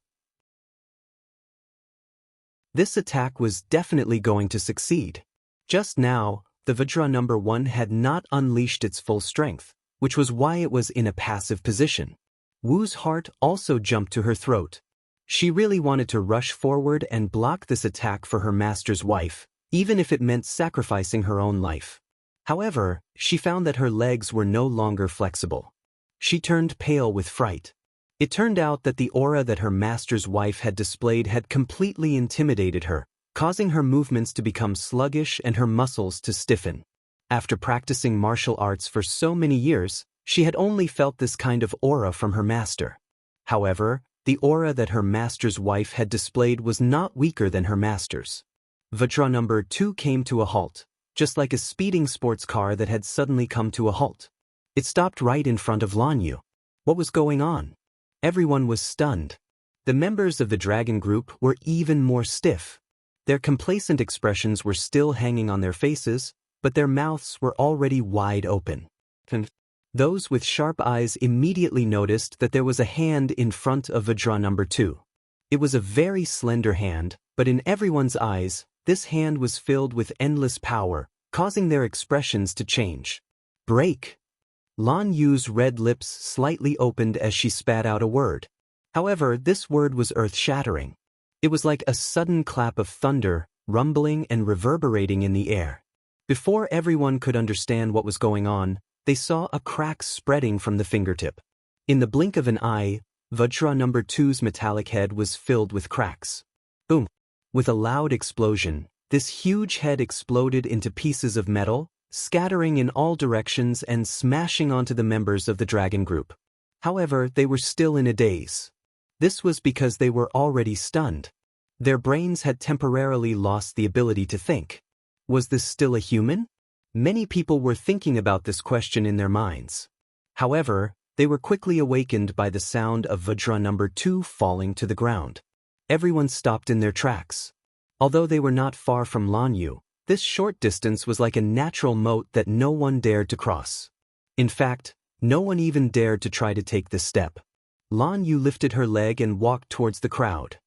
Speaker 1: This attack was definitely going to succeed. Just now, the Vajra No. 1 had not unleashed its full strength, which was why it was in a passive position. Wu's heart also jumped to her throat. She really wanted to rush forward and block this attack for her master's wife, even if it meant sacrificing her own life. However, she found that her legs were no longer flexible. She turned pale with fright. It turned out that the aura that her master's wife had displayed had completely intimidated her, causing her movements to become sluggish and her muscles to stiffen. After practicing martial arts for so many years, she had only felt this kind of aura from her master. However, the aura that her master's wife had displayed was not weaker than her master's. Vajra No. 2 came to a halt, just like a speeding sports car that had suddenly come to a halt. It stopped right in front of Lan Yu. What was going on? Everyone was stunned. The members of the dragon group were even more stiff. Their complacent expressions were still hanging on their faces, but their mouths were already wide open. Those with sharp eyes immediately noticed that there was a hand in front of Vajra No. 2. It was a very slender hand, but in everyone's eyes, this hand was filled with endless power, causing their expressions to change. Break! Lan Yu's red lips slightly opened as she spat out a word. However, this word was earth-shattering. It was like a sudden clap of thunder, rumbling and reverberating in the air. Before everyone could understand what was going on, they saw a crack spreading from the fingertip. In the blink of an eye, Vajra No. 2's metallic head was filled with cracks. Boom! With a loud explosion, this huge head exploded into pieces of metal, scattering in all directions and smashing onto the members of the dragon group. However, they were still in a daze. This was because they were already stunned. Their brains had temporarily lost the ability to think. Was this still a human? Many people were thinking about this question in their minds. However, they were quickly awakened by the sound of Vajra No. 2 falling to the ground. Everyone stopped in their tracks. Although they were not far from Lan Yu, This short distance was like a natural moat that no one dared to cross. In fact, no one even dared to try to take this step. Lan Yu lifted her leg and walked towards the crowd.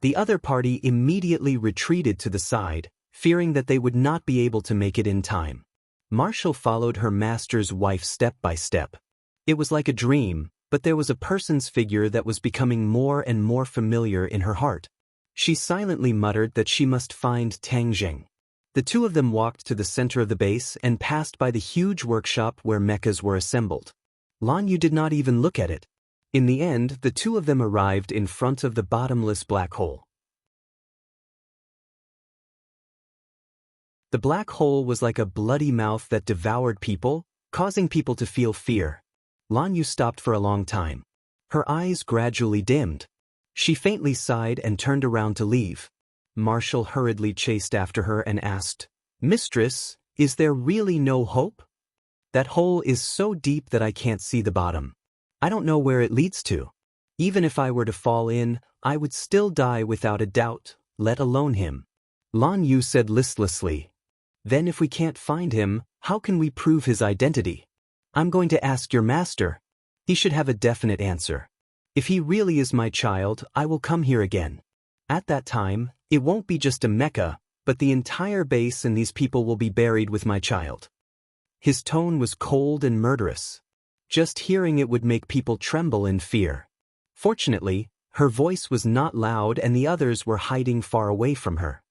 Speaker 1: The other party immediately retreated to the side, fearing that they would not be able to make it in time. Marshall followed her master's wife step by step. It was like a dream, but there was a person's figure that was becoming more and more familiar in her heart. She silently muttered that she must find Tang Jing. The two of them walked to the center of the base and passed by the huge workshop where mechas were assembled. Lan Yu did not even look at it. In the end, the two of them arrived in front of the bottomless black hole. The black hole was like a bloody mouth that devoured people, causing people to feel fear. Lan Yu stopped for a long time. Her eyes gradually dimmed. She faintly sighed and turned around to leave. Marshall hurriedly chased after her and asked, "Mistress, is there really no hope? That hole is so deep that I can't see the bottom. I don't know where it leads to. Even if I were to fall in, I would still die without a doubt, let alone him." Lan Yu said listlessly, "Then if we can't find him, how can we prove his identity? I'm going to ask your master. He should have a definite answer. If he really is my child, I will come here again. At that time, it won't be just a Mecca, but the entire base and these people will be buried with my child." His tone was cold and murderous. Just hearing it would make people tremble in fear. Fortunately, her voice was not loud and the others were hiding far away from her.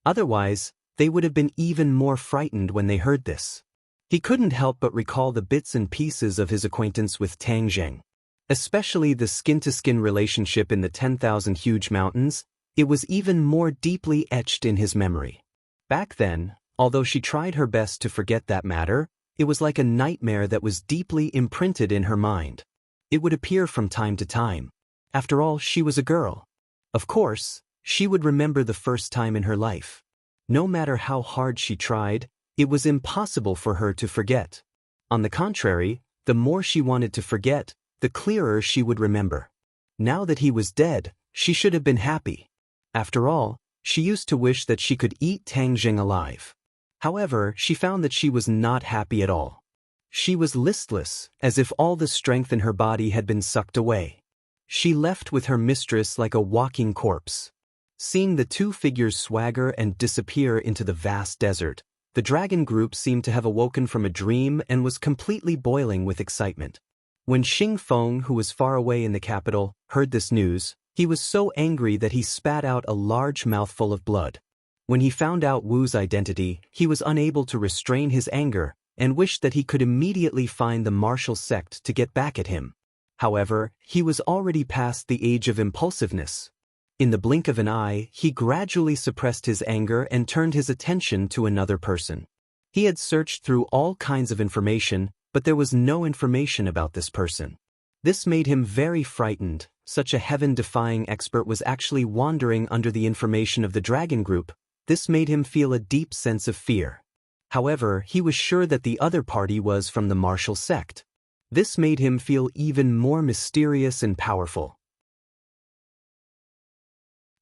Speaker 1: Otherwise, they would have been even more frightened when they heard this. He couldn't help but recall the bits and pieces of his acquaintance with Tang Jing. Especially the skin-to-skin relationship in the 10,000 huge mountains, it was even more deeply etched in his memory. Back then, although she tried her best to forget that matter, it was like a nightmare that was deeply imprinted in her mind. It would appear from time to time. After all, she was a girl. Of course, she would remember the first time in her life. No matter how hard she tried, it was impossible for her to forget. On the contrary, the more she wanted to forget, the clearer she would remember. Now that he was dead, she should have been happy. After all, she used to wish that she could eat Tang Jing alive. However, she found that she was not happy at all. She was listless, as if all the strength in her body had been sucked away. She left with her mistress like a walking corpse. Seeing the two figures swagger and disappear into the vast desert, the dragon group seemed to have awoken from a dream and was completely boiling with excitement. When Xing Feng, who was far away in the capital, heard this news, he was so angry that he spat out a large mouthful of blood. When he found out Wu's identity, he was unable to restrain his anger and wished that he could immediately find the martial sect to get back at him. However, he was already past the age of impulsiveness. In the blink of an eye, he gradually suppressed his anger and turned his attention to another person. He had searched through all kinds of information, but there was no information about this person. This made him very frightened. Such a heaven-defying expert was actually wandering under the information of the dragon group. This made him feel a deep sense of fear. However, he was sure that the other party was from the martial sect. This made him feel even more mysterious and powerful.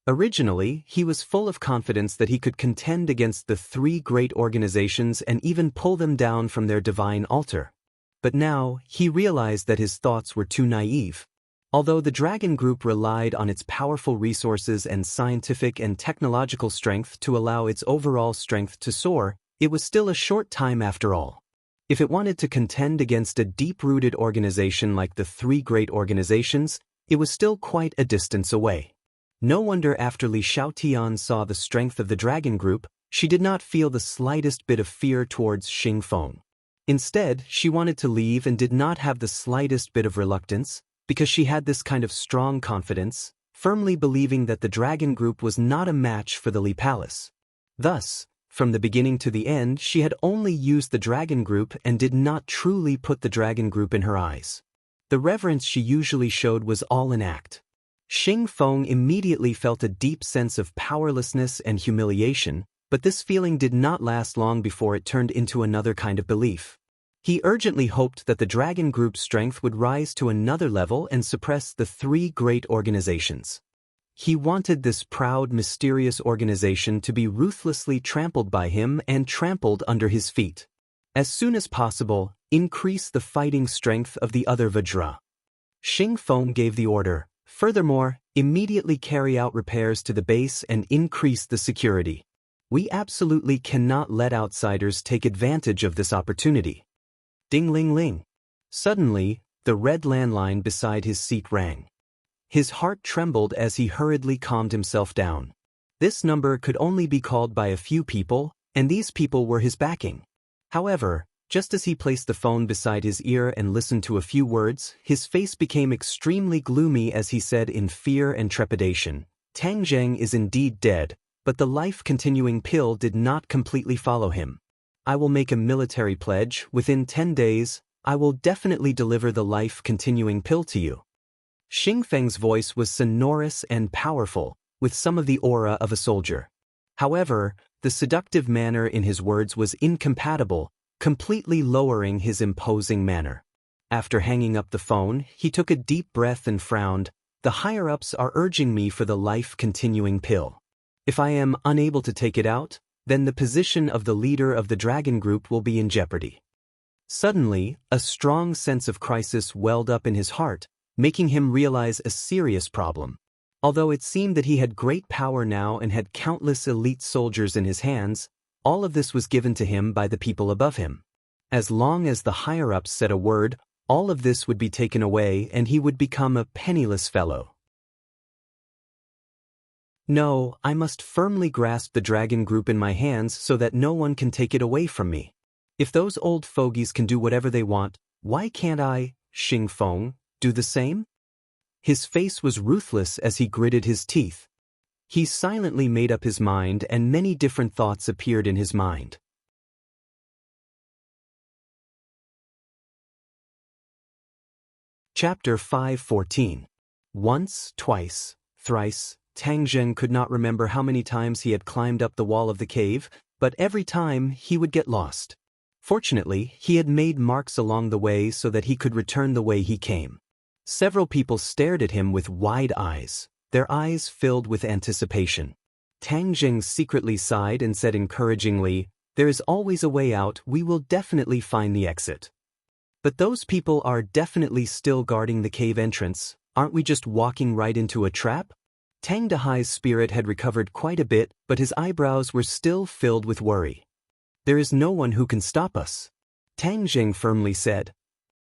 Speaker 1: Originally, he was full of confidence that he could contend against the three great organizations and even pull them down from their divine altar. But now, he realized that his thoughts were too naive. Although the Dragon Group relied on its powerful resources and scientific and technological strength to allow its overall strength to soar, it was still a short time after all. If it wanted to contend against a deep-rooted organization like the three great organizations, it was still quite a distance away. No wonder after Li Xiaotian saw the strength of the Dragon Group, she did not feel the slightest bit of fear towards Xing Feng. Instead, she wanted to leave and did not have the slightest bit of reluctance, because she had this kind of strong confidence, firmly believing that the Dragon Group was not a match for the Li Palace. Thus, from the beginning to the end, she had only used the Dragon Group and did not truly put the Dragon Group in her eyes. The reverence she usually showed was all in act. Xing Feng immediately felt a deep sense of powerlessness and humiliation, but this feeling did not last long before it turned into another kind of belief. He urgently hoped that the Dragon Group's strength would rise to another level and suppress the three great organizations. He wanted this proud, mysterious organization to be ruthlessly trampled by him and trampled under his feet. As soon as possible, increase the fighting strength of the other Vajra. Xing Feng gave the order. Furthermore, immediately carry out repairs to the base and increase the security. We absolutely cannot let outsiders take advantage of this opportunity. Ding-ling-ling. Suddenly, the red landline beside his seat rang. His heart trembled as he hurriedly calmed himself down. This number could only be called by a few people, and these people were his backing. However, just as he placed the phone beside his ear and listened to a few words, his face became extremely gloomy as he said in fear and trepidation, "Tang Zheng is indeed dead, but the life-continuing pill did not completely follow him. I will make a military pledge. Within 10 days, I will definitely deliver the life-continuing pill to you." Xing Feng's voice was sonorous and powerful, with some of the aura of a soldier. However, the seductive manner in his words was incompatible, completely lowering his imposing manner. After hanging up the phone, he took a deep breath and frowned. "The higher-ups are urging me for the life-continuing pill. If I am unable to take it out, then the position of the leader of the dragon group will be in jeopardy." Suddenly, a strong sense of crisis welled up in his heart, making him realize a serious problem. Although it seemed that he had great power now and had countless elite soldiers in his hands, all of this was given to him by the people above him. As long as the higher-ups said a word, all of this would be taken away and he would become a penniless fellow. No, I must firmly grasp the dragon group in my hands so that no one can take it away from me. If those old fogies can do whatever they want, why can't I, Xing Feng, do the same? His face was ruthless as he gritted his teeth. He silently made up his mind and many different thoughts appeared in his mind. Chapter 5:14. Once, twice, thrice, Tang Zheng could not remember how many times he had climbed up the wall of the cave, but every time he would get lost. Fortunately, he had made marks along the way so that he could return the way he came. Several people stared at him with wide eyes, their eyes filled with anticipation. Tang Zheng secretly sighed and said encouragingly, "There is always a way out, we will definitely find the exit." "But those people are definitely still guarding the cave entrance, aren't we just walking right into a trap?" Tang Dahai's spirit had recovered quite a bit, but his eyebrows were still filled with worry. "There is no one who can stop us," Tang Zheng firmly said.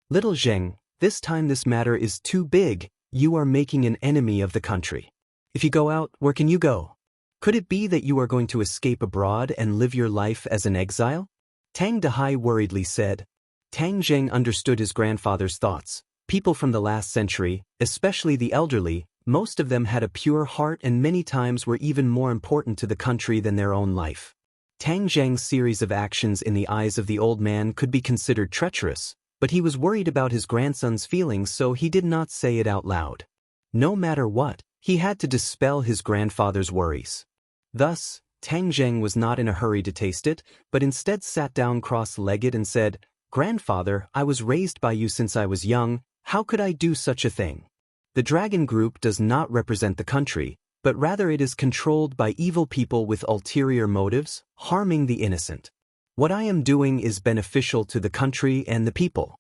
Speaker 1: "Little Zheng, this time this matter is too big, you are making an enemy of the country. If you go out, where can you go? Could it be that you are going to escape abroad and live your life as an exile?" Tang Dahai worriedly said. Tang Zheng understood his grandfather's thoughts. People from the last century, especially the elderly, most of them had a pure heart and many times were even more important to the country than their own life. Tang Zheng's series of actions in the eyes of the old man could be considered treacherous, but he was worried about his grandson's feelings so he did not say it out loud. No matter what, he had to dispel his grandfather's worries. Thus, Tang Zheng was not in a hurry to taste it, but instead sat down cross-legged and said, "Grandfather, I was raised by you since I was young, how could I do such a thing? The dragon group does not represent the country, but rather it is controlled by evil people with ulterior motives, harming the innocent. What I am doing is beneficial to the country and the people."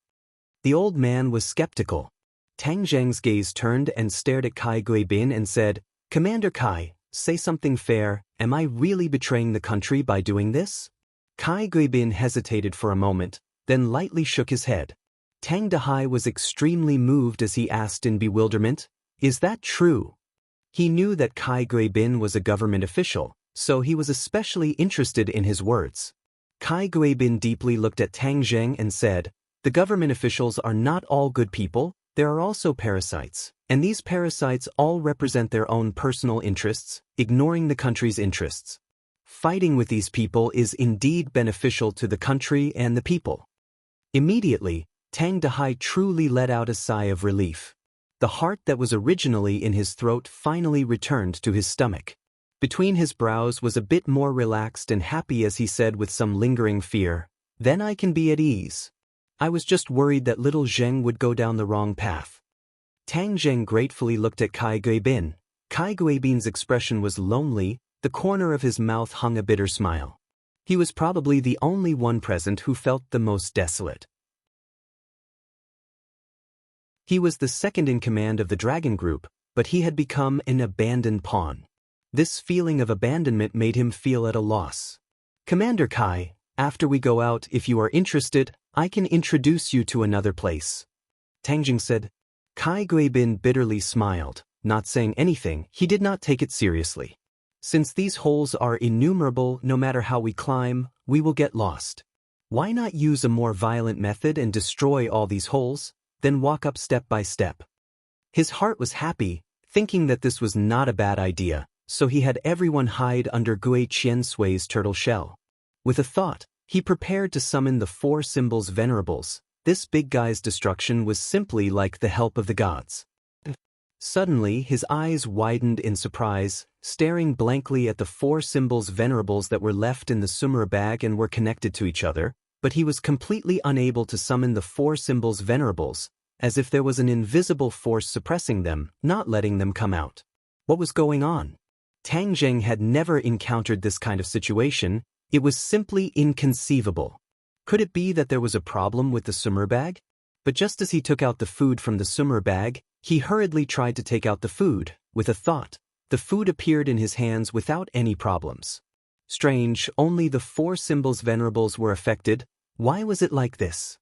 Speaker 1: The old man was skeptical. Tang Zheng's gaze turned and stared at Kai Guibin and said, "Commander Kai, say something fair, am I really betraying the country by doing this?" Kai Guibin hesitated for a moment, then lightly shook his head. Tang Dahai was extremely moved as he asked in bewilderment, "Is that true?" He knew that Kai Guibin was a government official, so he was especially interested in his words. Kai Guibin deeply looked at Tang Zheng and said, "The government officials are not all good people, there are also parasites, and these parasites all represent their own personal interests, ignoring the country's interests. Fighting with these people is indeed beneficial to the country and the people." Immediately, Tang Dahai truly let out a sigh of relief. The heart that was originally in his throat finally returned to his stomach. Between his brows was a bit more relaxed and happy as he said with some lingering fear, "Then I can be at ease. I was just worried that little Zheng would go down the wrong path." Tang Zheng gratefully looked at Kai Guibin. Kai Guibin's expression was lonely, the corner of his mouth hung a bitter smile. He was probably the only one present who felt the most desolate. He was the second in command of the dragon group, but he had become an abandoned pawn. This feeling of abandonment made him feel at a loss. Commander Kai, after we go out, if you are interested, I can introduce you to another place. Tang Jing said. Kai Guibin bitterly smiled, not saying anything. He did not take it seriously. Since these holes are innumerable, no matter how we climb, we will get lost. Why not use a more violent method and destroy all these holes, then walk up step by step? His heart was happy, thinking that this was not a bad idea, so he had everyone hide under Gui Qian Sui's turtle shell. With a thought, he prepared to summon the four symbols venerables. This big guy's destruction was simply like the help of the gods. Suddenly, his eyes widened in surprise, staring blankly at the four symbols venerables that were left in the Sumra bag and were connected to each other, but he was completely unable to summon the four symbols venerables, as if there was an invisible force suppressing them, not letting them come out. What was going on? Tang Jing had never encountered this kind of situation. It was simply inconceivable. Could it be that there was a problem with the Sumra bag? But just as he took out the food from the Sumra bag, he hurriedly tried to take out the food. With a thought, the food appeared in his hands without any problems. Strange, only the four symbols venerables were affected. Why was it like this?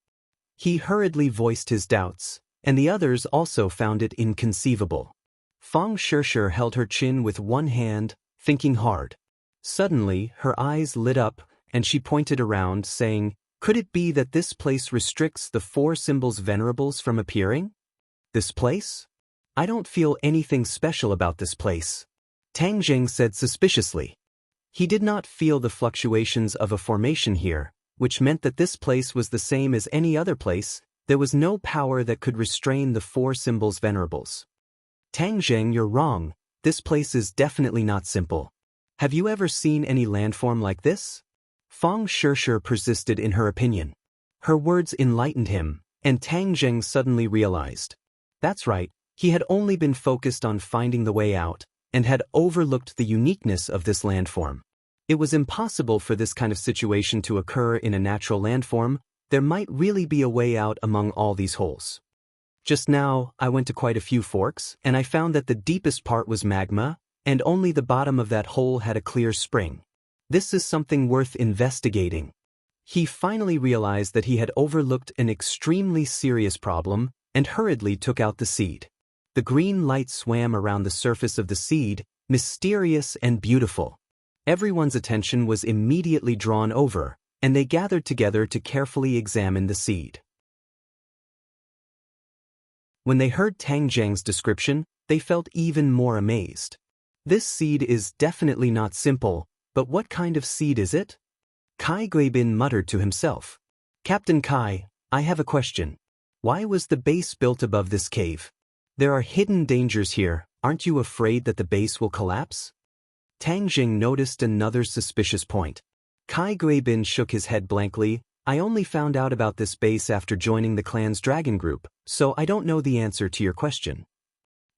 Speaker 1: He hurriedly voiced his doubts, and the others also found it inconceivable. Fang Shishir held her chin with one hand, thinking hard. Suddenly, her eyes lit up, and she pointed around, saying, "Could it be that this place restricts the four symbols venerables from appearing? This place? I don't feel anything special about this place," Tang Jing said suspiciously. He did not feel the fluctuations of a formation here, which meant that this place was the same as any other place. There was no power that could restrain the four symbols venerables. Tang Jing, you're wrong. This place is definitely not simple. Have you ever seen any landform like this? Fang Shishir persisted in her opinion. Her words enlightened him, and Tang Jing suddenly realized. That's right, he had only been focused on finding the way out, and had overlooked the uniqueness of this landform. It was impossible for this kind of situation to occur in a natural landform. There might really be a way out among all these holes. Just now, I went to quite a few forks, and I found that the deepest part was magma, and only the bottom of that hole had a clear spring. This is something worth investigating. He finally realized that he had overlooked an extremely serious problem, and hurriedly took out the seed. The green light swam around the surface of the seed, mysterious and beautiful. Everyone's attention was immediately drawn over, and they gathered together to carefully examine the seed. When they heard Tang Jing's description, they felt even more amazed. This seed is definitely not simple, but what kind of seed is it? Kai Guibin muttered to himself. Captain Kai, I have a question. Why was the base built above this cave? There are hidden dangers here. Aren't you afraid that the base will collapse? Tang Jing noticed another suspicious point. Kai Guibin shook his head blankly. I only found out about this base after joining the clan's dragon group, so I don't know the answer to your question.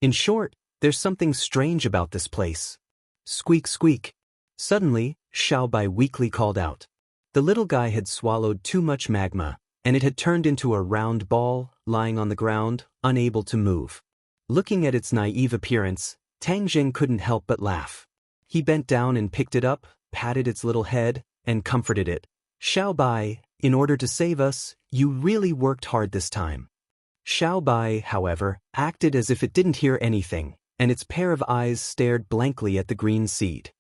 Speaker 1: In short, there's something strange about this place. Squeak squeak. Suddenly, Xiao Bai weakly called out. The little guy had swallowed too much magma, and it had turned into a round ball, lying on the ground, unable to move. Looking at its naive appearance, Tang Jing couldn't help but laugh. He bent down and picked it up, patted its little head, and comforted it. Xiao Bai, in order to save us, you really worked hard this time. Xiao Bai, however, acted as if it didn't hear anything, and its pair of eyes stared blankly at the green seed.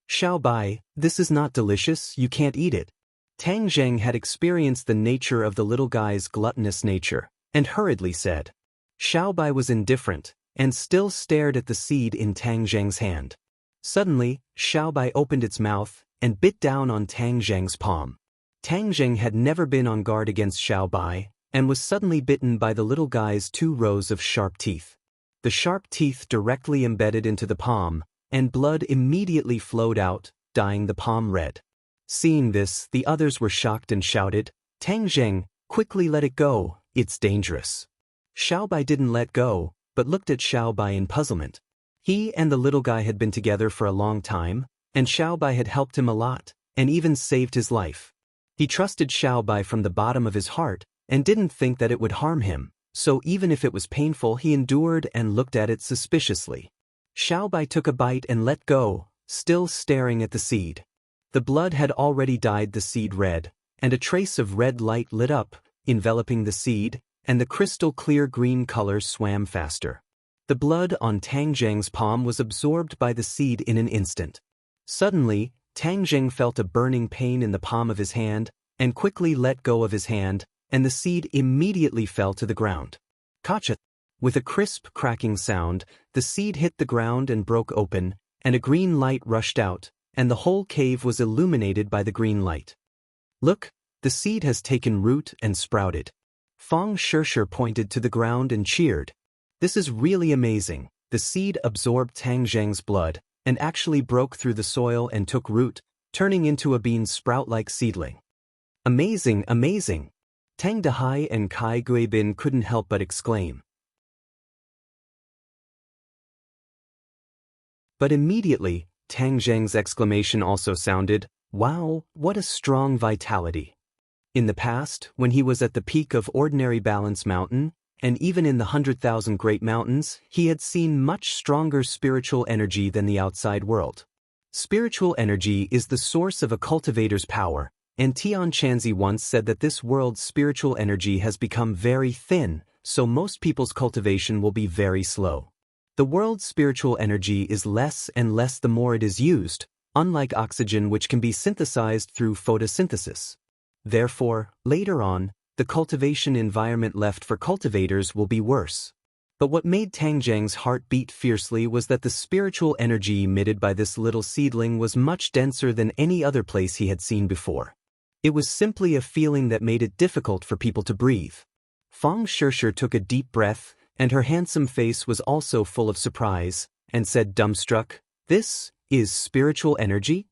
Speaker 1: Xiao Bai, this is not delicious, you can't eat it. Tang Jing had experienced the nature of the little guy's gluttonous nature, and hurriedly said. Xiao Bai was indifferent, and still stared at the seed in Tang Jing's hand. Suddenly, Xiao Bai opened its mouth, and bit down on Tang Jing's palm. Tang Jing had never been on guard against Xiao Bai, and was suddenly bitten by the little guy's 2 rows of sharp teeth. The sharp teeth directly embedded into the palm, and blood immediately flowed out, dyeing the palm red. Seeing this, the others were shocked and shouted, Tang Jing, quickly let it go, it's dangerous. Xiao Bai didn't let go, but looked at Xiao Bai in puzzlement. He and the little guy had been together for a long time, and Xiaobai had helped him a lot, and even saved his life. He trusted Xiaobai from the bottom of his heart, and didn't think that it would harm him, so even if it was painful he endured and looked at it suspiciously. Xiaobai took a bite and let go, still staring at the seed. The blood had already dyed the seed red, and a trace of red light lit up, enveloping the seed, and the crystal-clear green color swam faster. The blood on Tang Zheng's palm was absorbed by the seed in an instant. Suddenly, Tang Zheng felt a burning pain in the palm of his hand, and quickly let go of his hand, and the seed immediately fell to the ground. Kacha! With a crisp cracking sound, the seed hit the ground and broke open, and a green light rushed out, and the whole cave was illuminated by the green light. Look, the seed has taken root and sprouted. Fang Shishir pointed to the ground and cheered. This is really amazing. The seed absorbed Tang Zheng's blood, and actually broke through the soil and took root, turning into a bean sprout-like seedling. Amazing, amazing! Tang Dehai and Kai Guibin couldn't help but exclaim. But immediately, Tang Zheng's exclamation also sounded, "Wow, what a strong vitality!" In the past, when he was at the peak of Ordinary Balance Mountain, and even in the 100,000 Great Mountains, he had seen much stronger spiritual energy than the outside world. Spiritual energy is the source of a cultivator's power, and Tian Chanzi once said that this world's spiritual energy has become very thin, so most people's cultivation will be very slow. The world's spiritual energy is less and less the more it is used, unlike oxygen which can be synthesized through photosynthesis. Therefore, later on, the cultivation environment left for cultivators will be worse. But what made Tang Zheng's heart beat fiercely was that the spiritual energy emitted by this little seedling was much denser than any other place he had seen before. It was simply a feeling that made it difficult for people to breathe. Fang Shishir took a deep breath, and her handsome face was also full of surprise, and said dumbstruck, "This is spiritual energy?"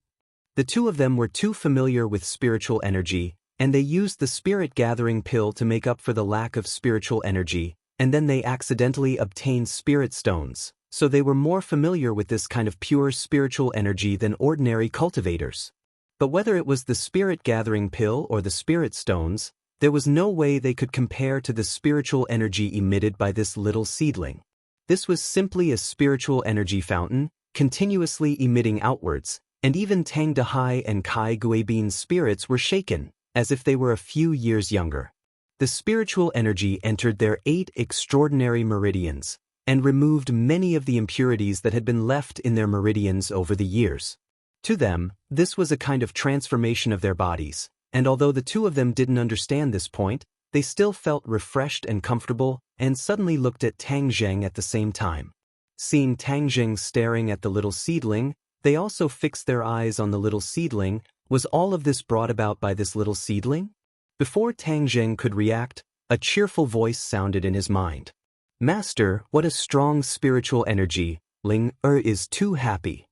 Speaker 1: The two of them were too familiar with spiritual energy, and they used the spirit-gathering pill to make up for the lack of spiritual energy, and then they accidentally obtained spirit stones, so they were more familiar with this kind of pure spiritual energy than ordinary cultivators. But whether it was the spirit-gathering pill or the spirit stones, there was no way they could compare to the spiritual energy emitted by this little seedling. This was simply a spiritual energy fountain, continuously emitting outwards, and even Tang Dehai and Kai Guibin's spirits were shaken, as if they were a few years younger. The spiritual energy entered their 8 extraordinary meridians, and removed many of the impurities that had been left in their meridians over the years. To them, this was a kind of transformation of their bodies, and although the two of them didn't understand this point, they still felt refreshed and comfortable, and suddenly looked at Tang Zheng at the same time. Seeing Tang Zheng staring at the little seedling, they also fixed their eyes on the little seedling. Was all of this brought about by this little seedling? Before Tang Zheng could react, a cheerful voice sounded in his mind. "Master, what a strong spiritual energy, Ling is too happy."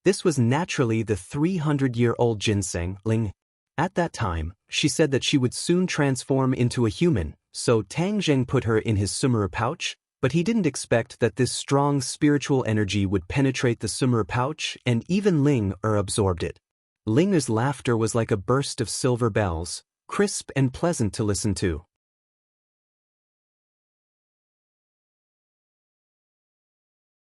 Speaker 1: This was naturally the 300-year-old ginseng, Ling. At that time, she said that she would soon transform into a human, so Tang Zheng put her in his sumera pouch, but he didn't expect that this strong spiritual energy would penetrate the sumera pouch, and even Ling absorbed it. Ling's laughter was like a burst of silver bells, crisp and pleasant to listen to.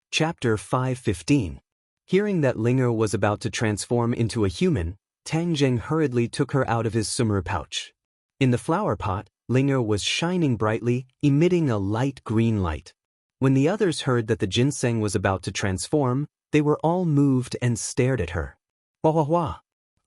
Speaker 1: Chapter 5:15. Hearing that Linger was about to transform into a human, Tang Zheng hurriedly took her out of his sumera pouch. In the flower pot, Linger was shining brightly, emitting a light green light. When the others heard that the ginseng was about to transform, they were all moved and stared at her. Wah wah wah!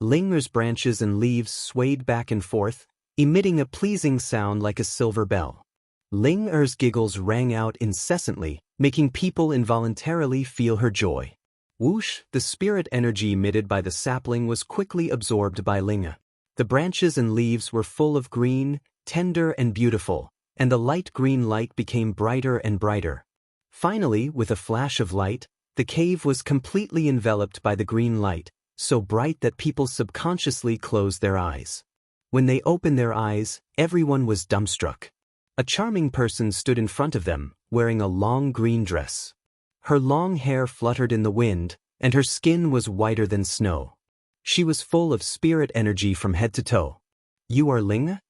Speaker 1: Linger's branches and leaves swayed back and forth, emitting a pleasing sound like a silver bell. Linger's giggles rang out incessantly, making people involuntarily feel her joy. Whoosh! The spirit energy emitted by the sapling was quickly absorbed by Linga. The branches and leaves were full of green, tender and beautiful, and the light green light became brighter and brighter. Finally, with a flash of light, the cave was completely enveloped by the green light, so bright that people subconsciously closed their eyes. When they opened their eyes, everyone was dumbstruck. A charming person stood in front of them, wearing a long green dress. Her long hair fluttered in the wind, and her skin was whiter than snow. She was full of spirit energy from head to toe. "You are Linga?"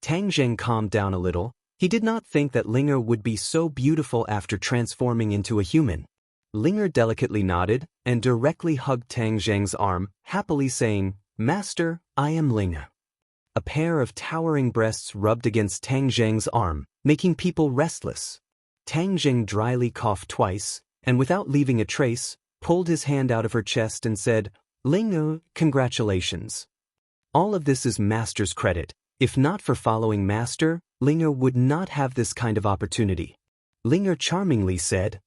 Speaker 1: Tang Zheng calmed down a little. He did not think that Linga would be so beautiful after transforming into a human. Linga delicately nodded and directly hugged Tang Zheng's arm, happily saying, "Master, I am Linga." A pair of towering breasts rubbed against Tang Zheng's arm, making people restless. Tang Zheng dryly coughed twice, and without leaving a trace, pulled his hand out of her chest and said, "Linga, congratulations. All of this is Master's credit. If not for following Master, Linga would not have this kind of opportunity." Linga charmingly said,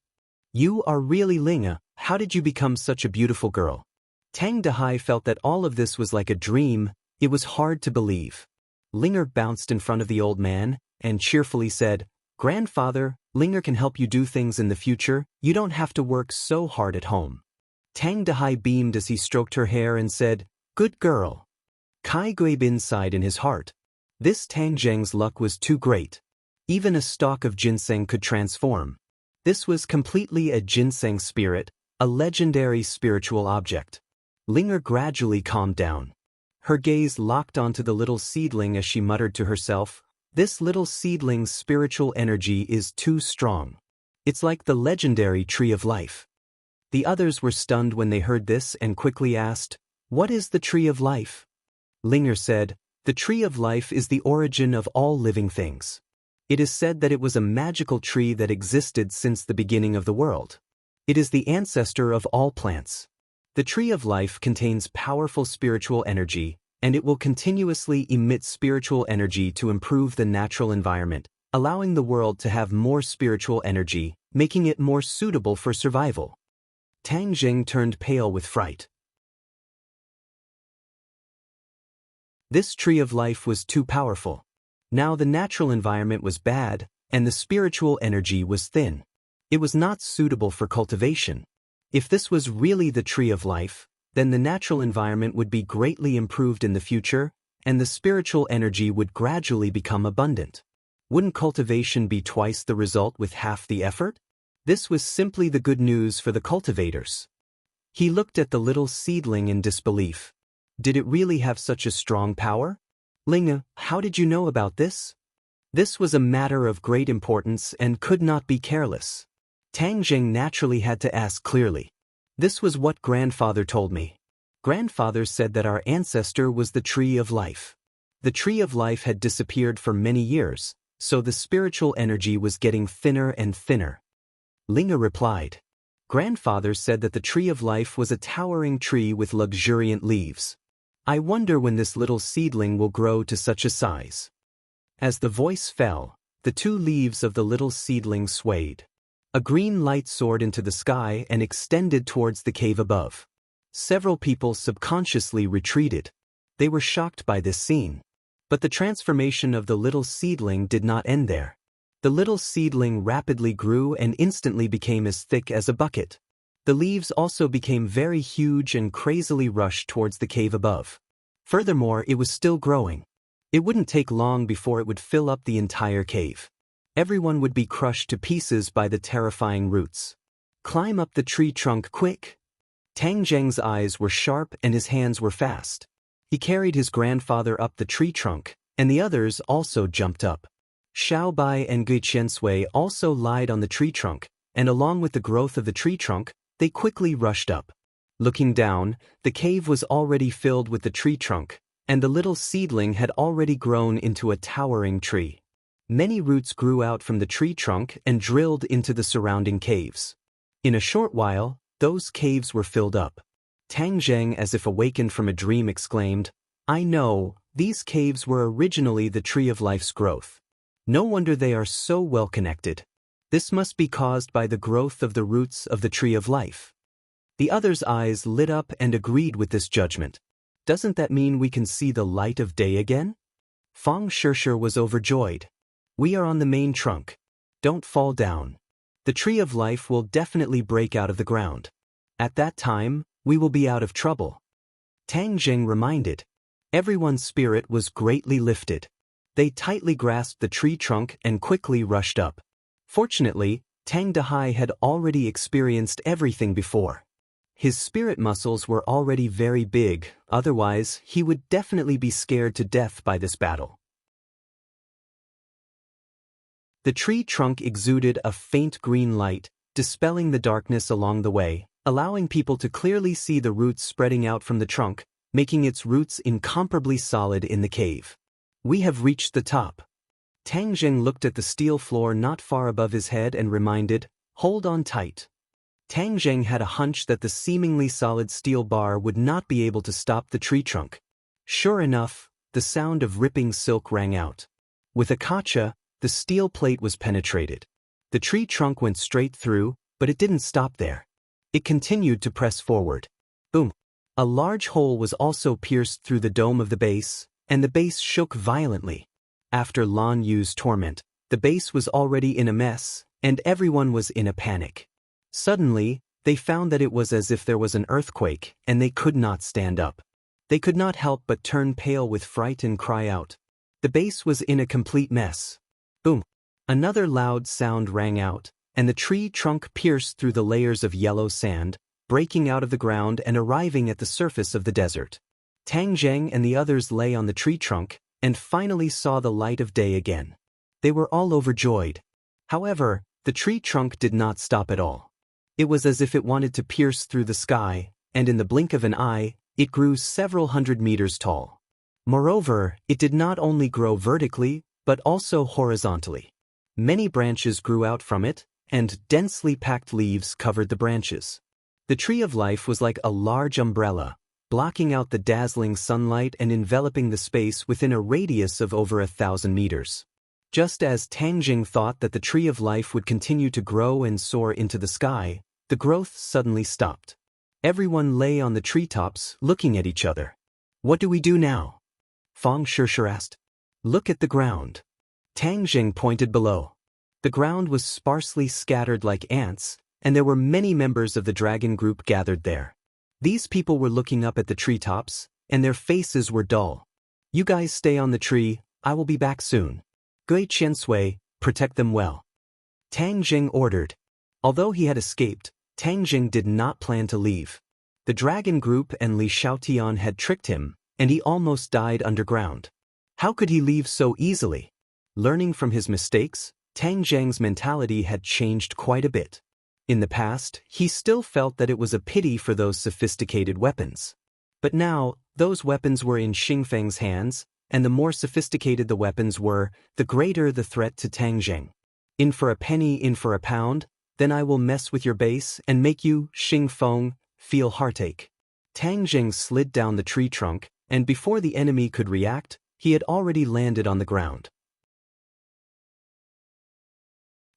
Speaker 1: "You are really Linga. How did you become such a beautiful girl?" Tang Dehai felt that all of this was like a dream. It was hard to believe. Linga bounced in front of the old man and cheerfully said, "Grandfather, Linga can help you do things in the future. You don't have to work so hard at home." Tang Dehai beamed as he stroked her hair and said, "Good girl." Kai Guibin sighed in his heart. This Tang Zheng's luck was too great. Even a stalk of ginseng could transform. This was completely a ginseng spirit, a legendary spiritual object. Linga gradually calmed down. Her gaze locked onto the little seedling as she muttered to herself, "This little seedling's spiritual energy is too strong. It's like the legendary tree of life." The others were stunned when they heard this and quickly asked, "What is the tree of life?" Linga said, "The tree of life is the origin of all living things. It is said that it was a magical tree that existed since the beginning of the world. It is the ancestor of all plants. The tree of life contains powerful spiritual energy, and it will continuously emit spiritual energy to improve the natural environment, allowing the world to have more spiritual energy, making it more suitable for survival." Tang Zheng turned pale with fright. This tree of life was too powerful. Now the natural environment was bad, and the spiritual energy was thin. It was not suitable for cultivation. If this was really the tree of life, then the natural environment would be greatly improved in the future, and the spiritual energy would gradually become abundant. Wouldn't cultivation be twice the result with half the effort? This was simply the good news for the cultivators. He looked at the little seedling in disbelief. Did it really have such a strong power? "Linga, how did you know about this?" This was a matter of great importance and could not be careless. Tang Zheng naturally had to ask clearly. "This was what grandfather told me. Grandfather said that our ancestor was the tree of life. The tree of life had disappeared for many years, so the spiritual energy was getting thinner and thinner." Linga replied, "Grandfather said that the tree of life was a towering tree with luxuriant leaves. I wonder when this little seedling will grow to such a size." As the voice fell, the two leaves of the little seedling swayed. A green light soared into the sky and extended towards the cave above. Several people subconsciously retreated. They were shocked by this scene. But the transformation of the little seedling did not end there. The little seedling rapidly grew and instantly became as thick as a bucket. The leaves also became very huge and crazily rushed towards the cave above. Furthermore, it was still growing. It wouldn't take long before it would fill up the entire cave. Everyone would be crushed to pieces by the terrifying roots. "Climb up the tree trunk quick!" Tang Zheng's eyes were sharp and his hands were fast. He carried his grandfather up the tree trunk, and the others also jumped up. Xiao Bai and Gui Qiansui also lied on the tree trunk, and along with the growth of the tree trunk, they quickly rushed up. Looking down, the cave was already filled with the tree trunk, and the little seedling had already grown into a towering tree. Many roots grew out from the tree trunk and drilled into the surrounding caves. In a short while, those caves were filled up. Tang Zheng, as if awakened from a dream, exclaimed, "I know, these caves were originally the tree of life's growth. No wonder they are so well connected. This must be caused by the growth of the roots of the tree of life." The others' eyes lit up and agreed with this judgment. "Doesn't that mean we can see the light of day again?" Fang Shishir was overjoyed. "We are on the main trunk. Don't fall down. The tree of life will definitely break out of the ground. At that time, we will be out of trouble." Tang Zheng reminded. Everyone's spirit was greatly lifted. They tightly grasped the tree trunk and quickly rushed up. Fortunately, Tang Dehai had already experienced everything before. His spirit muscles were already very big, otherwise he would definitely be scared to death by this battle. The tree trunk exuded a faint green light, dispelling the darkness along the way, allowing people to clearly see the roots spreading out from the trunk, making its roots incomparably solid in the cave. We have reached the top. Tang Zheng looked at the steel floor not far above his head and reminded, "Hold on tight." Tang Zheng had a hunch that the seemingly solid steel bar would not be able to stop the tree trunk. Sure enough, the sound of ripping silk rang out. With a kacha, the steel plate was penetrated. The tree trunk went straight through, but it didn't stop there. It continued to press forward. Boom! A large hole was also pierced through the dome of the base, and the base shook violently. After Lan Yu's torment, the base was already in a mess, and everyone was in a panic. Suddenly, they found that it was as if there was an earthquake, and they could not stand up. They could not help but turn pale with fright and cry out. The base was in a complete mess. Boom! Another loud sound rang out, and the tree trunk pierced through the layers of yellow sand, breaking out of the ground and arriving at the surface of the desert. Tang Zheng and the others lay on the tree trunk, and finally saw the light of day again. They were all overjoyed. However, the tree trunk did not stop at all. It was as if it wanted to pierce through the sky, and in the blink of an eye, it grew several hundred meters tall. Moreover, it did not only grow vertically, but also horizontally. Many branches grew out from it, and densely packed leaves covered the branches. The tree of life was like a large umbrella, blocking out the dazzling sunlight and enveloping the space within a radius of over 1,000 meters. Just as Tang Jing thought that the tree of life would continue to grow and soar into the sky, the growth suddenly stopped. Everyone lay on the treetops, looking at each other. "What do we do now?" Fang Shishir asked. "Look at the ground." Tang Jing pointed below. The ground was sparsely scattered like ants, and there were many members of the dragon group gathered there. These people were looking up at the treetops, and their faces were dull. "You guys stay on the tree, I will be back soon. Gui Qiansui, protect them well." Tang Jing ordered. Although he had escaped, Tang Jing did not plan to leave. The dragon group and Li Xiaotian had tricked him, and he almost died underground. How could he leave so easily? Learning from his mistakes, Tang Zheng's mentality had changed quite a bit. In the past, he still felt that it was a pity for those sophisticated weapons. But now, those weapons were in Xingfeng's hands, and the more sophisticated the weapons were, the greater the threat to Tang Zheng. "In for a penny, in for a pound, then I will mess with your base and make you, Xingfeng, feel heartache." Tang Zheng slid down the tree trunk, and before the enemy could react, he had already landed on the ground.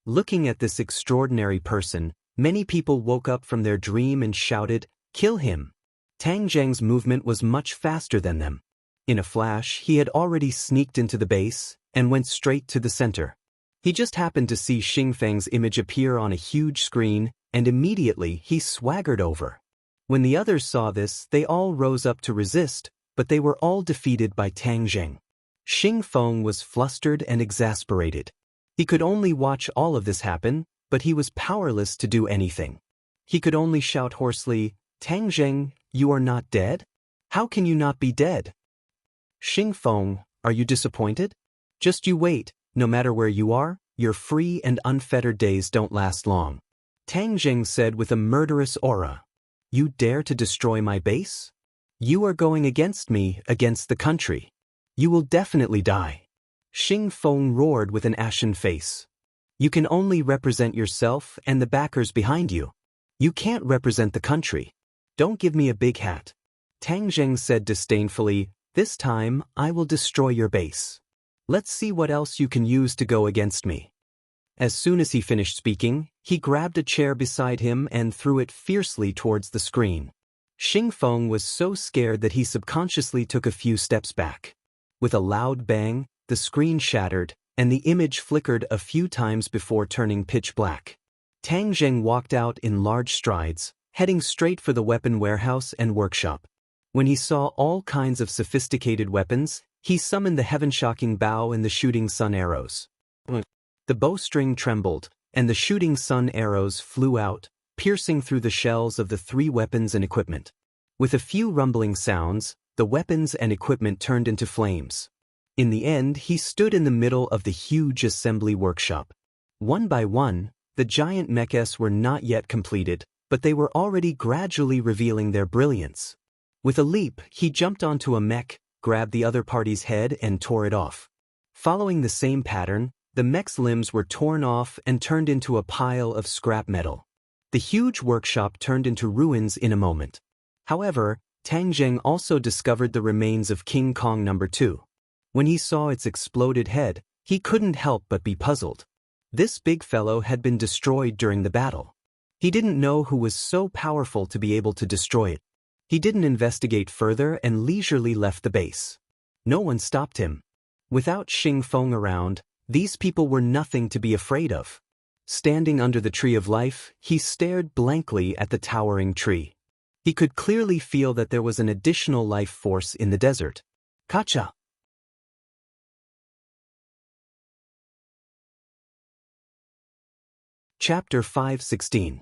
Speaker 1: Looking at this extraordinary person, many people woke up from their dream and shouted, "Kill him!" Tang Zheng's movement was much faster than them. In a flash, he had already sneaked into the base and went straight to the center. He just happened to see Xingfeng's image appear on a huge screen, and immediately he swaggered over. When the others saw this, they all rose up to resist, but they were all defeated by Tang Zheng. Xingfeng was flustered and exasperated. He could only watch all of this happen, but he was powerless to do anything. He could only shout hoarsely, "Tang Zheng, you are not dead? How can you not be dead? Xingfeng, are you disappointed? Just you wait, no matter where you are, your free and unfettered days don't last long." Tang Zheng said with a murderous aura. "You dare to destroy my base? You are going against me, against the country. You will definitely die." Xingfeng roared with an ashen face. "You can only represent yourself and the backers behind you. You can't represent the country. Don't give me a big hat." Tang Zheng said disdainfully, "This time, I will destroy your base. Let's see what else you can use to go against me." As soon as he finished speaking, he grabbed a chair beside him and threw it fiercely towards the screen. Xingfeng was so scared that he subconsciously took a few steps back. With a loud bang, the screen shattered, and the image flickered a few times before turning pitch black. Tang Zheng walked out in large strides, heading straight for the weapon warehouse and workshop. When he saw all kinds of sophisticated weapons, he summoned the heaven-shocking bow and the shooting sun arrows. The bowstring trembled, and the shooting sun arrows flew out, piercing through the shells of the 3 weapons and equipment. With a few rumbling sounds, the weapons and equipment turned into flames. In the end, he stood in the middle of the huge assembly workshop. One by one, the giant mechs were not yet completed, but they were already gradually revealing their brilliance. With a leap, he jumped onto a mech, grabbed the other party's head and tore it off. Following the same pattern, the mech's limbs were torn off and turned into a pile of scrap metal. The huge workshop turned into ruins in a moment. However, Tang Zheng also discovered the remains of King Kong No. 2. When he saw its exploded head, he couldn't help but be puzzled. This big fellow had been destroyed during the battle. He didn't know who was so powerful to be able to destroy it. He didn't investigate further and leisurely left the base. No one stopped him. Without Xing Feng around, these people were nothing to be afraid of. Standing under the tree of life, he stared blankly at the towering tree. He could clearly feel that there was an additional life force in the desert. Kacha! Chapter 5:16.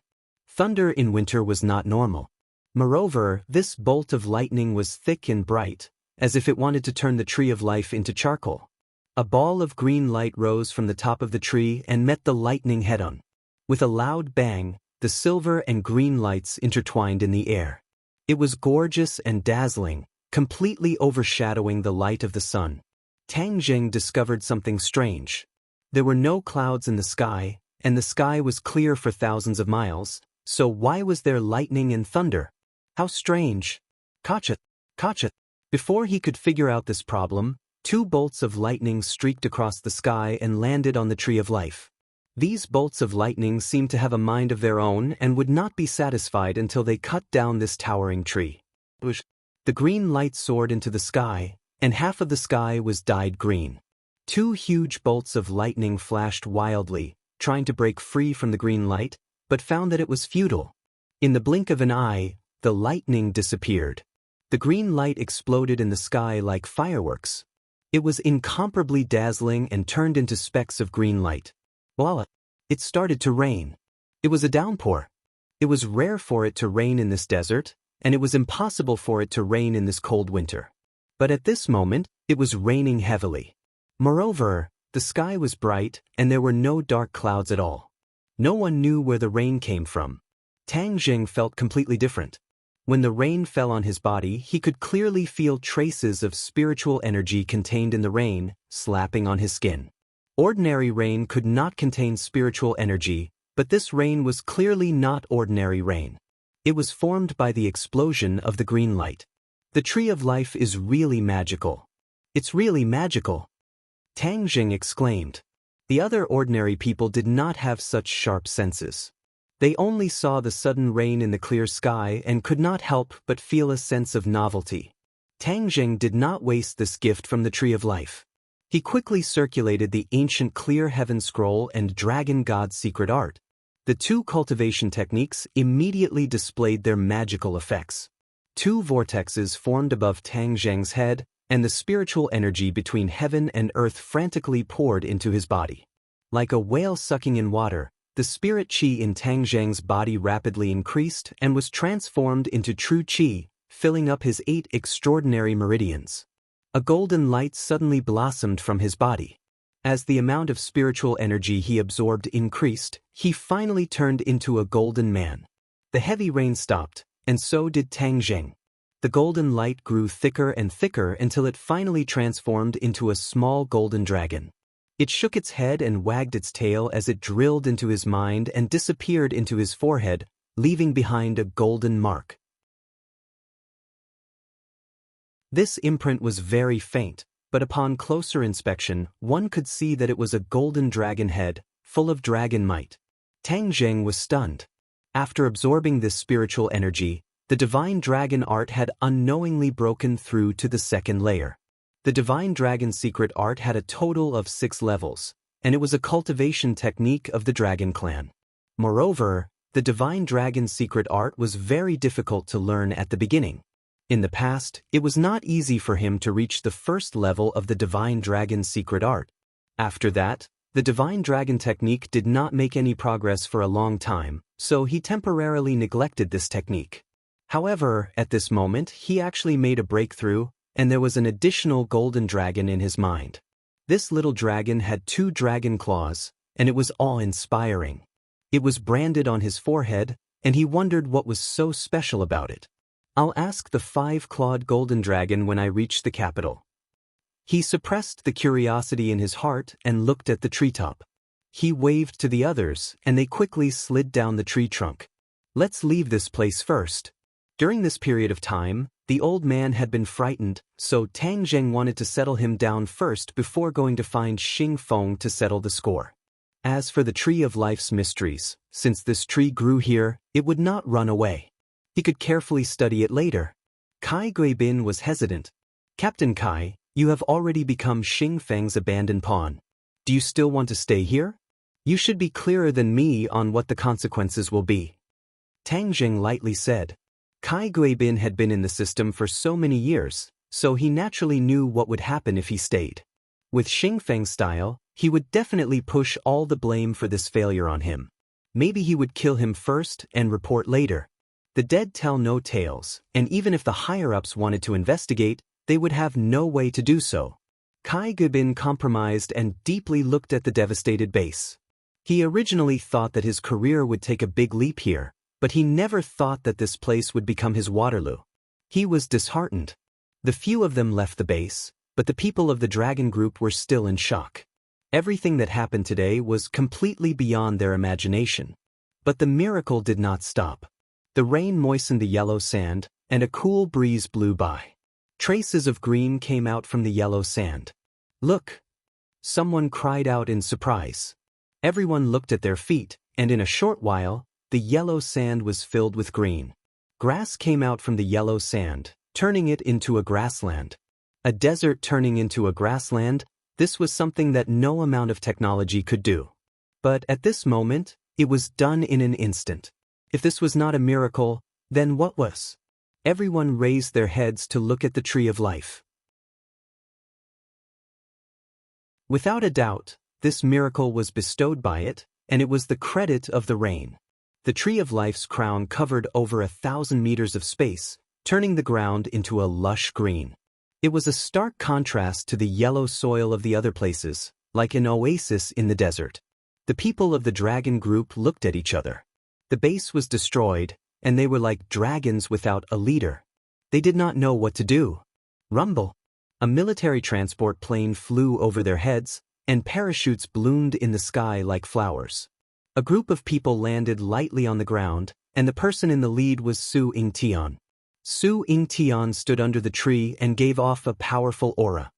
Speaker 1: Thunder in winter was not normal. Moreover, this bolt of lightning was thick and bright, as if it wanted to turn the tree of life into charcoal. A ball of green light rose from the top of the tree and met the lightning head-on. With a loud bang, the silver and green lights intertwined in the air. It was gorgeous and dazzling, completely overshadowing the light of the sun. Tang Zheng discovered something strange. There were no clouds in the sky, and the sky was clear for thousands of miles, so why was there lightning and thunder? How strange. Kacha! Kacha! Before he could figure out this problem, 2 bolts of lightning streaked across the sky and landed on the tree of life. These bolts of lightning seemed to have a mind of their own and would not be satisfied until they cut down this towering tree. The green light soared into the sky, and half of the sky was dyed green. 2 huge bolts of lightning flashed wildly, trying to break free from the green light, but found that it was futile. In the blink of an eye, the lightning disappeared. The green light exploded in the sky like fireworks. It was incomparably dazzling and turned into specks of green light. Voila! It started to rain. It was a downpour. It was rare for it to rain in this desert, and it was impossible for it to rain in this cold winter. But at this moment, it was raining heavily. Moreover, the sky was bright, and there were no dark clouds at all. No one knew where the rain came from. Tang Zheng felt completely different. When the rain fell on his body, he could clearly feel traces of spiritual energy contained in the rain, slapping on his skin. Ordinary rain could not contain spiritual energy, but this rain was clearly not ordinary rain. It was formed by the explosion of the green light. The tree of life is really magical. It's really magical. Tang Zheng exclaimed. The other ordinary people did not have such sharp senses. They only saw the sudden rain in the clear sky and could not help but feel a sense of novelty. Tang Zheng did not waste this gift from the tree of life. He quickly circulated the ancient Clear Heaven Scroll and Dragon God's secret art. The 2 cultivation techniques immediately displayed their magical effects. 2 vortexes formed above Tang Zheng's head, and the spiritual energy between heaven and earth frantically poured into his body. Like a whale sucking in water, the spirit qi in Tang Zheng's body rapidly increased and was transformed into true qi, filling up his 8 extraordinary meridians. A golden light suddenly blossomed from his body. As the amount of spiritual energy he absorbed increased, he finally turned into a golden man. The heavy rain stopped, and so did Tang Zheng. The golden light grew thicker and thicker until it finally transformed into a small golden dragon. It shook its head and wagged its tail as it drilled into his mind and disappeared into his forehead, leaving behind a golden mark. This imprint was very faint, but upon closer inspection, one could see that it was a golden dragon head, full of dragon might. Tang Zheng was stunned. After absorbing this spiritual energy, the divine dragon art had unknowingly broken through to the 2nd layer. The divine dragon secret art had a total of 6 levels, and it was a cultivation technique of the dragon clan. Moreover, the divine dragon secret art was very difficult to learn at the beginning. In the past, it was not easy for him to reach the 1st level of the divine dragon secret art. After that, The divine dragon technique did not make any progress for a long time, so he temporarily neglected this technique. However, at this moment, he actually made a breakthrough, and there was an additional golden dragon in his mind. This little dragon had 2 dragon claws, and it was awe-inspiring. It was branded on his forehead, and he wondered what was so special about it. I'll ask the 5-clawed golden dragon when I reach the capital. He suppressed the curiosity in his heart and looked at the treetop. He waved to the others, and they quickly slid down the tree trunk. Let's leave this place first. During this period of time, the old man had been frightened, so Tang Zheng wanted to settle him down first before going to find Xing Feng to settle the score. As for the Tree of Life's mysteries, since this tree grew here, it would not run away. He could carefully study it later. Kai Guibin was hesitant. Captain Kai, you have already become Xing Feng's abandoned pawn. Do you still want to stay here? You should be clearer than me on what the consequences will be. Tang Zheng lightly said. Kai Guibin had been in the system for so many years, so he naturally knew what would happen if he stayed. With Xing Feng's style, he would definitely push all the blame for this failure on him. Maybe he would kill him first and report later. The dead tell no tales, and even if the higher-ups wanted to investigate, they would have no way to do so. Kai Guibin compromised and deeply looked at the devastated base. He originally thought that his career would take a big leap here, but he never thought that this place would become his Waterloo. He was disheartened. The few of them left the base, but the people of the Dragon Group were still in shock. Everything that happened today was completely beyond their imagination. But the miracle did not stop. The rain moistened the yellow sand, and a cool breeze blew by. Traces of green came out from the yellow sand. Look! Someone cried out in surprise. Everyone looked at their feet, and in a short while, the yellow sand was filled with green. Grass came out from the yellow sand, turning it into a grassland. A desert turning into a grassland, this was something that no amount of technology could do. But at this moment, it was done in an instant. If this was not a miracle, then what was? Everyone raised their heads to look at the Tree of Life. Without a doubt, this miracle was bestowed by it, and it was the credit of the rain. The Tree of Life's crown covered over 1,000 meters of space, turning the ground into a lush green. It was a stark contrast to the yellow soil of the other places, like an oasis in the desert. The people of the Dragon Group looked at each other. The base was destroyed, and they were like dragons without a leader. They did not know what to do. Rumble! A military transport plane flew over their heads, and parachutes bloomed in the sky like flowers. A group of people landed lightly on the ground, and the person in the lead was Su Yingtian. Su Yingtian stood under the tree and gave off a powerful aura.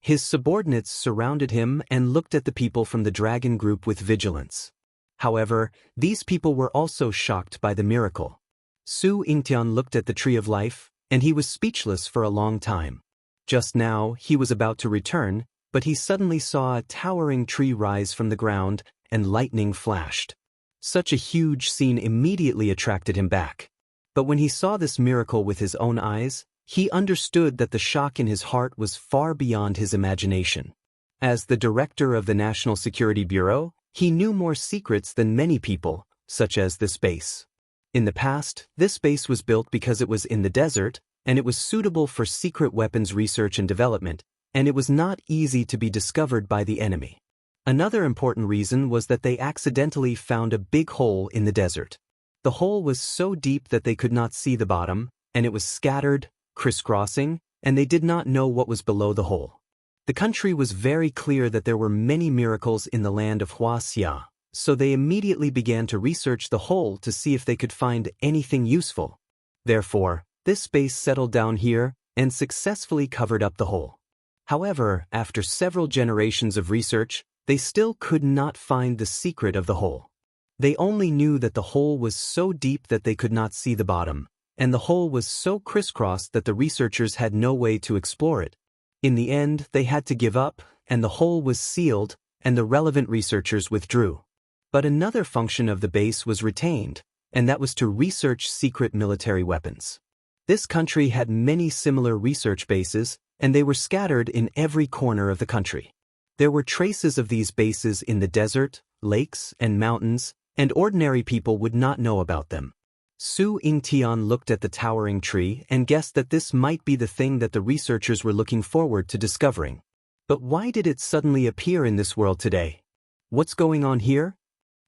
Speaker 1: His subordinates surrounded him and looked at the people from the Dragon Group with vigilance. However, these people were also shocked by the miracle. Su Yingtian looked at the Tree of Life, and he was speechless for a long time. Just now, he was about to return, but he suddenly saw a towering tree rise from the ground, and lightning flashed. Such a huge scene immediately attracted him back. But when he saw this miracle with his own eyes, he understood that the shock in his heart was far beyond his imagination. As the director of the National Security Bureau, he knew more secrets than many people, such as this base. In the past, this base was built because it was in the desert, and it was suitable for secret weapons research and development, and it was not easy to be discovered by the enemy. Another important reason was that they accidentally found a big hole in the desert. The hole was so deep that they could not see the bottom, and it was scattered, crisscrossing, and they did not know what was below the hole. The country was very clear that there were many miracles in the land of Huaxia, so they immediately began to research the hole to see if they could find anything useful. Therefore, this base settled down here and successfully covered up the hole. However, after several generations of research, they still could not find the secret of the hole. They only knew that the hole was so deep that they could not see the bottom, and the hole was so crisscrossed that the researchers had no way to explore it. In the end, they had to give up, and the hole was sealed, and the relevant researchers withdrew. But another function of the base was retained, and that was to research secret military weapons. This country had many similar research bases, and they were scattered in every corner of the country. There were traces of these bases in the desert, lakes, and mountains, and ordinary people would not know about them. Su Yingtian looked at the towering tree and guessed that this might be the thing that the researchers were looking forward to discovering. But why did it suddenly appear in this world today? What's going on here?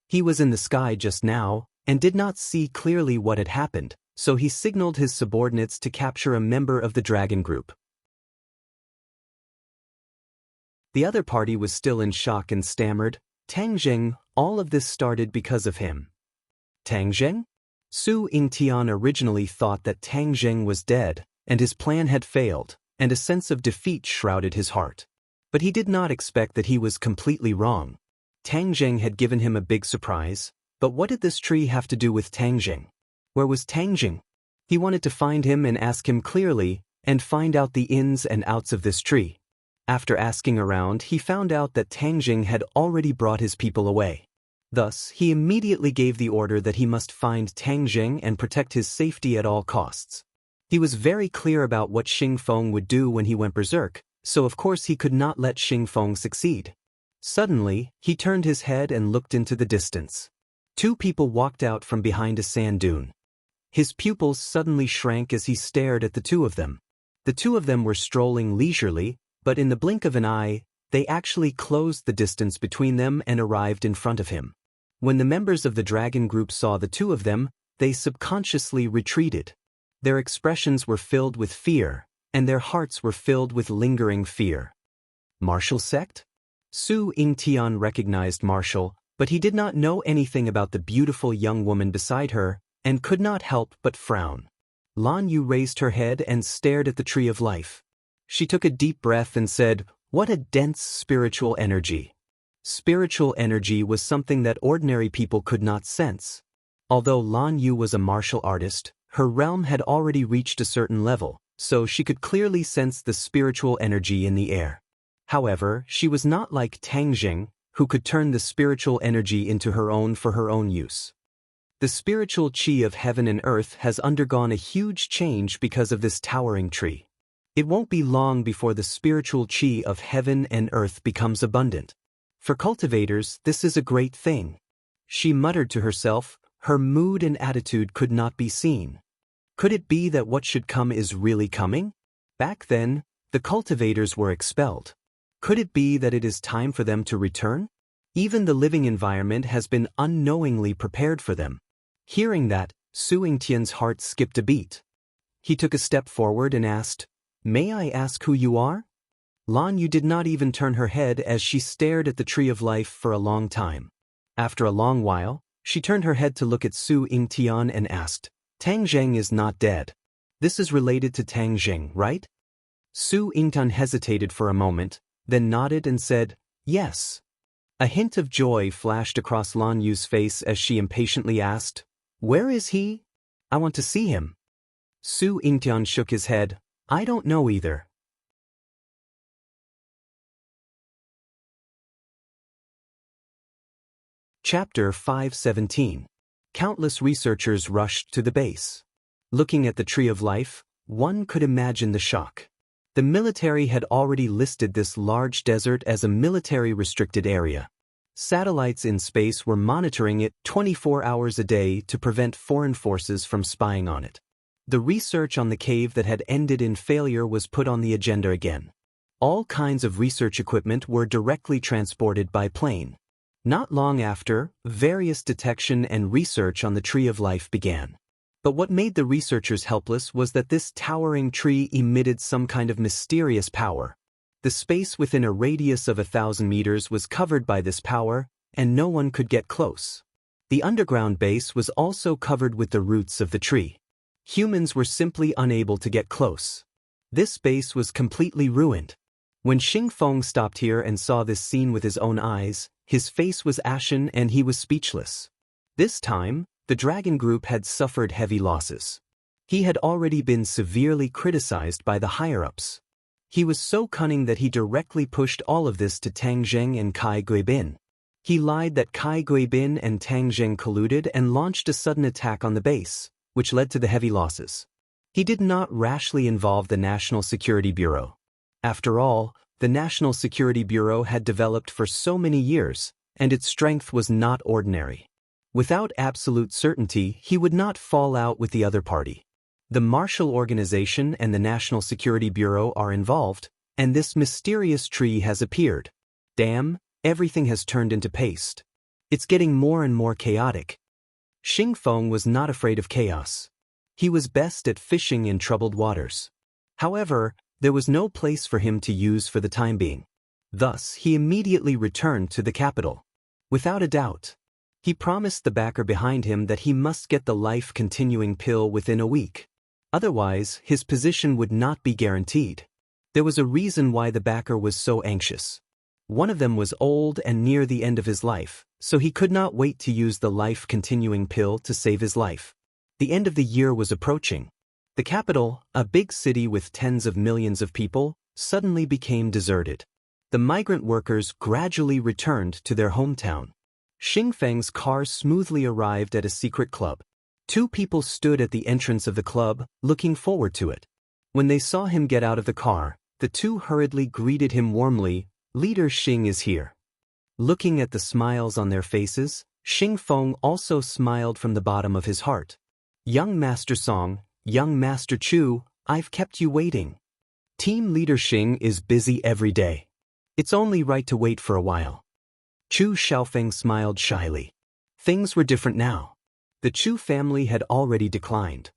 Speaker 1: He was in the sky just now, and did not see clearly what had happened, so he signaled his subordinates to capture a member of the dragon group. The other party was still in shock and stammered, "Tang Zheng, all of this started because of him." Tang Zheng? Su Yingtian originally thought that Tang Zheng was dead, and his plan had failed, and a sense of defeat shrouded his heart. But he did not expect that he was completely wrong. Tang Zheng had given him a big surprise, but what did this tree have to do with Tang Zheng? Where was Tang Zheng? He wanted to find him and ask him clearly, and find out the ins and outs of this tree. After asking around, he found out that Tang Zheng had already brought his people away. Thus, he immediately gave the order that he must find Tang Zheng and protect his safety at all costs. He was very clear about what Xing Feng would do when he went berserk, so of course he could not let Xing Feng succeed. Suddenly, he turned his head and looked into the distance. Two people walked out from behind a sand dune. His pupils suddenly shrank as he stared at the two of them. The two of them were strolling leisurely, but in the blink of an eye, they actually closed the distance between them and arrived in front of him. When the members of the dragon group saw the two of them, they subconsciously retreated. Their expressions were filled with fear, and their hearts were filled with lingering fear. Martial sect? Su Yingtian recognized Martial, but he did not know anything about the beautiful young woman beside her, and could not help but frown. Lan Yu raised her head and stared at the tree of life. She took a deep breath and said, "What a dense spiritual energy." Spiritual energy was something that ordinary people could not sense. Although Lan Yu was a martial artist, her realm had already reached a certain level, so she could clearly sense the spiritual energy in the air. However, she was not like Tang Zheng, who could turn the spiritual energy into her own for her own use. The spiritual qi of heaven and earth has undergone a huge change because of this towering tree. It won't be long before the spiritual qi of heaven and earth becomes abundant. For cultivators, this is a great thing. She muttered to herself, her mood and attitude could not be seen. Could it be that what should come is really coming? Back then, the cultivators were expelled. Could it be that it is time for them to return? Even the living environment has been unknowingly prepared for them. Hearing that, Su Yingtian's heart skipped a beat. He took a step forward and asked, "May I ask who you are?" Lan Yu did not even turn her head as she stared at the tree of life for a long time. After a long while, she turned her head to look at Su Yingtian and asked, "Tang Zheng is not dead. This is related to Tang Zheng, right?" Su Yingtian hesitated for a moment, then nodded and said, "Yes." A hint of joy flashed across Lan Yu's face as she impatiently asked, "Where is he? I want to see him." Su Yingtian shook his head, "I don't know either." Chapter 517. Countless researchers rushed to the base. Looking at the Tree of Life, one could imagine the shock. The military had already listed this large desert as a military-restricted area. Satellites in space were monitoring it 24 hours a day to prevent foreign forces from spying on it. The research on the cave that had ended in failure was put on the agenda again. All kinds of research equipment were directly transported by plane. Not long after, various detection and research on the Tree of Life began. But what made the researchers helpless was that this towering tree emitted some kind of mysterious power. The space within a radius of 1,000 meters was covered by this power, and no one could get close. The underground base was also covered with the roots of the tree. Humans were simply unable to get close. This base was completely ruined. When Xing Feng stopped here and saw this scene with his own eyes, his face was ashen and he was speechless. This time, the dragon group had suffered heavy losses. He had already been severely criticized by the higher-ups. He was so cunning that he directly pushed all of this to Tang Zheng and Kai Guibin. He lied that Kai Guibin and Tang Zheng colluded and launched a sudden attack on the base, which led to the heavy losses. He did not rashly involve the National Security Bureau. After all, the National Security Bureau had developed for so many years, and its strength was not ordinary. Without absolute certainty, he would not fall out with the other party. The Marshall Organization and the National Security Bureau are involved, and this mysterious tree has appeared. Damn, everything has turned into paste. It's getting more and more chaotic. Xing Feng was not afraid of chaos. He was best at fishing in troubled waters. However, there was no place for him to use for the time being. Thus, he immediately returned to the capital. Without a doubt, he promised the backer behind him that he must get the life-continuing pill within a week. Otherwise, his position would not be guaranteed. There was a reason why the backer was so anxious. One of them was old and near the end of his life, so he could not wait to use the life-continuing pill to save his life. The end of the year was approaching. The capital, a big city with tens of millions of people, suddenly became deserted. The migrant workers gradually returned to their hometown. Xing Feng's car smoothly arrived at a secret club. Two people stood at the entrance of the club, looking forward to it. When they saw him get out of the car, the two hurriedly greeted him warmly. "Leader Xing is here." Looking at the smiles on their faces, Xing Feng also smiled from the bottom of his heart. "Young Master Song, young Master Chu, I've kept you waiting. Team Leader Xing is busy every day. It's only right to wait for a while." Chu Xiaofeng smiled shyly. Things were different now. The Chu family had already declined.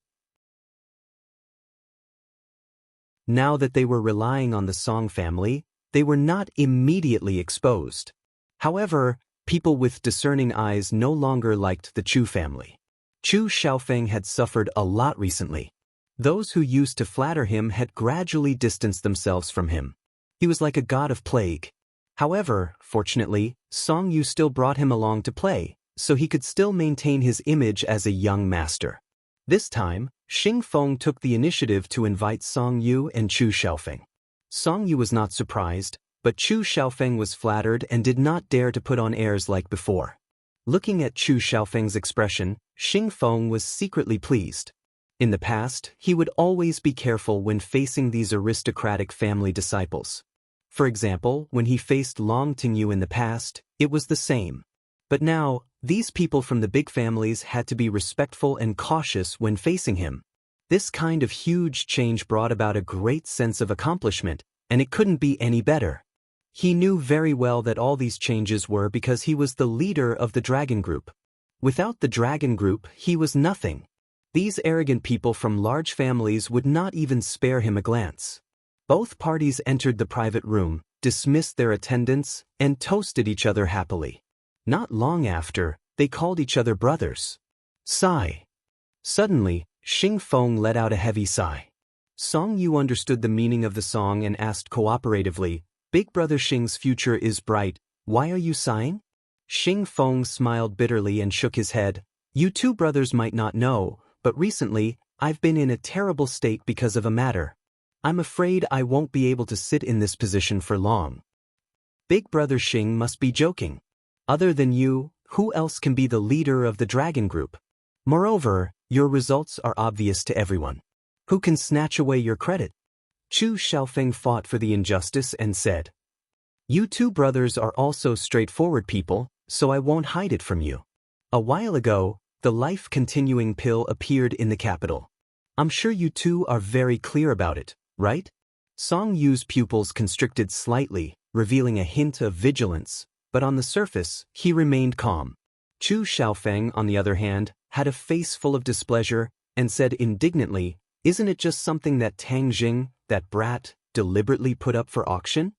Speaker 1: Now that they were relying on the Song family, they were not immediately exposed. However, people with discerning eyes no longer liked the Chu family. Chu Xiaofeng had suffered a lot recently. Those who used to flatter him had gradually distanced themselves from him. He was like a god of plague. However, fortunately, Song Yu still brought him along to play, so he could still maintain his image as a young master. This time, Xing Feng took the initiative to invite Song Yu and Chu Xiaofeng. Song Yu was not surprised, but Chu Xiaofeng was flattered and did not dare to put on airs like before. Looking at Chu Xiaofeng's expression, Xing Feng was secretly pleased. In the past, he would always be careful when facing these aristocratic family disciples. For example, when he faced Long Tingyu in the past, it was the same. But now, these people from the big families had to be respectful and cautious when facing him. This kind of huge change brought about a great sense of accomplishment, and it couldn't be any better. He knew very well that all these changes were because he was the leader of the Dragon Group. Without the Dragon Group, he was nothing. These arrogant people from large families would not even spare him a glance. Both parties entered the private room, dismissed their attendants, and toasted each other happily. Not long after, they called each other brothers. Sigh. Suddenly, Xing Feng let out a heavy sigh. Song Yu understood the meaning of the song and asked cooperatively, "Big brother Xing's future is bright, why are you sighing?" Xing Feng smiled bitterly and shook his head. "You two brothers might not know, but recently, I've been in a terrible state because of a matter. I'm afraid I won't be able to sit in this position for long." Big brother Xing must be joking. Other than you, who else can be the leader of the Dragon Group? Moreover, your results are obvious to everyone. Who can snatch away your credit? Chu Xiaofeng fought for the injustice and said, "You two brothers are also straightforward people, so I won't hide it from you. A while ago, the life-continuing pill appeared in the capital. I'm sure you two are very clear about it, right?" Song Yu's pupils constricted slightly, revealing a hint of vigilance, but on the surface, he remained calm. Chu Xiaofeng, on the other hand, had a face full of displeasure and said indignantly, "Isn't it just something that Tang Jing, that brat, deliberately put up for auction?"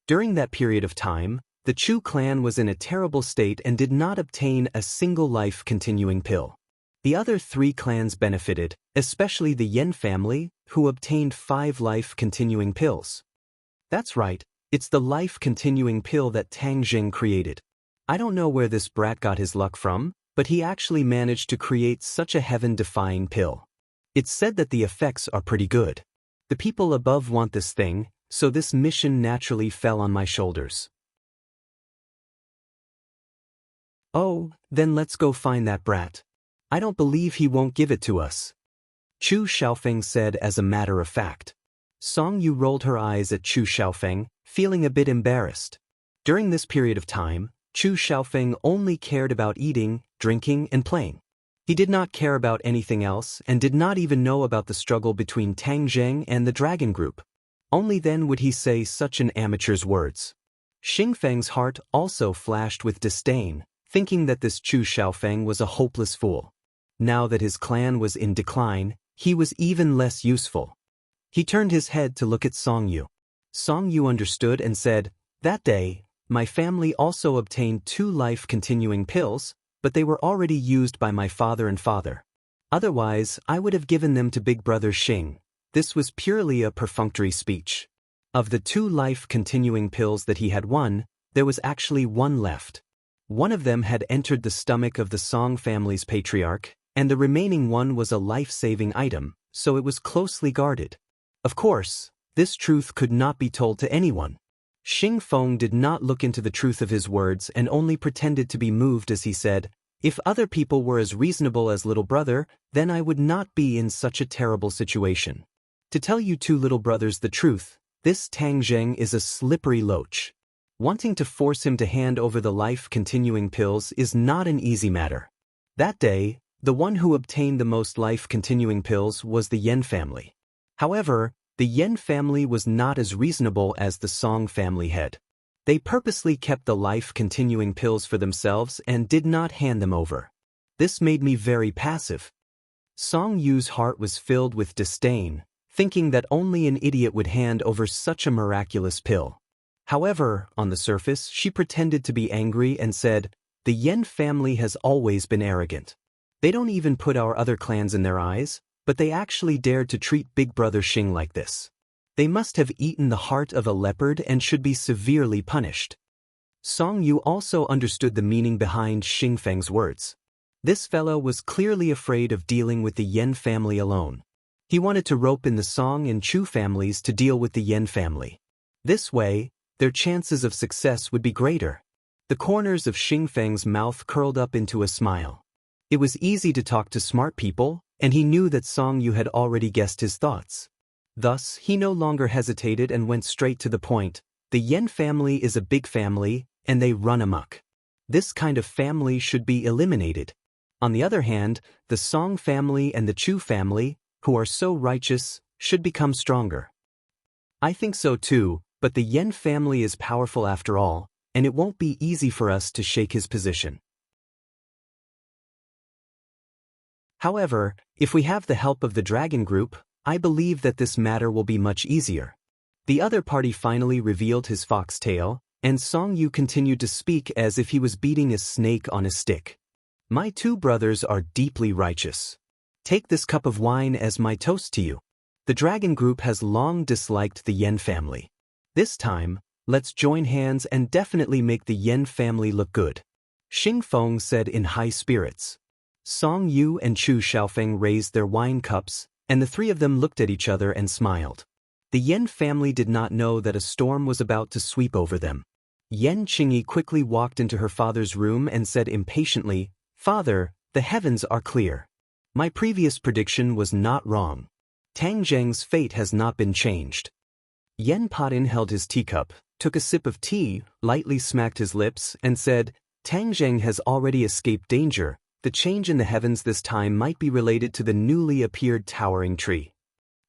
Speaker 1: During that period of time, the Chu clan was in a terrible state and did not obtain a single life-continuing pill. The other three clans benefited, especially the Yen family, who obtained 5 life-continuing pills. That's right, it's the life-continuing pill that Tang Jing created. I don't know where this brat got his luck from, but he actually managed to create such a heaven-defying pill. It's said that the effects are pretty good. The people above want this thing, so this mission naturally fell on my shoulders. Oh, then let's go find that brat. I don't believe he won't give it to us, Chu Xiaofeng said as a matter of fact. Song Yu rolled her eyes at Chu Xiaofeng, feeling a bit embarrassed. During this period of time, Chu Xiaofeng only cared about eating, drinking, and playing. He did not care about anything else and did not even know about the struggle between Tang Zheng and the Dragon Group. Only then would he say such an amateur's words. Xingfeng's heart also flashed with disdain, thinking that this Chu Xiaofeng was a hopeless fool. Now that his clan was in decline, he was even less useful. He turned his head to look at Song Yu. Song Yu understood and said, "That day, my family also obtained 2 life-continuing pills, but they were already used by my father and father. Otherwise, I would have given them to big brother Xing." This was purely a perfunctory speech. Of the 2 life-continuing pills that he had won, there was actually 1 left. One of them had entered the stomach of the Song family's patriarch, and the remaining one was a life-saving item, so it was closely guarded. Of course, this truth could not be told to anyone. Xing Feng did not look into the truth of his words and only pretended to be moved as he said, "If other people were as reasonable as little brother, then I would not be in such a terrible situation. To tell you 2 little brothers the truth, this Tang Zheng is a slippery loach. Wanting to force him to hand over the life-continuing pills is not an easy matter." That day, the one who obtained the most life-continuing pills was the Yen family. However, the Yen family was not as reasonable as the Song family had. They purposely kept the life-continuing pills for themselves and did not hand them over. This made me very passive. Song Yu's heart was filled with disdain, thinking that only an idiot would hand over such a miraculous pill. However, on the surface, she pretended to be angry and said, "The Yen family has always been arrogant. They don't even put our other clans in their eyes, but they actually dared to treat Big Brother Xing like this. They must have eaten the heart of a leopard and should be severely punished." Song Yu also understood the meaning behind Xing Feng's words. This fellow was clearly afraid of dealing with the Yen family alone. He wanted to rope in the Song and Chu families to deal with the Yen family. This way, their chances of success would be greater. The corners of Xing Feng's mouth curled up into a smile. It was easy to talk to smart people, and he knew that Song Yu had already guessed his thoughts. Thus, he no longer hesitated and went straight to the point. The Yen family is a big family, and they run amok. This kind of family should be eliminated. On the other hand, the Song family and the Chu family, who are so righteous, should become stronger. I think so too, but the Yen family is powerful after all, and it won't be easy for us to shake his position. However, if we have the help of the Dragon Group, I believe that this matter will be much easier. The other party finally revealed his fox tail, and Song Yu continued to speak as if he was beating a snake on a stick. "My 2 brothers are deeply righteous. Take this cup of wine as my toast to you. The Dragon Group has long disliked the Yen family. This time, let's join hands and definitely make the Yen family look good," Xing Feng said in high spirits. Song Yu and Chu Xiaofeng raised their wine cups, and the 3 of them looked at each other and smiled. The Yen family did not know that a storm was about to sweep over them. Yen Qingyi quickly walked into her father's room and said impatiently, "Father, the heavens are clear. My previous prediction was not wrong. Tang Zheng's fate has not been changed." Yen Patin held his teacup, took a sip of tea, lightly smacked his lips, and said, "Tang Zheng has already escaped danger. The change in the heavens this time might be related to the newly appeared towering tree."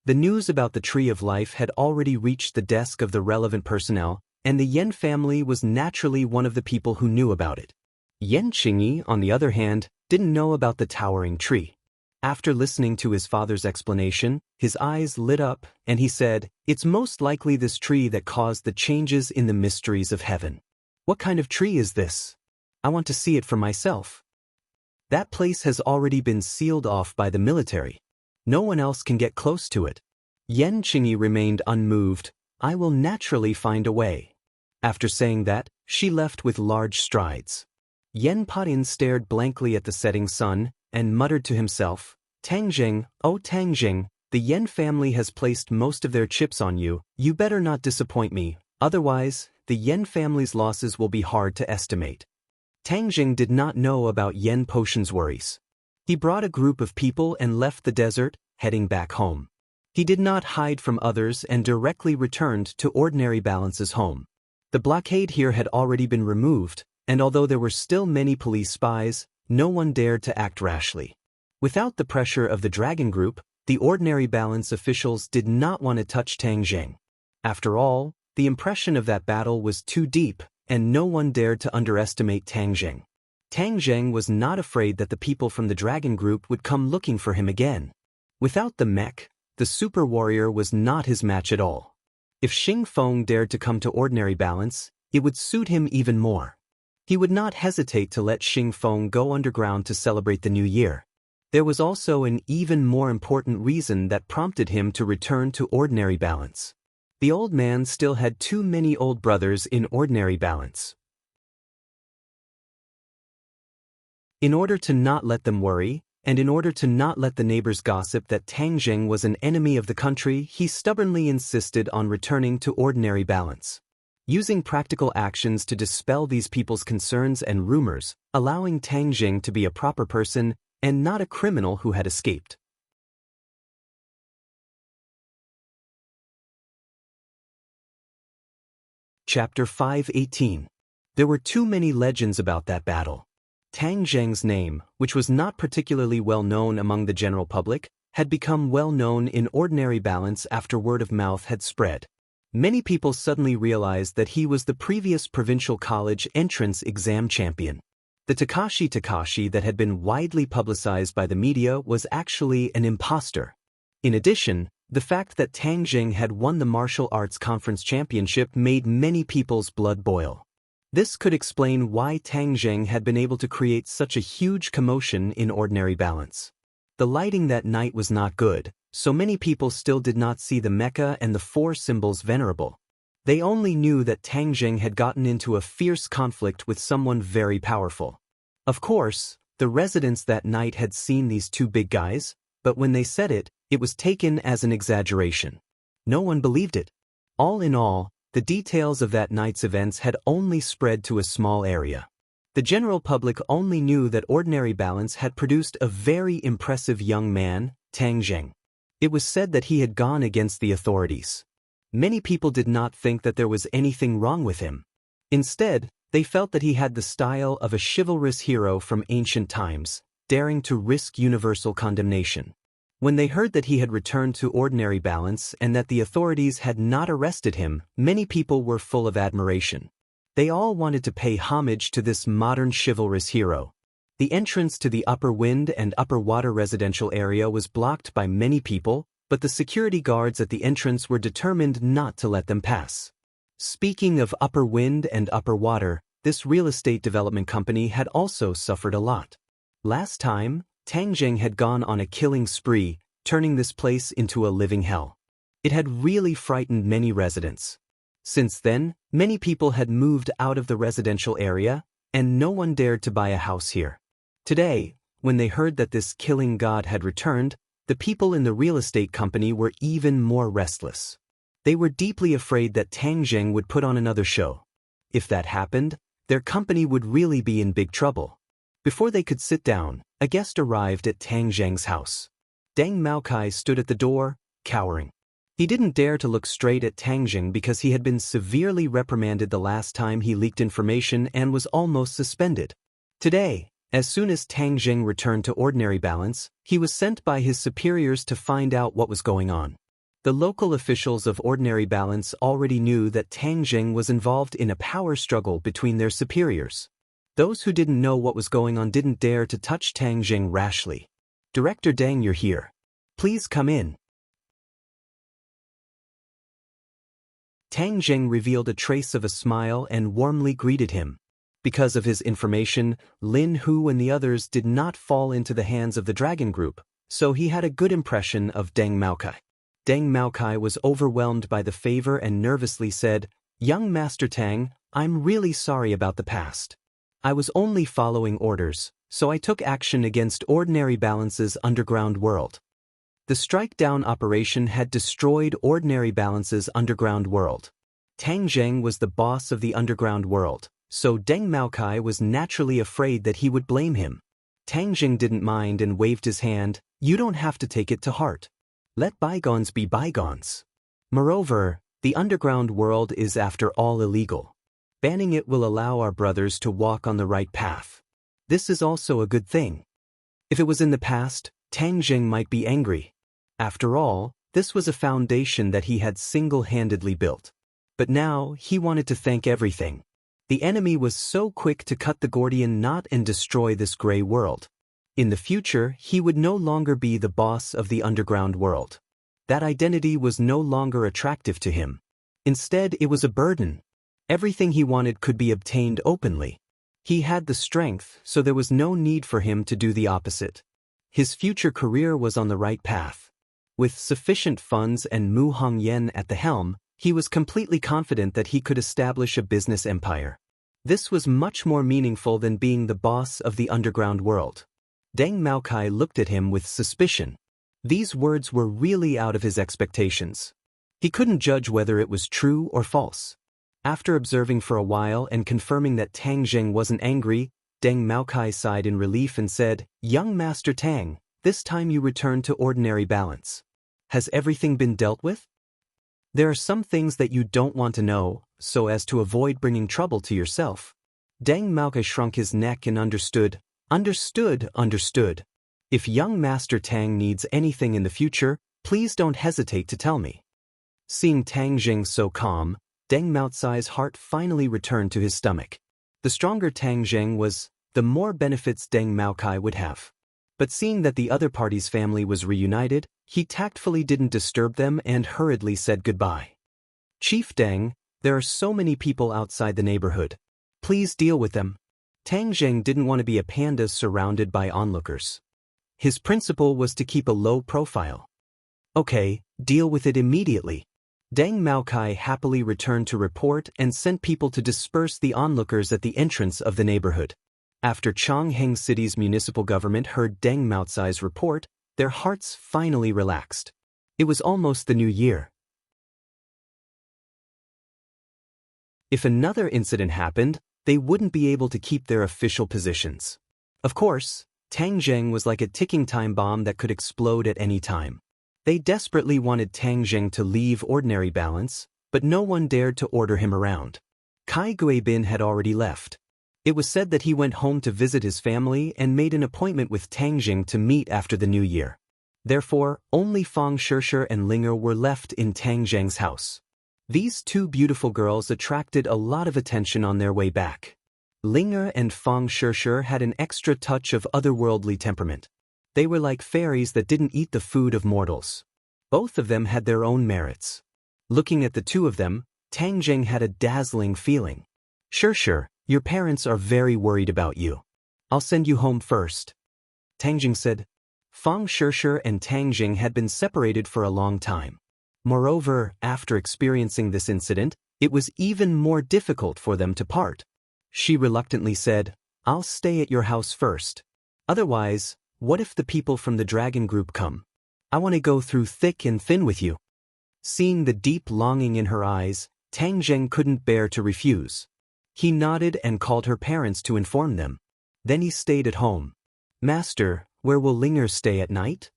Speaker 1: The news about the Tree of Life had already reached the desk of the relevant personnel, and the Yen family was naturally one of the people who knew about it. Yen Qingyi, on the other hand, didn't know about the towering tree. After listening to his father's explanation, his eyes lit up, and he said, "It's most likely this tree that caused the changes in the mysteries of heaven. What kind of tree is this? I want to see it for myself." That place has already been sealed off by the military. No one else can get close to it. Yen Qingyi remained unmoved. "I will naturally find a way." After saying that, she left with large strides. Yen Patin stared blankly at the setting sun and muttered to himself, "Tang Zheng, oh Tang Zheng, the Yen family has placed most of their chips on you. You better not disappoint me, otherwise, the Yen family's losses will be hard to estimate." Tang Zheng did not know about Yen Potion's worries. He brought a group of people and left the desert, heading back home. He did not hide from others and directly returned to Ordinary Balance's home. The blockade here had already been removed, and although there were still many police spies, no one dared to act rashly. Without the pressure of the Dragon Group, the Ordinary Balance officials did not want to touch Tang Zheng. After all, the impression of that battle was too deep, and no one dared to underestimate Tang Zheng. Tang Zheng was not afraid that the people from the Dragon Group would come looking for him again. Without the mech, the super warrior was not his match at all. If Xing Feng dared to come to Ordinary Balance, it would suit him even more. He would not hesitate to let Xing Feng go underground to celebrate the new year. There was also an even more important reason that prompted him to return to Ordinary Balance. The old man still had too many old brothers in Ordinary Balance. In order to not let them worry, and in order to not let the neighbors gossip that Tang Zheng was an enemy of the country, he stubbornly insisted on returning to Ordinary Balance. Using practical actions to dispel these people's concerns and rumors, allowing Tang Zheng to be a proper person and not a criminal who had escaped. Chapter 5:18. There were too many legends about that battle. Tang Zheng's name, which was not particularly well known among the general public, had become well known in Ordinary Balance after word of mouth had spread. Many people suddenly realized that he was the previous provincial college entrance exam champion. The Takashi that had been widely publicized by the media was actually an imposter. In addition, the fact that Tang Zheng had won the martial arts conference championship made many people's blood boil. This could explain why Tang Zheng had been able to create such a huge commotion in Ordinary Balance. The lighting that night was not good, so many people still did not see the mecha and the four symbols venerable. They only knew that Tang Zheng had gotten into a fierce conflict with someone very powerful. Of course, the residents that night had seen these two big guys, but when they said it, it was taken as an exaggeration. No one believed it. All in all, the details of that night's events had only spread to a small area. The general public only knew that Ordinary Balance had produced a very impressive young man, Tang Zheng. It was said that he had gone against the authorities. Many people did not think that there was anything wrong with him. Instead, they felt that he had the style of a chivalrous hero from ancient times, daring to risk universal condemnation. When they heard that he had returned to Ordinary Balance and that the authorities had not arrested him, many people were full of admiration. They all wanted to pay homage to this modern chivalrous hero. The entrance to the Upper Wind and Upper Water residential area was blocked by many people, but the security guards at the entrance were determined not to let them pass. Speaking of Upper Wind and Upper Water, this real estate development company had also suffered a lot. Last time, Tang Zheng had gone on a killing spree, turning this place into a living hell. It had really frightened many residents. Since then, many people had moved out of the residential area, and no one dared to buy a house here. Today, when they heard that this killing god had returned, the people in the real estate company were even more restless. They were deeply afraid that Tang Zheng would put on another show. If that happened, their company would really be in big trouble. Before they could sit down, a guest arrived at Tang Zheng's house. Deng Maokai stood at the door, cowering. He didn't dare to look straight at Tang Zheng because he had been severely reprimanded the last time he leaked information and was almost suspended. Today, as soon as Tang Zheng returned to Ordinary Balance, he was sent by his superiors to find out what was going on. The local officials of Ordinary Balance already knew that Tang Zheng was involved in a power struggle between their superiors. Those who didn't know what was going on didn't dare to touch Tang Zheng rashly. "Director Deng, you're here. Please come in." Tang Zheng revealed a trace of a smile and warmly greeted him. Because of his information, Lin Hu and the others did not fall into the hands of the Dragon Group, so he had a good impression of Deng Maokai. Deng Maokai was overwhelmed by the favor and nervously said, "Young Master Tang, I'm really sorry about the past. I was only following orders, so I took action against Ordinary Balance's underground world." The strike-down operation had destroyed Ordinary Balance's underground world. Tang Zheng was the boss of the underground world, so Deng Maokai was naturally afraid that he would blame him. Tang Zheng didn't mind and waved his hand, "You don't have to take it to heart. Let bygones be bygones. Moreover, the underground world is after all illegal. Banning it will allow our brothers to walk on the right path. This is also a good thing. If it was in the past, Tang Jing might be angry. After all, this was a foundation that he had single-handedly built. But now, he wanted to thank everything. The enemy was so quick to cut the Gordian knot and destroy this gray world. In the future, he would no longer be the boss of the underground world. That identity was no longer attractive to him. Instead, it was a burden. Everything he wanted could be obtained openly. He had the strength, so there was no need for him to do the opposite. His future career was on the right path. With sufficient funds and Mu Hongyan at the helm, he was completely confident that he could establish a business empire. This was much more meaningful than being the boss of the underground world. Deng Maokai looked at him with suspicion. These words were really out of his expectations. He couldn't judge whether it was true or false. After observing for a while and confirming that Tang Jing wasn't angry, Deng Maokai sighed in relief and said, "Young Master Tang, this time you return to ordinary balance. Has everything been dealt with? There are some things that you don't want to know, so as to avoid bringing trouble to yourself." Deng Maokai shrunk his neck and understood. Understood. If young Master Tang needs anything in the future, please don't hesitate to tell me. Seeing Tang Jing so calm, Deng Maokai's heart finally returned to his stomach. The stronger Tang Jing was, the more benefits Deng Maokai would have. But seeing that the other party's family was reunited, he tactfully didn't disturb them and hurriedly said goodbye. "Chief Deng, there are so many people outside the neighborhood. Please deal with them." Tang Jing didn't want to be a panda surrounded by onlookers. His principle was to keep a low profile. "Okay, deal with it immediately." Deng Maokai happily returned to report and sent people to disperse the onlookers at the entrance of the neighborhood. After Chongheng City's municipal government heard Deng Maokai's report, their hearts finally relaxed. It was almost the new year. If another incident happened, they wouldn't be able to keep their official positions. Of course, Tang Jing was like a ticking time bomb that could explode at any time. They desperately wanted Tang Jing to leave ordinary balance, but no one dared to order him around. Kai Guibin had already left. It was said that he went home to visit his family and made an appointment with Tang Jing to meet after the new year. Therefore, only Fang Shishir and Linger were left in Tang Jing's house. These two beautiful girls attracted a lot of attention on their way back. Linger and Fang Shishir had an extra touch of otherworldly temperament. They were like fairies that didn't eat the food of mortals. Both of them had their own merits. Looking at the two of them, Tang Jing had a dazzling feeling. Shishir, your parents are very worried about you. I'll send you home first." Tang Jing said. Fang Shishir and Tang Jing had been separated for a long time. Moreover, after experiencing this incident, it was even more difficult for them to part. She reluctantly said, "I'll stay at your house first. Otherwise, what if the people from the dragon group come? I want to go through thick and thin with you." Seeing the deep longing in her eyes, Tang Jing couldn't bear to refuse. He nodded and called her parents to inform them. Then he stayed at home. "Master, where will Linger stay at night?"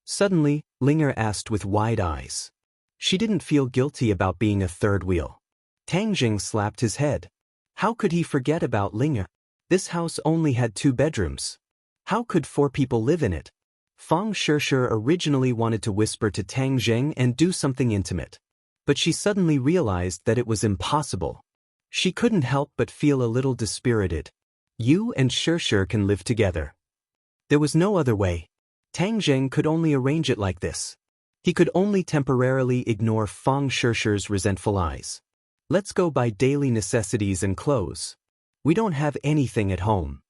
Speaker 1: Suddenly, Linger asked with wide eyes. She didn't feel guilty about being a third wheel. Tang Jing slapped his head. How could he forget about Linger? This house only had 2 bedrooms. How could 4 people live in it? Fang Shishir originally wanted to whisper to Tang Jing and do something intimate. But she suddenly realized that it was impossible. She couldn't help but feel a little dispirited. You and Shishir can live together. There was no other way. Tang Jing could only arrange it like this. He could only temporarily ignore Fang Shishir's resentful eyes. "Let's go buy daily necessities and clothes. We don't have anything at home,"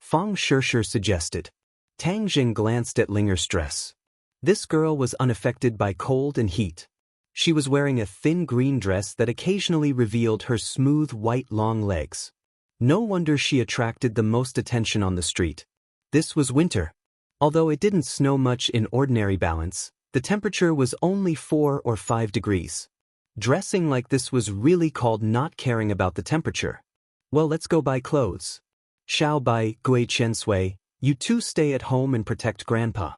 Speaker 1: Fang Shishir suggested. Tang Jing glanced at Linger's dress. This girl was unaffected by cold and heat. She was wearing a thin green dress that occasionally revealed her smooth white long legs. No wonder she attracted the most attention on the street. This was winter. Although it didn't snow much in ordinary balance, the temperature was only 4 or 5 degrees. Dressing like this was really called not caring about the temperature. "Well, let's go buy clothes. Xiao Bai, Gui Chen Sui, you two stay at home and protect Grandpa."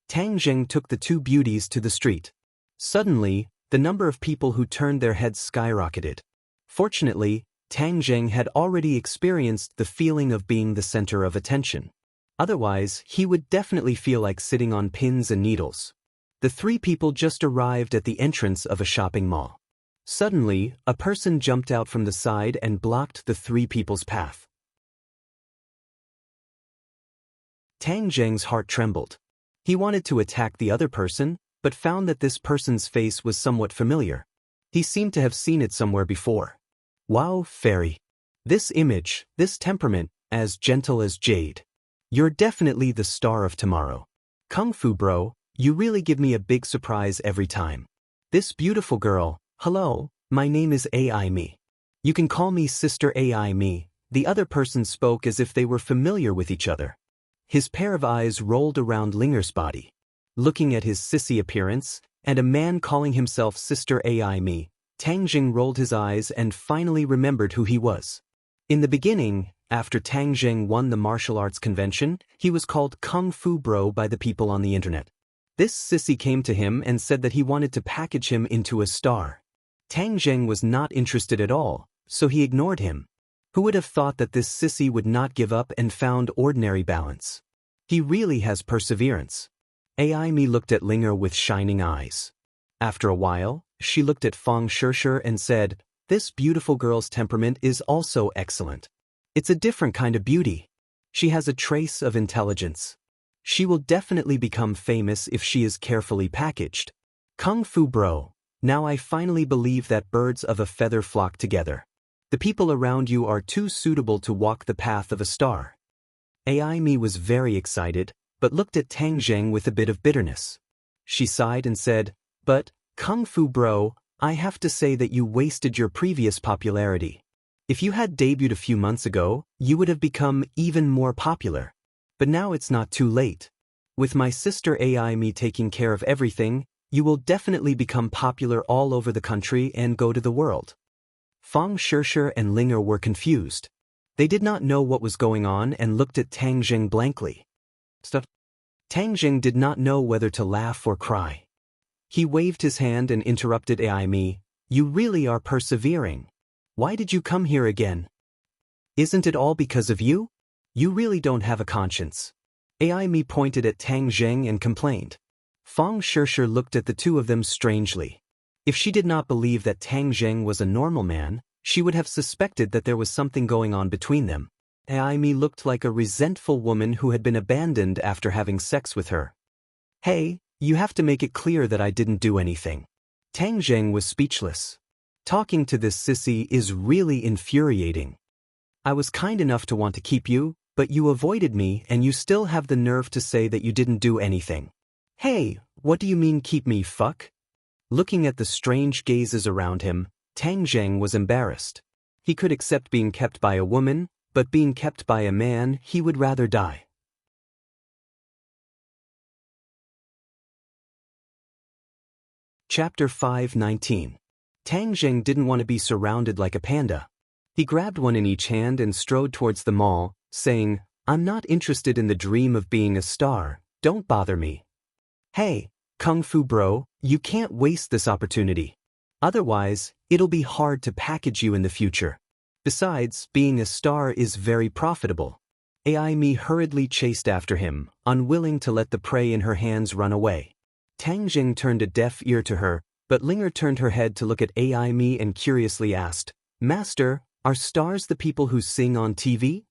Speaker 1: Tang Zheng took the two beauties to the street. Suddenly, the number of people who turned their heads skyrocketed. Fortunately, Tang Zheng had already experienced the feeling of being the center of attention. Otherwise, he would definitely feel like sitting on pins and needles. The three people just arrived at the entrance of a shopping mall. Suddenly, a person jumped out from the side and blocked the three people's path. Tang Zheng's heart trembled. He wanted to attack the other person, but found that this person's face was somewhat familiar. He seemed to have seen it somewhere before. Wow, fairy. This image, this temperament, as gentle as jade. You're definitely the star of tomorrow. Kung Fu bro, you really give me a big surprise every time. This beautiful girl, hello, my name is AI Me. You can call me Sister AI Me. The other person spoke as if they were familiar with each other. His pair of eyes rolled around Linger's body. Looking at his sissy appearance, and a man calling himself Sister AI Me, Tang Zheng rolled his eyes and finally remembered who he was. In the beginning, after Tang Zheng won the martial arts convention, he was called Kung Fu Bro by the people on the internet. This sissy came to him and said that he wanted to package him into a star. Tang Zheng was not interested at all, so he ignored him. Who would have thought that this sissy would not give up and found ordinary balance? He really has perseverance. AI Me looked at Linger with shining eyes. After a while, she looked at Feng Shishir and said, "This beautiful girl's temperament is also excellent. It's a different kind of beauty. She has a trace of intelligence. She will definitely become famous if she is carefully packaged. Kung Fu bro, now I finally believe that birds of a feather flock together. The people around you are too suitable to walk the path of a star." AI Me was very excited, but looked at Tang Zheng with a bit of bitterness. She sighed and said, "But, Kung Fu bro, I have to say that you wasted your previous popularity. If you had debuted a few months ago, you would have become even more popular. But now it's not too late. With my sister AI Me taking care of everything, you will definitely become popular all over the country and go to the world." Feng Shishir and Linger were confused. They did not know what was going on and looked at Tang Zheng blankly. Tang Zheng did not know whether to laugh or cry. He waved his hand and interrupted AI Me, "You really are persevering. Why did you come here again? Isn't it all because of you? You really don't have a conscience." AI Me pointed at Tang Zheng and complained. Feng Shishir looked at the two of them strangely. If she did not believe that Tang Zheng was a normal man, she would have suspected that there was something going on between them. AI Me looked like a resentful woman who had been abandoned after having sex with her. "Hey, you have to make it clear that I didn't do anything." Tang Zheng was speechless. Talking to this sissy is really infuriating. I was kind enough to want to keep you, but you avoided me and you still have the nerve to say that you didn't do anything. Hey, what do you mean keep me, fuck? Looking at the strange gazes around him, Tang Zheng was embarrassed. He could accept being kept by a woman, but being kept by a man, he would rather die. Chapter 5:19. Tang Zheng didn't want to be surrounded like a panda. He grabbed one in each hand and strode towards the mall, saying, "I'm not interested in the dream of being a star, don't bother me." "Hey, Kung Fu bro, you can't waste this opportunity. Otherwise, it'll be hard to package you in the future. Besides, being a star is very profitable." AI Me hurriedly chased after him, unwilling to let the prey in her hands run away. Tang Zheng turned a deaf ear to her, but Linger turned her head to look at AI Me and curiously asked, "Master, are stars the people who sing on TV?"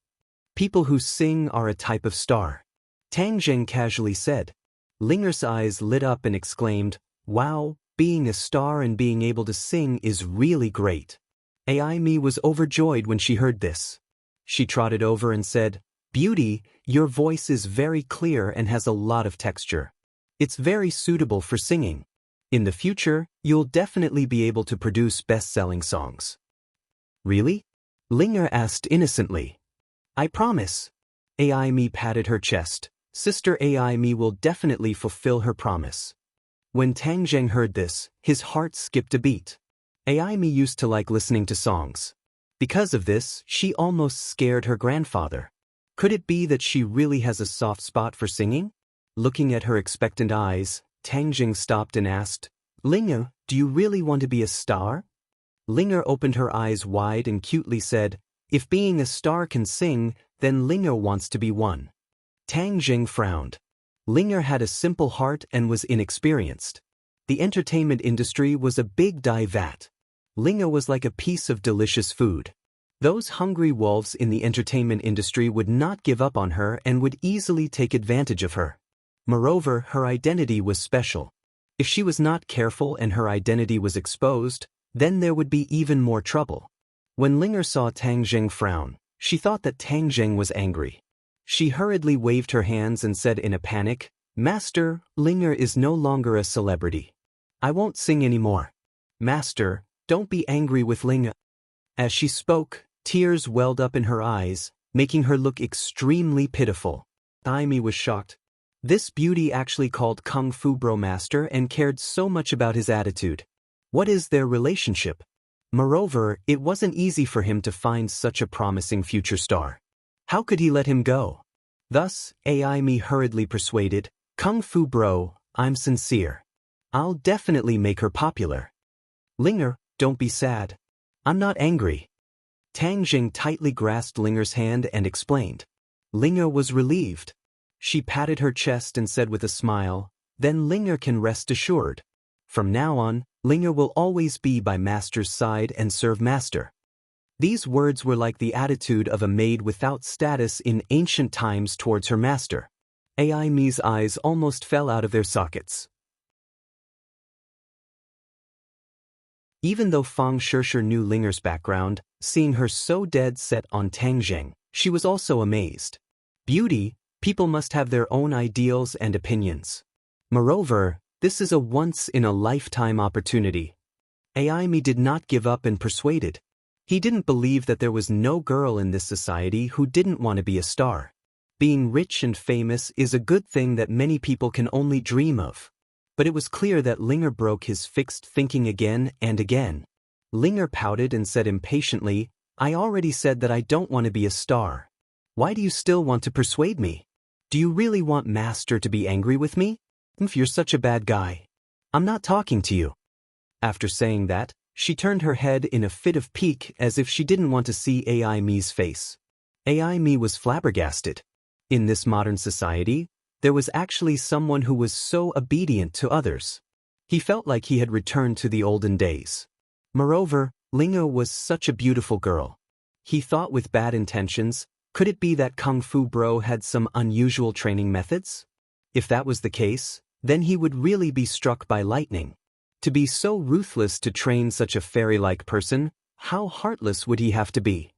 Speaker 1: "People who sing are a type of star," Tang Zheng casually said. Linger's eyes lit up and exclaimed, "Wow, being a star and being able to sing is really great." AI Me was overjoyed when she heard this. She trotted over and said, "Beauty, your voice is very clear and has a lot of texture. It's very suitable for singing. In the future, you'll definitely be able to produce best-selling songs." "Really?" Linger asked innocently. "I promise." AI Me patted her chest. Sister AI Me will definitely fulfill her promise. When Tang Zheng heard this, his heart skipped a beat. AI Me used to like listening to songs. Because of this, she almost scared her grandfather. Could it be that she really has a soft spot for singing? Looking at her expectant eyes, Tangjing stopped and asked, Linger, do you really want to be a star? Linger opened her eyes wide and cutely said, if being a star can sing, then Linger wants to be one. Tangjing frowned. Linger had a simple heart and was inexperienced. The entertainment industry was a big dye vat. Linger was like a piece of delicious food. Those hungry wolves in the entertainment industry would not give up on her and would easily take advantage of her. Moreover, her identity was special. If she was not careful and her identity was exposed, then there would be even more trouble. When Linger saw Tangjing frown, she thought that Tangjing was angry. She hurriedly waved her hands and said in a panic, Master, Linger is no longer a celebrity. I won't sing anymore. Master, don't be angry with Linger. As she spoke, tears welled up in her eyes, making her look extremely pitiful. Aimi was shocked. This beauty actually called Kung Fu Bro Master and cared so much about his attitude. What is their relationship? Moreover, it wasn't easy for him to find such a promising future star. How could he let him go? Thus, Aimi hurriedly persuaded, Kung Fu Bro, I'm sincere. I'll definitely make her popular. Linger, don't be sad. I'm not angry. Tangjing tightly grasped Linger's hand and explained. Linger was relieved. She patted her chest and said with a smile, then Linger can rest assured. From now on, Linger will always be by Master's side and serve Master. These words were like the attitude of a maid without status in ancient times towards her master. Aimi's eyes almost fell out of their sockets. Even though Fang Shishir knew Linger's background, seeing her so dead set on Tangjing, she was also amazed. Beauty, people must have their own ideals and opinions. Moreover, this is a once-in-a-lifetime opportunity. Aimi did not give up and persuaded. He didn't believe that there was no girl in this society who didn't want to be a star. Being rich and famous is a good thing that many people can only dream of. But it was clear that Linger broke his fixed thinking again and again. Linger pouted and said impatiently, I already said that I don't want to be a star. Why do you still want to persuade me? Do you really want Master to be angry with me? If you're such a bad guy. I'm not talking to you. After saying that, she turned her head in a fit of pique as if she didn't want to see Aimi's face. Aimi was flabbergasted. In this modern society, there was actually someone who was so obedient to others. He felt like he had returned to the olden days. Moreover, Linger was such a beautiful girl. He thought with bad intentions, could it be that Kung Fu Bro had some unusual training methods? If that was the case, then he would really be struck by lightning. To be so ruthless to train such a fairy-like person, how heartless would he have to be?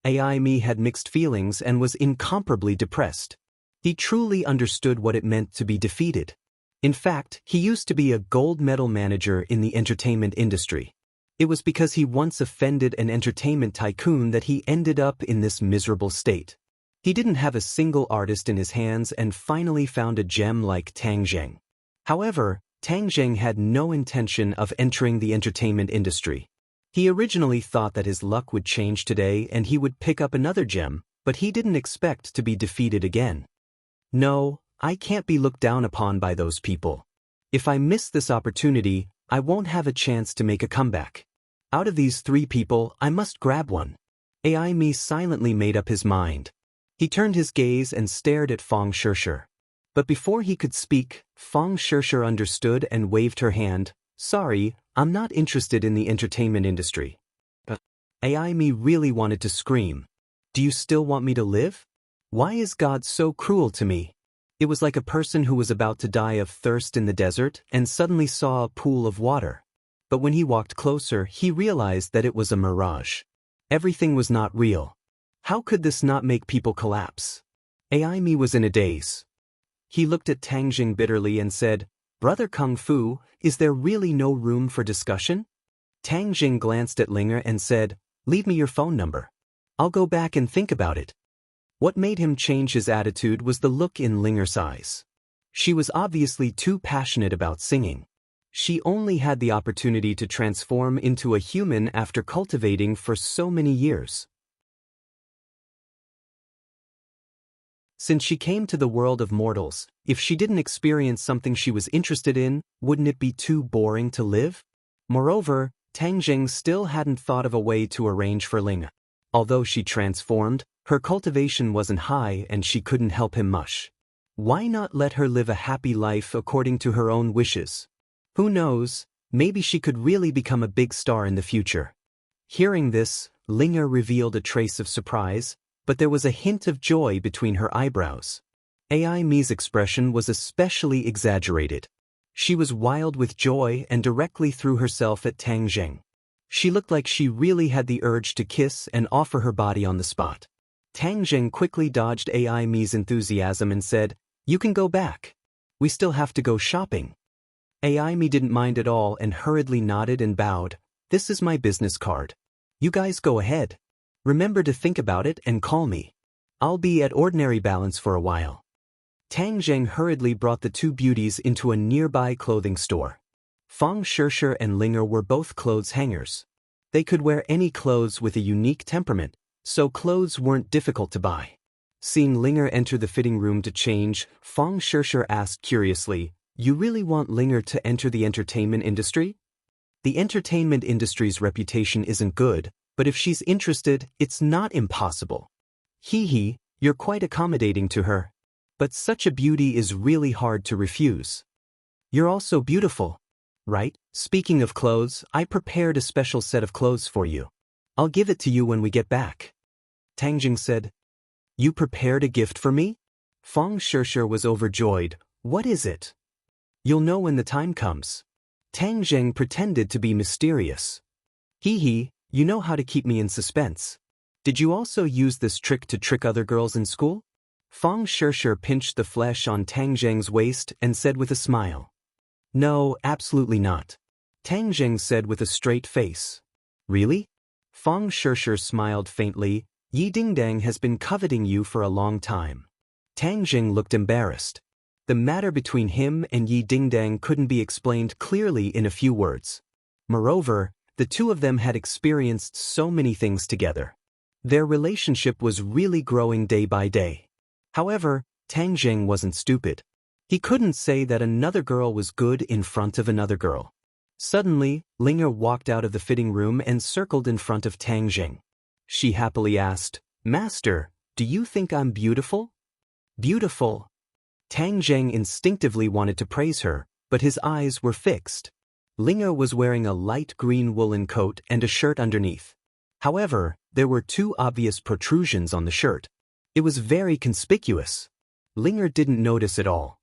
Speaker 1: Aimi had mixed feelings and was incomparably depressed. He truly understood what it meant to be defeated. In fact, he used to be a gold medal manager in the entertainment industry. It was because he once offended an entertainment tycoon that he ended up in this miserable state. He didn't have a single artist in his hands and finally found a gem like Tangjing. However, Tangjing had no intention of entering the entertainment industry. He originally thought that his luck would change today and he would pick up another gem, but he didn't expect to be defeated again. No, I can't be looked down upon by those people. If I miss this opportunity, I won't have a chance to make a comeback. Out of these three people, I must grab one. Aimi silently made up his mind. He turned his gaze and stared at Fang Shishir. But before he could speak, Fang Shishir understood and waved her hand. Sorry, I'm not interested in the entertainment industry. Aimi really wanted to scream. Do you still want me to live? Why is God so cruel to me? It was like a person who was about to die of thirst in the desert and suddenly saw a pool of water. But when he walked closer, he realized that it was a mirage. Everything was not real. How could this not make people collapse? Aimi was in a daze. He looked at Tangjing bitterly and said, Brother Kung Fu, is there really no room for discussion? Tangjing glanced at Linger and said, Leave me your phone number. I'll go back and think about it. What made him change his attitude was the look in Linger's eyes. She was obviously too passionate about singing. She only had the opportunity to transform into a human after cultivating for so many years. Since she came to the world of mortals, if she didn't experience something she was interested in, wouldn't it be too boring to live? Moreover, Tang Jing still hadn't thought of a way to arrange for Ling. Although she transformed, her cultivation wasn't high and she couldn't help him much. Why not let her live a happy life according to her own wishes? Who knows, maybe she could really become a big star in the future. Hearing this, Linger revealed a trace of surprise, but there was a hint of joy between her eyebrows. AI Mi's expression was especially exaggerated. She was wild with joy and directly threw herself at Tang Jing. She looked like she really had the urge to kiss and offer her body on the spot. Tang Jing quickly dodged AI Mi's enthusiasm and said, "You can go back. We still have to go shopping." AI Mi didn't mind at all and hurriedly nodded and bowed. "This is my business card. You guys go ahead. Remember to think about it and call me. I'll be at ordinary balance for a while." Tang Jing hurriedly brought the two beauties into a nearby clothing store. Fang Shishir and Linger were both clothes hangers. They could wear any clothes with a unique temperament, so clothes weren't difficult to buy. Seeing Linger enter the fitting room to change, Fang Shishir asked curiously, "You really want Linger to enter the entertainment industry?" "The entertainment industry's reputation isn't good, but if she's interested, it's not impossible." "Hee, you're quite accommodating to her. But such a beauty is really hard to refuse. You're also beautiful, right? Speaking of clothes, I prepared a special set of clothes for you. I'll give it to you when we get back." Tang Jing said. "You prepared a gift for me?" Fang Shishir was overjoyed. "What is it?" "You'll know when the time comes." Tang Jing pretended to be mysterious. "Hee, you know how to keep me in suspense. Did you also use this trick to trick other girls in school?" Fang Shishir pinched the flesh on Tang Jing's waist and said with a smile. "No, absolutely not." Tang Jing said with a straight face. "Really?" Fang Shishir smiled faintly. "Yi Dingdang has been coveting you for a long time." Tang Jing looked embarrassed. The matter between him and Yi Dingdang couldn't be explained clearly in a few words. Moreover, the two of them had experienced so many things together. Their relationship was really growing day by day. However, Tang Jing wasn't stupid. He couldn't say that another girl was good in front of another girl. Suddenly, Linger walked out of the fitting room and circled in front of Tang Jing. She happily asked, "Master, do you think I'm beautiful?" "Beautiful?" Tang Jing instinctively wanted to praise her, but his eyes were fixed. Linger was wearing a light green woolen coat and a shirt underneath. However, there were two obvious protrusions on the shirt. It was very conspicuous. Linger didn't notice at all.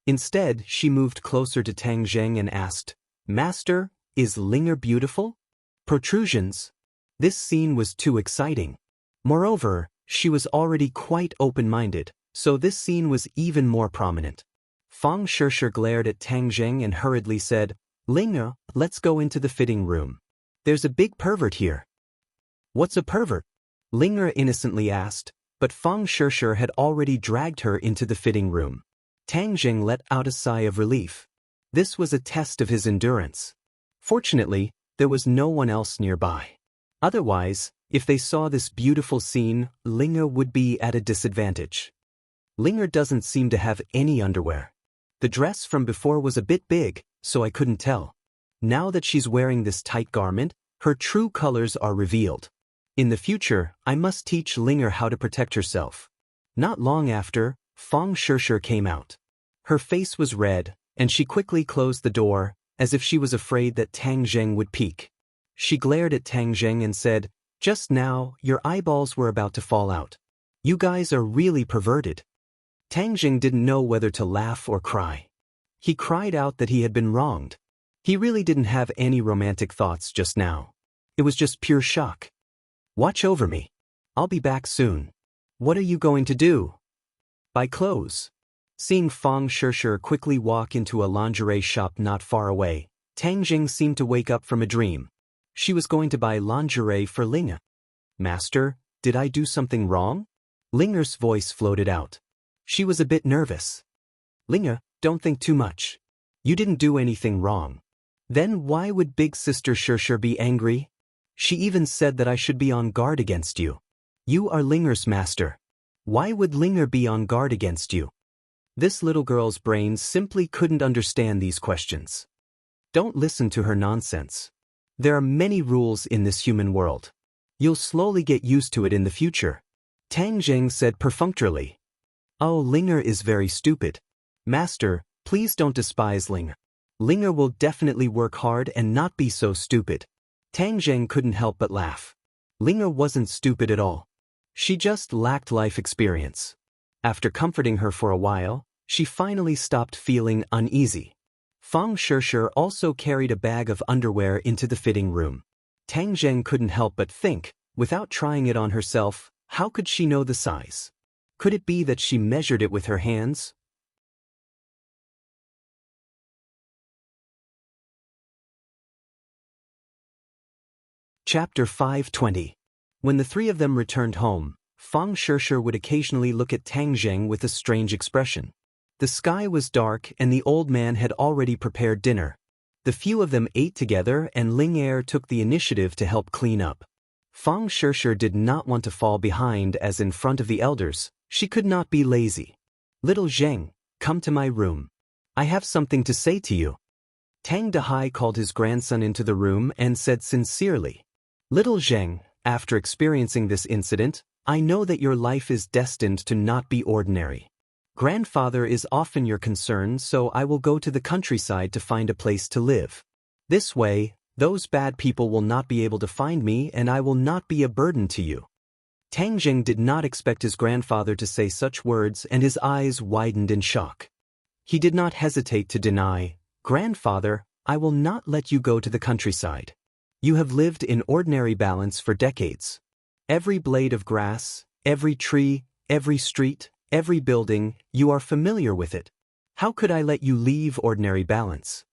Speaker 1: Instead, she moved closer to Tang Jing and asked, "Master, is Linger beautiful?" Protrusions? This scene was too exciting. Moreover, she was already quite open-minded, so this scene was even more prominent. Fang Shishir glared at Tang Jing and hurriedly said, "Linger, let's go into the fitting room. There's a big pervert here." "What's a pervert?" Linger innocently asked, but Fang Shishir had already dragged her into the fitting room. Tang Jing let out a sigh of relief. This was a test of his endurance. Fortunately, there was no one else nearby. Otherwise, if they saw this beautiful scene, Linger would be at a disadvantage. Linger doesn't seem to have any underwear. The dress from before was a bit big, so I couldn't tell. Now that she's wearing this tight garment, her true colors are revealed. In the future, I must teach Linger how to protect herself. Not long after, Fang Shishir came out. Her face was red, and she quickly closed the door, as if she was afraid that Tang Jing would peek. She glared at Tang Jing and said, "Just now, your eyeballs were about to fall out. You guys are really perverted." Tang Jing didn't know whether to laugh or cry. He cried out that he had been wronged. He really didn't have any romantic thoughts just now. It was just pure shock. "Watch over me. I'll be back soon." "What are you going to do?" "Buy clothes." Seeing Fang Shishir quickly walk into a lingerie shop not far away, Tang Jing seemed to wake up from a dream. She was going to buy lingerie for Linger. "Master, did I do something wrong?" Linger's voice floated out. She was a bit nervous. "Linger, don't think too much. You didn't do anything wrong. Then why would Big Sister Shishir be angry? She even said that I should be on guard against you." You are Linger's master. Why would Linger be on guard against you? This little girl's brain simply couldn't understand these questions. Don't listen to her nonsense. There are many rules in this human world. You'll slowly get used to it in the future. Tang Zheng said perfunctorily. Oh, Linger is very stupid. Master, please don't despise Linger. Linger will definitely work hard and not be so stupid. Tang Zheng couldn't help but laugh. Linger wasn't stupid at all. She just lacked life experience. After comforting her for a while, she finally stopped feeling uneasy. Fang Shishir also carried a bag of underwear into the fitting room. Tang Zheng couldn't help but think, without trying it on herself, how could she know the size? Could it be that she measured it with her hands? Chapter 520. When the three of them returned home, Fang Shishir would occasionally look at Tang Zheng with a strange expression. The sky was dark and the old man had already prepared dinner. The few of them ate together and Ling Er took the initiative to help clean up. Fang Shishir did not want to fall behind as in front of the elders. She could not be lazy. Little Zheng, come to my room. I have something to say to you. Tang Dahai called his grandson into the room and said sincerely, Little Zheng, after experiencing this incident, I know that your life is destined to not be ordinary. Grandfather is often your concern, so I will go to the countryside to find a place to live. This way, those bad people will not be able to find me and I will not be a burden to you. Tang Zheng did not expect his grandfather to say such words and his eyes widened in shock. He did not hesitate to deny, Grandfather, I will not let you go to the countryside. You have lived in ordinary balance for decades. Every blade of grass, every tree, every street, every building, you are familiar with it. How could I let you leave ordinary balance?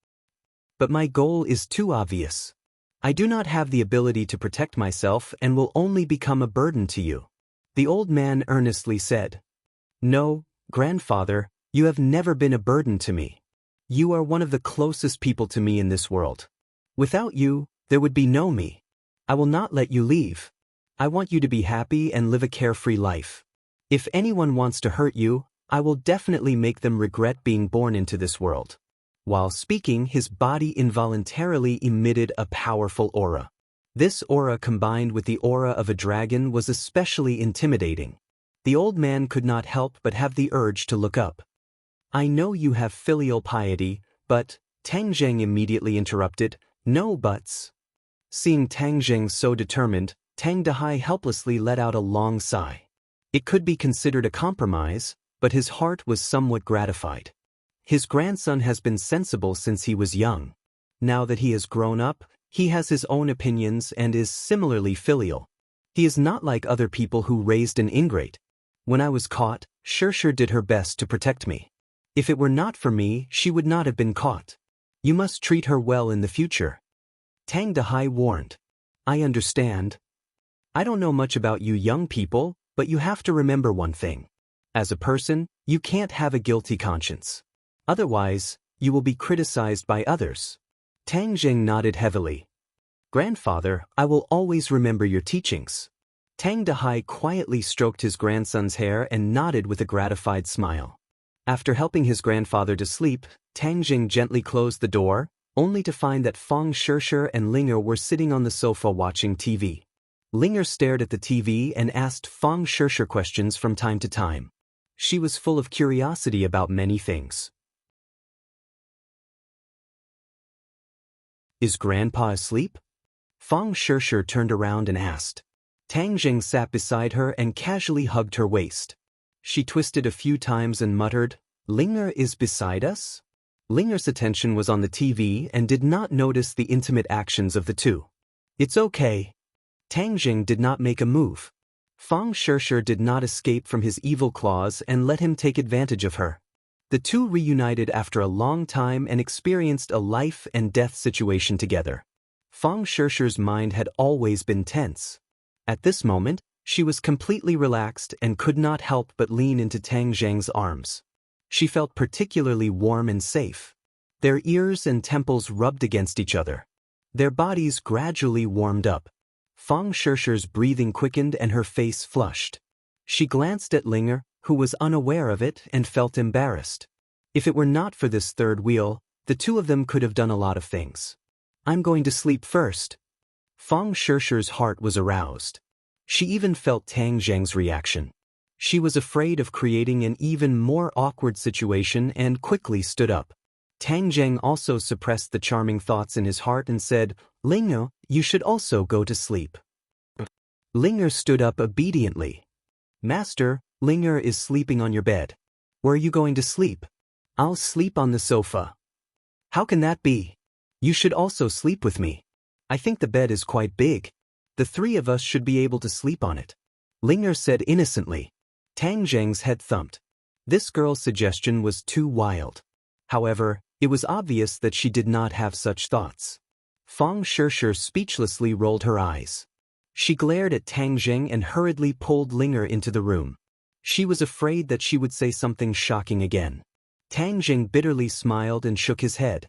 Speaker 1: But my goal is too obvious. I do not have the ability to protect myself and will only become a burden to you. The old man earnestly said, No, Grandfather, you have never been a burden to me. You are one of the closest people to me in this world. Without you, there would be no me. I will not let you leave. I want you to be happy and live a carefree life. If anyone wants to hurt you, I will definitely make them regret being born into this world. While speaking, his body involuntarily emitted a powerful aura. This aura combined with the aura of a dragon was especially intimidating. The old man could not help but have the urge to look up. I know you have filial piety, but, Tang Zheng immediately interrupted, no buts. Seeing Tang Zheng so determined, Tang Dahai helplessly let out a long sigh. It could be considered a compromise, but his heart was somewhat gratified. His grandson has been sensible since he was young. Now that he has grown up, he has his own opinions and is similarly filial. He is not like other people who raised an ingrate. When I was caught, Shishir did her best to protect me. If it were not for me, she would not have been caught. You must treat her well in the future. Tang Dahai warned. I understand. I don't know much about you young people, but you have to remember one thing. As a person, you can't have a guilty conscience. Otherwise, you will be criticized by others. Tang Zheng nodded heavily. Grandfather, I will always remember your teachings. Tang Dahai quietly stroked his grandson's hair and nodded with a gratified smile. After helping his grandfather to sleep, Tang Zheng gently closed the door, only to find that Fang Shishir and Linger were sitting on the sofa watching TV. Linger stared at the TV and asked Fang Shishir questions from time to time. She was full of curiosity about many things. Is Grandpa asleep? Fang Shishir turned around and asked. Tang Zheng sat beside her and casually hugged her waist. She twisted a few times and muttered, Linger is beside us? Linger's attention was on the TV and did not notice the intimate actions of the two. It's okay. Tang Zheng did not make a move. Fang Shishir did not escape from his evil claws and let him take advantage of her. The two reunited after a long time and experienced a life and death situation together. Fang Shishir's mind had always been tense. At this moment, she was completely relaxed and could not help but lean into Tang Zheng's arms. She felt particularly warm and safe. Their ears and temples rubbed against each other. Their bodies gradually warmed up. Fang Shishi's breathing quickened and her face flushed. She glanced at Linger, who was unaware of it and felt embarrassed. If it were not for this third wheel, the two of them could have done a lot of things. I'm going to sleep first. Fang Shishi's heart was aroused. She even felt Tang Zheng's reaction. She was afraid of creating an even more awkward situation and quickly stood up. Tang Zheng also suppressed the charming thoughts in his heart and said, Linger, you should also go to sleep. Linger stood up obediently. Master, Linger is sleeping on your bed. Where are you going to sleep? I'll sleep on the sofa. How can that be? You should also sleep with me. I think the bed is quite big. The three of us should be able to sleep on it. Linger said innocently. Tang Zheng's head thumped. This girl's suggestion was too wild. However, it was obvious that she did not have such thoughts. Fang Shishi speechlessly rolled her eyes. She glared at Tang Zheng and hurriedly pulled Linger into the room. She was afraid that she would say something shocking again. Tang Zheng bitterly smiled and shook his head.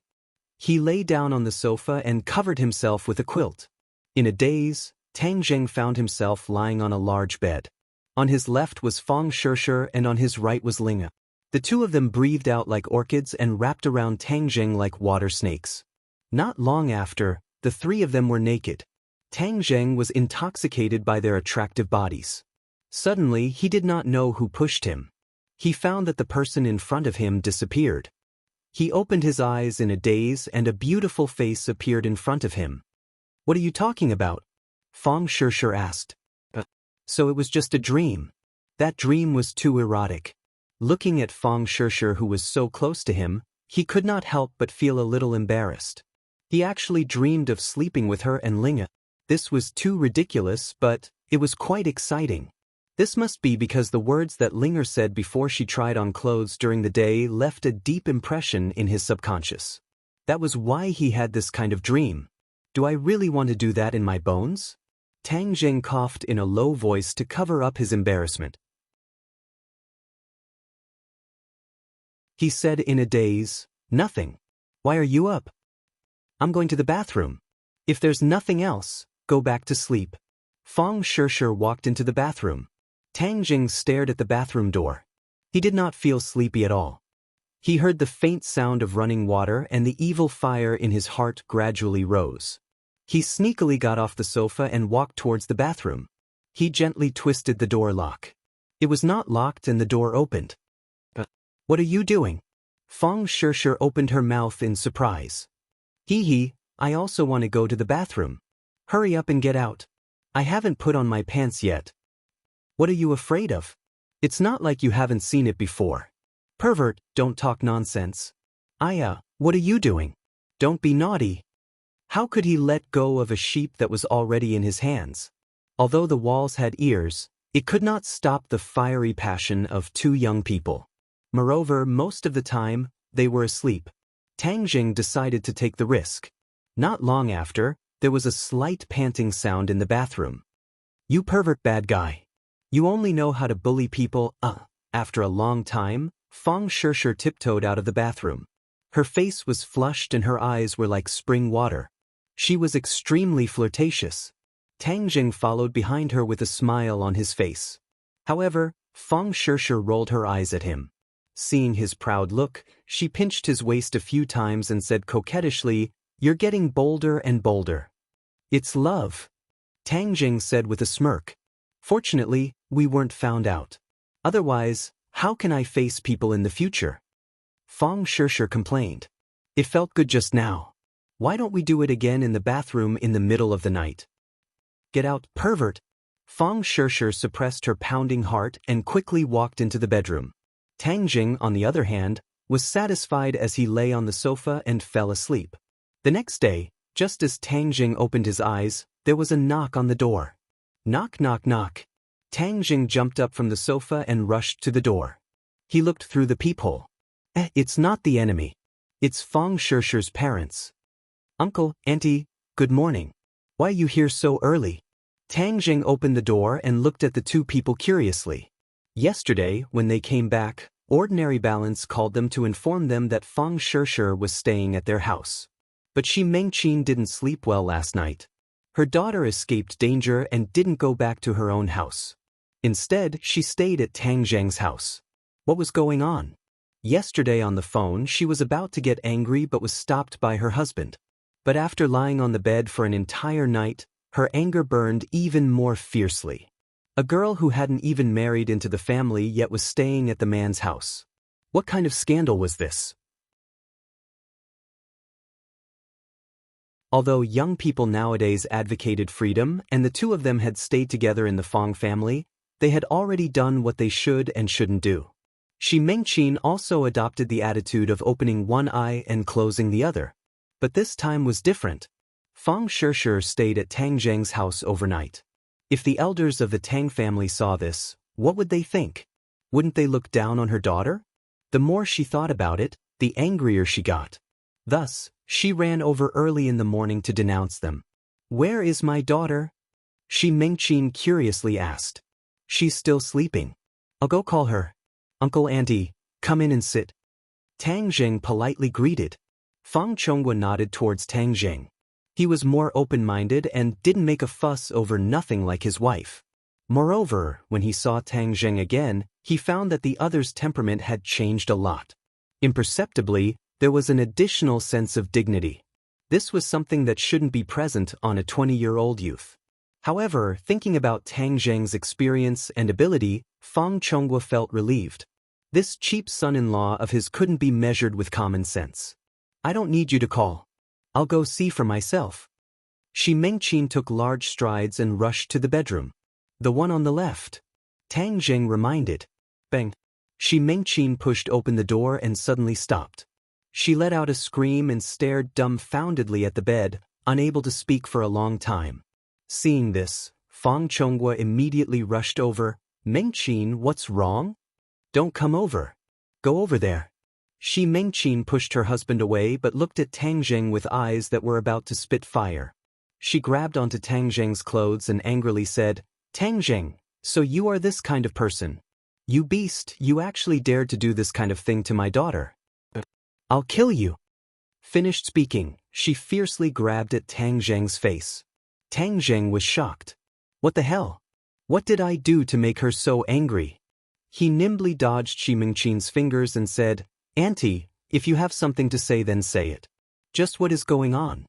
Speaker 1: He lay down on the sofa and covered himself with a quilt. In a daze, Tang Zheng found himself lying on a large bed. On his left was Fang Shishi and on his right was Linger. The two of them breathed out like orchids and wrapped around Tang Zheng like water snakes. Not long after, the three of them were naked. Tang Zheng was intoxicated by their attractive bodies. Suddenly, he did not know who pushed him. He found that the person in front of him disappeared. He opened his eyes in a daze and a beautiful face appeared in front of him. What are you talking about? Fang Shishi asked. So it was just a dream. That dream was too erotic. Looking at Fang Shishi, who was so close to him, he could not help but feel a little embarrassed. He actually dreamed of sleeping with her and Linger. This was too ridiculous, but it was quite exciting. This must be because the words that Linger said before she tried on clothes during the day left a deep impression in his subconscious. That was why he had this kind of dream. Do I really want to do that in my bones? Tang Zheng coughed in a low voice to cover up his embarrassment. He said in a daze, Nothing. Why are you up? I'm going to the bathroom. If there's nothing else, go back to sleep. Fang Shishi walked into the bathroom. Tang Zheng stared at the bathroom door. He did not feel sleepy at all. He heard the faint sound of running water and the evil fire in his heart gradually rose. He sneakily got off the sofa and walked towards the bathroom. He gently twisted the door lock. It was not locked and the door opened. What are you doing? Fang Shishi opened her mouth in surprise. Hee, I also want to go to the bathroom. Hurry up and get out. I haven't put on my pants yet. What are you afraid of? It's not like you haven't seen it before. Pervert, don't talk nonsense. What are you doing? Don't be naughty. How could he let go of a sheep that was already in his hands? Although the walls had ears, it could not stop the fiery passion of two young people. Moreover, most of the time, they were asleep. Tang Zheng decided to take the risk. Not long after, there was a slight panting sound in the bathroom. You pervert bad guy. You only know how to bully people, After a long time, Fang Shishi tiptoed out of the bathroom. Her face was flushed and her eyes were like spring water. She was extremely flirtatious. Tang Zheng followed behind her with a smile on his face. However, Fang Shishi rolled her eyes at him. Seeing his proud look, she pinched his waist a few times and said coquettishly, You're getting bolder and bolder. It's love. Tang Zheng said with a smirk. Fortunately, we weren't found out. Otherwise, how can I face people in the future? Fang Shishi complained. It felt good just now. Why don't we do it again in the bathroom in the middle of the night? Get out, pervert. Fang Shishi suppressed her pounding heart and quickly walked into the bedroom. Tang Zheng, on the other hand, was satisfied as he lay on the sofa and fell asleep. The next day, just as Tang Zheng opened his eyes, there was a knock on the door. Knock, knock, knock. Tang Zheng jumped up from the sofa and rushed to the door. He looked through the peephole. It's not the enemy. It's Fang Shishi's parents. Uncle, Auntie, good morning. Why are you here so early? Tang Zheng opened the door and looked at the two people curiously. Yesterday, when they came back, Ordinary Balance called them to inform them that Fang Shishi was staying at their house. But Shi Mengqin didn't sleep well last night. Her daughter escaped danger and didn't go back to her own house. Instead, she stayed at Tang Zheng's house. What was going on? Yesterday on the phone, she was about to get angry but was stopped by her husband. But after lying on the bed for an entire night, her anger burned even more fiercely. A girl who hadn't even married into the family yet was staying at the man's house. What kind of scandal was this? Although young people nowadays advocated freedom and the two of them had stayed together in the Fong family, they had already done what they should and shouldn't do. Shi Mengqin also adopted the attitude of opening one eye and closing the other. But this time was different. Fong Shishir stayed at Tang Zheng's house overnight. If the elders of the Tang family saw this, what would they think? Wouldn't they look down on her daughter? The more she thought about it, the angrier she got. Thus, she ran over early in the morning to denounce them. "Where is my daughter?" Shi Mengqin curiously asked. "She's still sleeping. I'll go call her." "Uncle Auntie, come in and sit." Tang Zheng politely greeted. Fang Chonghua nodded towards Tang Zheng. He was more open-minded and didn't make a fuss over nothing like his wife. Moreover, when he saw Tang Zheng again, he found that the other's temperament had changed a lot. Imperceptibly, there was an additional sense of dignity. This was something that shouldn't be present on a 20-year-old youth. However, thinking about Tang Zheng's experience and ability, Fang Chonghua felt relieved. This cheap son-in-law of his couldn't be measured with common sense. "I don't need you to call. I'll go see for myself." Shi Mengqin took large strides and rushed to the bedroom. "The one on the left," Tang Zheng reminded. Bang! Shi Mengqin pushed open the door and suddenly stopped. She let out a scream and stared dumbfoundedly at the bed, unable to speak for a long time. Seeing this, Fang Chonghua immediately rushed over. "Mengqin, what's wrong? Don't come over. Go over there." Shi Mengqin pushed her husband away but looked at Tang Zheng with eyes that were about to spit fire. She grabbed onto Tang Zheng's clothes and angrily said, "Tang Zheng, so you are this kind of person. You beast, you actually dared to do this kind of thing to my daughter. I'll kill you." Finished speaking, she fiercely grabbed at Tang Zheng's face. Tang Zheng was shocked. "What the hell? What did I do to make her so angry?" He nimbly dodged Shi Mengqin's fingers and said, "Auntie, if you have something to say then say it. Just what is going on?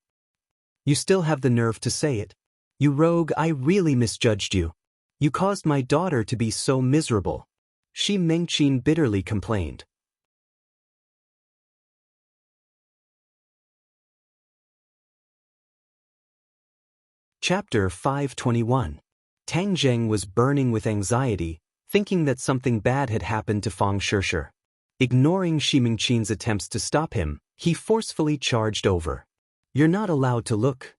Speaker 1: You still have the nerve to say it? You rogue, I really misjudged you. You caused my daughter to be so miserable." Shi Mengqin bitterly complained. Chapter 521. Tang Zheng was burning with anxiety, thinking that something bad had happened to Fang Shishir. Ignoring Shi Mengqin's attempts to stop him, he forcefully charged over. "You're not allowed to look,"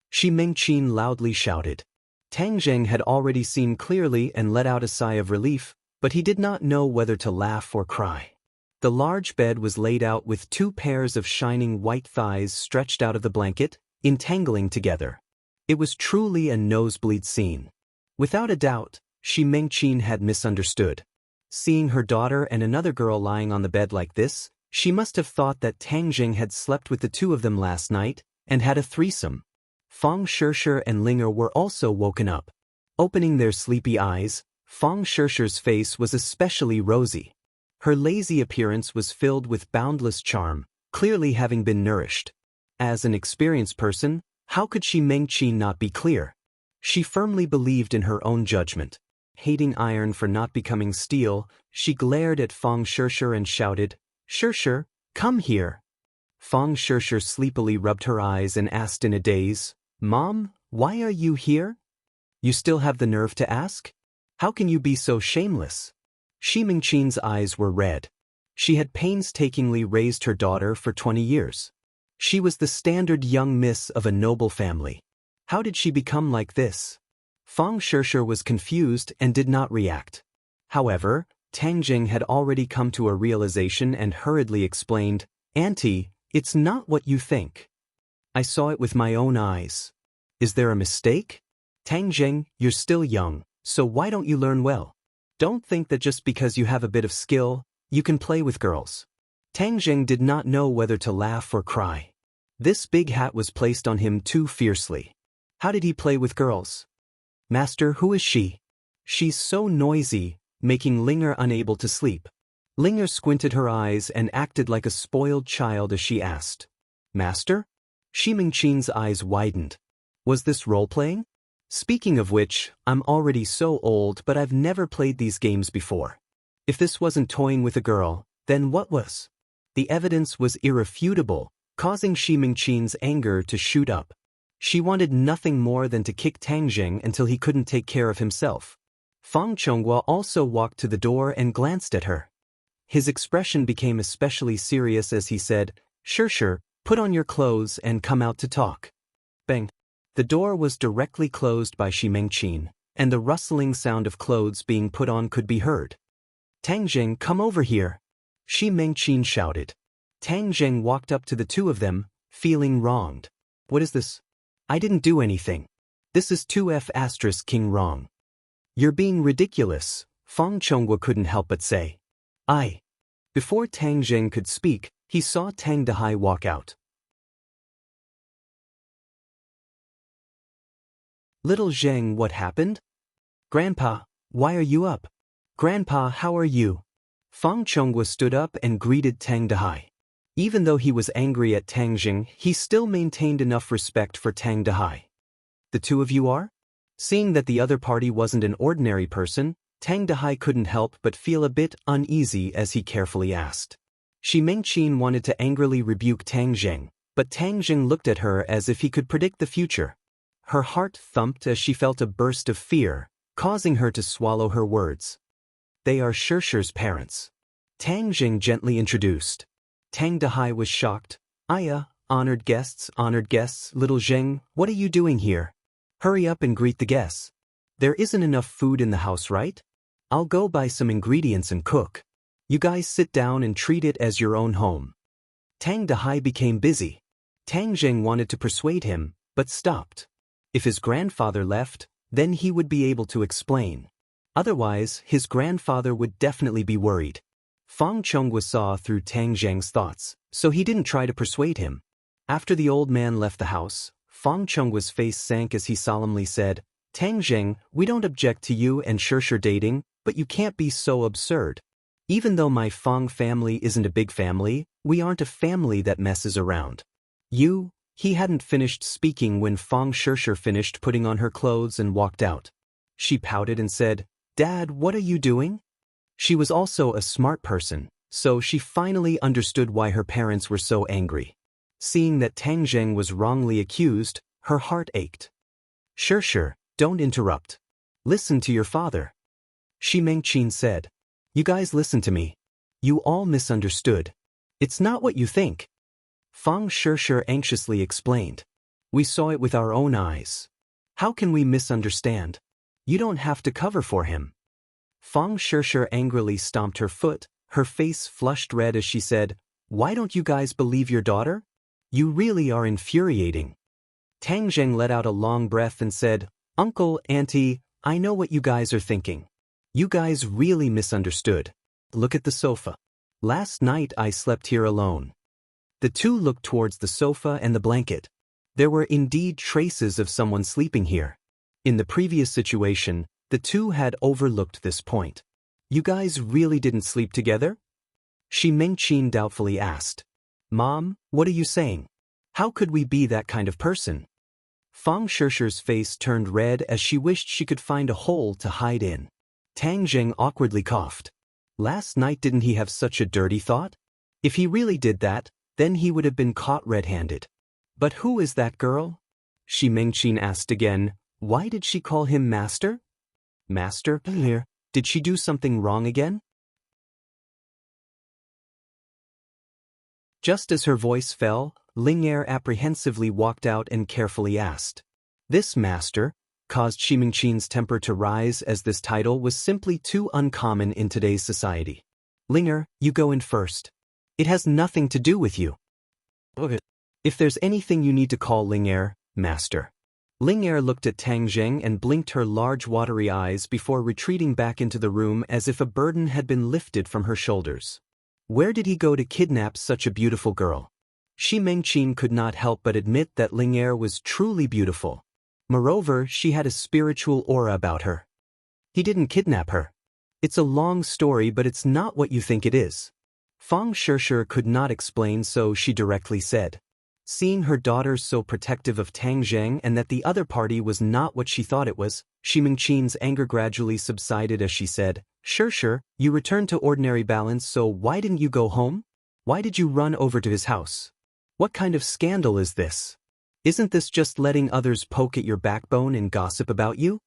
Speaker 1: Shi Mengqin loudly shouted. Tang Zheng had already seen clearly and let out a sigh of relief, but he did not know whether to laugh or cry. The large bed was laid out with two pairs of shining white thighs stretched out of the blanket, entangling together. It was truly a nosebleed scene. Without a doubt, Shi Mengqin had misunderstood. Seeing her daughter and another girl lying on the bed like this, she must have thought that Tang Zheng had slept with the two of them last night and had a threesome. Fang Shishir and Linger were also woken up. Opening their sleepy eyes, Fang Shishir's face was especially rosy. Her lazy appearance was filled with boundless charm, clearly having been nourished. As an experienced person, how could Shi Mengqin not be clear? She firmly believed in her own judgment. Hating iron for not becoming steel, she glared at Fang Shishir and shouted, "Shishir, come here." Fang Shishir sleepily rubbed her eyes and asked in a daze, "Mom, why are you here? You still have the nerve to ask? How can you be so shameless?" Shi Mengqin's eyes were red. She had painstakingly raised her daughter for 20 years. She was the standard young miss of a noble family. How did she become like this? Fang Shishir was confused and did not react. However, Tang Zheng had already come to a realization and hurriedly explained, "Auntie, it's not what you think. I saw it with my own eyes. Is there a mistake? Tang Zheng, you're still young, so why don't you learn well? Don't think that just because you have a bit of skill, you can play with girls." Tang Zheng did not know whether to laugh or cry. This big hat was placed on him too fiercely. How did he play with girls? Master, who is she? She's so noisy, making Linger unable to sleep. Linger squinted her eyes and acted like a spoiled child as she asked. Master? Shi Mingqin's eyes widened. Was this role-playing? Speaking of which, I'm already so old but I've never played these games before. If this wasn't toying with a girl, then what was? The evidence was irrefutable, causing Shi Mingqin's anger to shoot up. She wanted nothing more than to kick Tang Zheng until he couldn't take care of himself. Fang Chonghua also walked to the door and glanced at her. His expression became especially serious as he said, Sure, put on your clothes and come out to talk. Bang. The door was directly closed by Shi Mingqin, and the rustling sound of clothes being put on could be heard. Tang Zheng, come over here. Shi Mingqin shouted. Tang Zheng walked up to the two of them, feeling wronged. What is this? I didn't do anything. This is 2F** King wrong. You're being ridiculous, Fang Chonghua couldn't help but say. Before Tang Zheng could speak, he saw Tang Dehai walk out. Little Zheng, what happened? Grandpa, why are you up? Grandpa, how are you? Fang Chonghua stood up and greeted Tang Dehai. Even though he was angry at Tang Zheng, he still maintained enough respect for Tang Dehai. The two of you are? Seeing that the other party wasn't an ordinary person, Tang Dehai couldn't help but feel a bit uneasy as he carefully asked. Shi Mingqin wanted to angrily rebuke Tang Zheng, but Tang Zheng looked at her as if he could predict the future. Her heart thumped as she felt a burst of fear, causing her to swallow her words. They are Shurshu's parents. Tang Zheng gently introduced. Tang Dehai was shocked. Honored guests, little Zheng, what are you doing here? Hurry up and greet the guests. There isn't enough food in the house, right? I'll go buy some ingredients and cook. You guys sit down and treat it as your own home. Tang Dehai became busy. Tang Zheng wanted to persuade him, but stopped. If his grandfather left, then he would be able to explain. Otherwise, his grandfather would definitely be worried. Fang Chonghua saw through Tang Zheng's thoughts, so he didn't try to persuade him. After the old man left the house, Fang Chonghua's face sank as he solemnly said, Tang Zheng, we don't object to you and Shurshu dating, but you can't be so absurd. Even though my Fang family isn't a big family, we aren't a family that messes around. He hadn't finished speaking when Fang Shurshu finished putting on her clothes and walked out. She pouted and said, Dad, what are you doing? She was also a smart person, so she finally understood why her parents were so angry. Seeing that Tang Zheng was wrongly accused, her heart ached. Shurshu, don't interrupt. Listen to your father. Shi Mingqin said. You guys listen to me. You all misunderstood. It's not what you think. Fang Shurshu anxiously explained. We saw it with our own eyes. How can we misunderstand? You don't have to cover for him. Fang Shurshu angrily stomped her foot, her face flushed red as she said, Why don't you guys believe your daughter? You really are infuriating. Tang Zheng let out a long breath and said, Uncle, Auntie, I know what you guys are thinking. You guys really misunderstood. Look at the sofa. Last night I slept here alone. The two looked towards the sofa and the blanket. There were indeed traces of someone sleeping here. In the previous situation, the two had overlooked this point. You guys really didn't sleep together? Shi Mingqin doubtfully asked. Mom, what are you saying? How could we be that kind of person? Fang Shurshu's face turned red as she wished she could find a hole to hide in. Tang Zheng awkwardly coughed. Last night didn't he have such a dirty thought? If he really did that, then he would have been caught red-handed. But who is that girl? Shi Mingqin asked again. Why did she call him master? Master? Did she do something wrong again? Just as her voice fell, Ling'er apprehensively walked out and carefully asked. This master caused Shi Mingqin's temper to rise as this title was simply too uncommon in today's society. Ling'er, you go in first. It has nothing to do with you. Okay. If there's anything you need to call Ling'er, master. Ling'er looked at Tang Zheng and blinked her large watery eyes before retreating back into the room as if a burden had been lifted from her shoulders. Where did he go to kidnap such a beautiful girl? Shi Mingqin could not help but admit that Ling'er was truly beautiful. Moreover, she had a spiritual aura about her. He didn't kidnap her. It's a long story, but it's not what you think it is. Fang Shishir could not explain, so she directly said. Seeing her daughter so protective of Tang Zheng and that the other party was not what she thought it was, Shi Mingqin's anger gradually subsided as she said, Shishir, you returned to ordinary balance, so why didn't you go home? Why did you run over to his house? What kind of scandal is this? Isn't this just letting others poke at your backbone and gossip about you?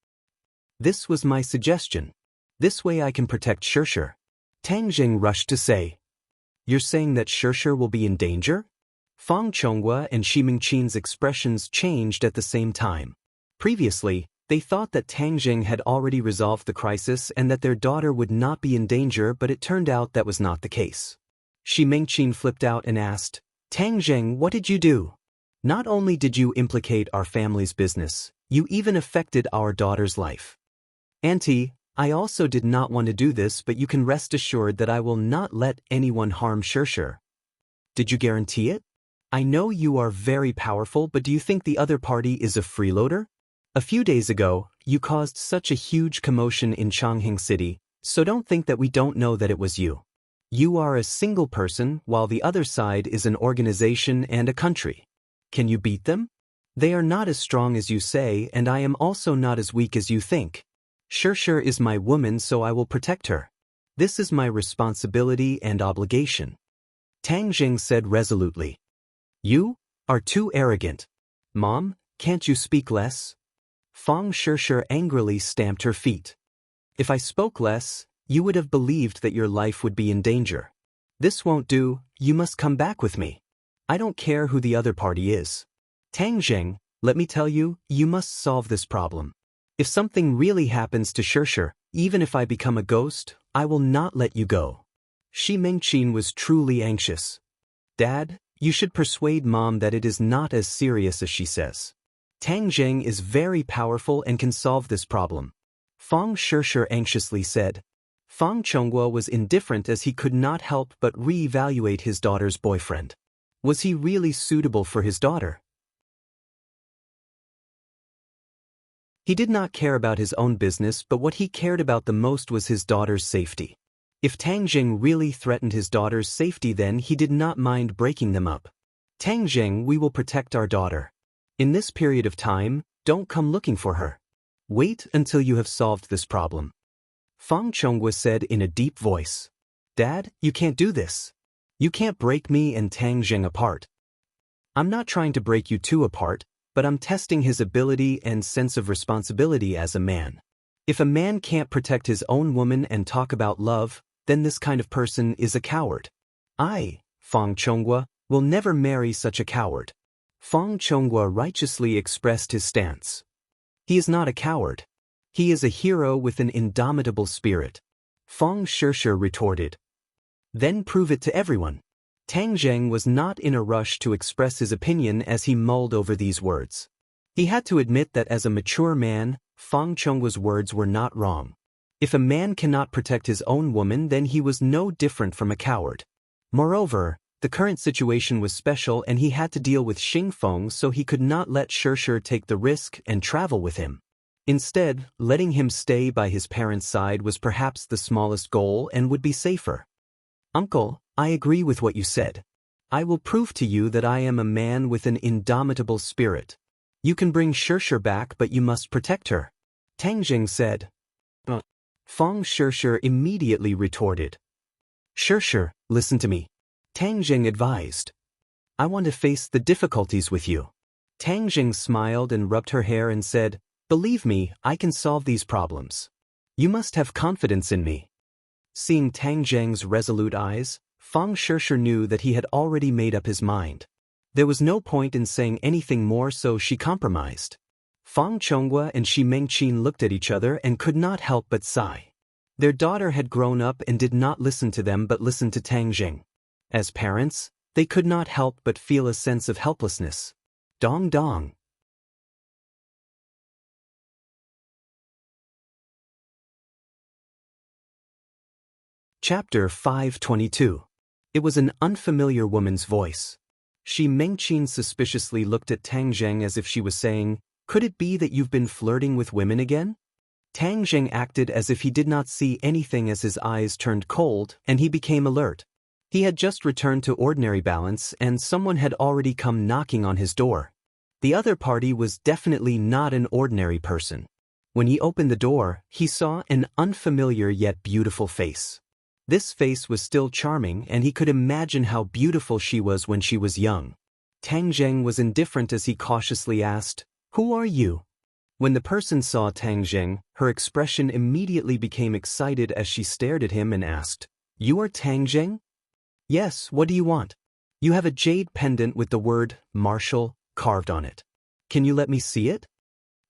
Speaker 1: This was my suggestion. This way I can protect Shishir. Tang Zheng rushed to say. You're saying that Shishir will be in danger? Fang Chonghua and Shi Mingqin's expressions changed at the same time. Previously, they thought that Tang Zheng had already resolved the crisis and that their daughter would not be in danger, but it turned out that was not the case. Shi Mingqin flipped out and asked, Tang Zheng, what did you do? Not only did you implicate our family's business, you even affected our daughter's life. Auntie, I also did not want to do this, but you can rest assured that I will not let anyone harm Shishir. Did you guarantee it? I know you are very powerful, but do you think the other party is a freeloader? A few days ago, you caused such a huge commotion in Chongqing City, so don't think that we don't know that it was you. You are a single person, while the other side is an organization and a country. Can you beat them? They are not as strong as you say, and I am also not as weak as you think. Shishir is my woman, so I will protect her. This is my responsibility and obligation. Tang Zheng said resolutely. You are too arrogant. Mom, can't you speak less? Fang Shishir angrily stamped her feet. If I spoke less, you would have believed that your life would be in danger. This won't do, you must come back with me. I don't care who the other party is. Tang Zheng, let me tell you, you must solve this problem. If something really happens to Shishir, even if I become a ghost, I will not let you go. Shi Mingqin was truly anxious. Dad, you should persuade Mom that it is not as serious as she says. Tang Zheng is very powerful and can solve this problem. Fang Shishir anxiously said. Fang Chonghua was indifferent as he could not help but re-evaluate his daughter's boyfriend. Was he really suitable for his daughter? He did not care about his own business, but what he cared about the most was his daughter's safety. If Tang Zheng really threatened his daughter's safety, then he did not mind breaking them up. Tang Zheng, we will protect our daughter. In this period of time, don't come looking for her. Wait until you have solved this problem. Fang Chonghua said in a deep voice. Dad, you can't do this. You can't break me and Tang Zheng apart. I'm not trying to break you two apart, but I'm testing his ability and sense of responsibility as a man. If a man can't protect his own woman and talk about love, then this kind of person is a coward. I, Fang Chonghua, will never marry such a coward. Fang Chonghua righteously expressed his stance. He is not a coward. He is a hero with an indomitable spirit. Fang Shishir retorted. Then prove it to everyone. Tang Zheng was not in a rush to express his opinion as he mulled over these words. He had to admit that as a mature man, Fang Chonghua's words were not wrong. If a man cannot protect his own woman, then he was no different from a coward. Moreover, the current situation was special and he had to deal with Xingfeng, so he could not let Shishir take the risk and travel with him. Instead, letting him stay by his parents' side was perhaps the smallest goal and would be safer. Uncle, I agree with what you said. I will prove to you that I am a man with an indomitable spirit. You can bring Shishir back, but you must protect her. Tang Zheng said. Fang Shishir immediately retorted. Shishir, listen to me. Tang Zheng advised. I want to face the difficulties with you. Tang Zheng smiled and rubbed her hair and said, Believe me, I can solve these problems. You must have confidence in me. Seeing Tang Zheng's resolute eyes, Fang Shishir knew that he had already made up his mind. There was no point in saying anything more, so she compromised. Fang Chonghua and Shi Mingqin looked at each other and could not help but sigh. Their daughter had grown up and did not listen to them but listened to Tang Zheng. As parents, they could not help but feel a sense of helplessness. Dong dong. Chapter 522. It was an unfamiliar woman's voice. Shi Mingqin suspiciously looked at Tang Zheng as if she was saying, Could it be that you've been flirting with women again? Tang Zheng acted as if he did not see anything as his eyes turned cold and he became alert. He had just returned to ordinary balance and someone had already come knocking on his door. The other party was definitely not an ordinary person. When he opened the door, he saw an unfamiliar yet beautiful face. This face was still charming and he could imagine how beautiful she was when she was young. Tang Zheng was indifferent as he cautiously asked, "Who are you?" When the person saw Tang Zheng, her expression immediately became excited as she stared at him and asked, "You are Tang Zheng?" "Yes, what do you want?" "You have a jade pendant with the word, Marshall, carved on it. Can you let me see it?"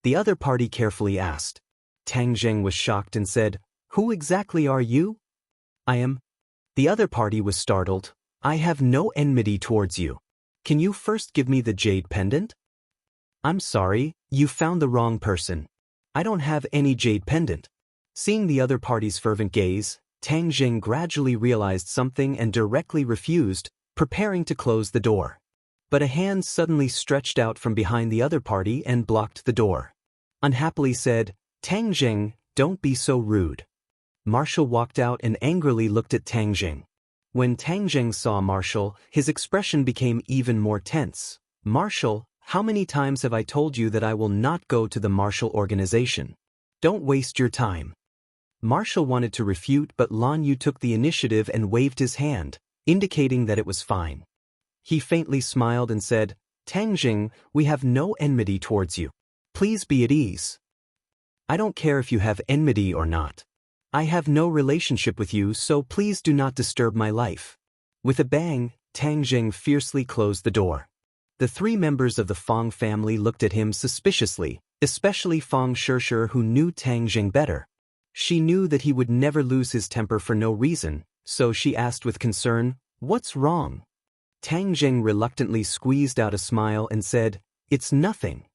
Speaker 1: The other party carefully asked. Tang Zheng was shocked and said, "Who exactly are you?" "I am." The other party was startled. "I have no enmity towards you. Can you first give me the jade pendant?" "I'm sorry, you found the wrong person. I don't have any jade pendant." Seeing the other party's fervent gaze, Tang Zheng gradually realized something and directly refused, preparing to close the door. But a hand suddenly stretched out from behind the other party and blocked the door. Unhappily said, "Tang Zheng, don't be so rude." Marshall walked out and angrily looked at Tang Zheng. When Tang Zheng saw Marshall, his expression became even more tense. "Marshall, how many times have I told you that I will not go to the Marshall organization? Don't waste your time." Marshall wanted to refute, but Lan Yu took the initiative and waved his hand, indicating that it was fine. He faintly smiled and said, "Tang Zheng, we have no enmity towards you. Please be at ease." "I don't care if you have enmity or not. I have no relationship with you, so please do not disturb my life." With a bang, Tang Zheng fiercely closed the door. The three members of the Fong family looked at him suspiciously, especially Fong Shishir, who knew Tang Zheng better. She knew that he would never lose his temper for no reason, so she asked with concern, "What's wrong?" Tang Zheng reluctantly squeezed out a smile and said, "It's nothing."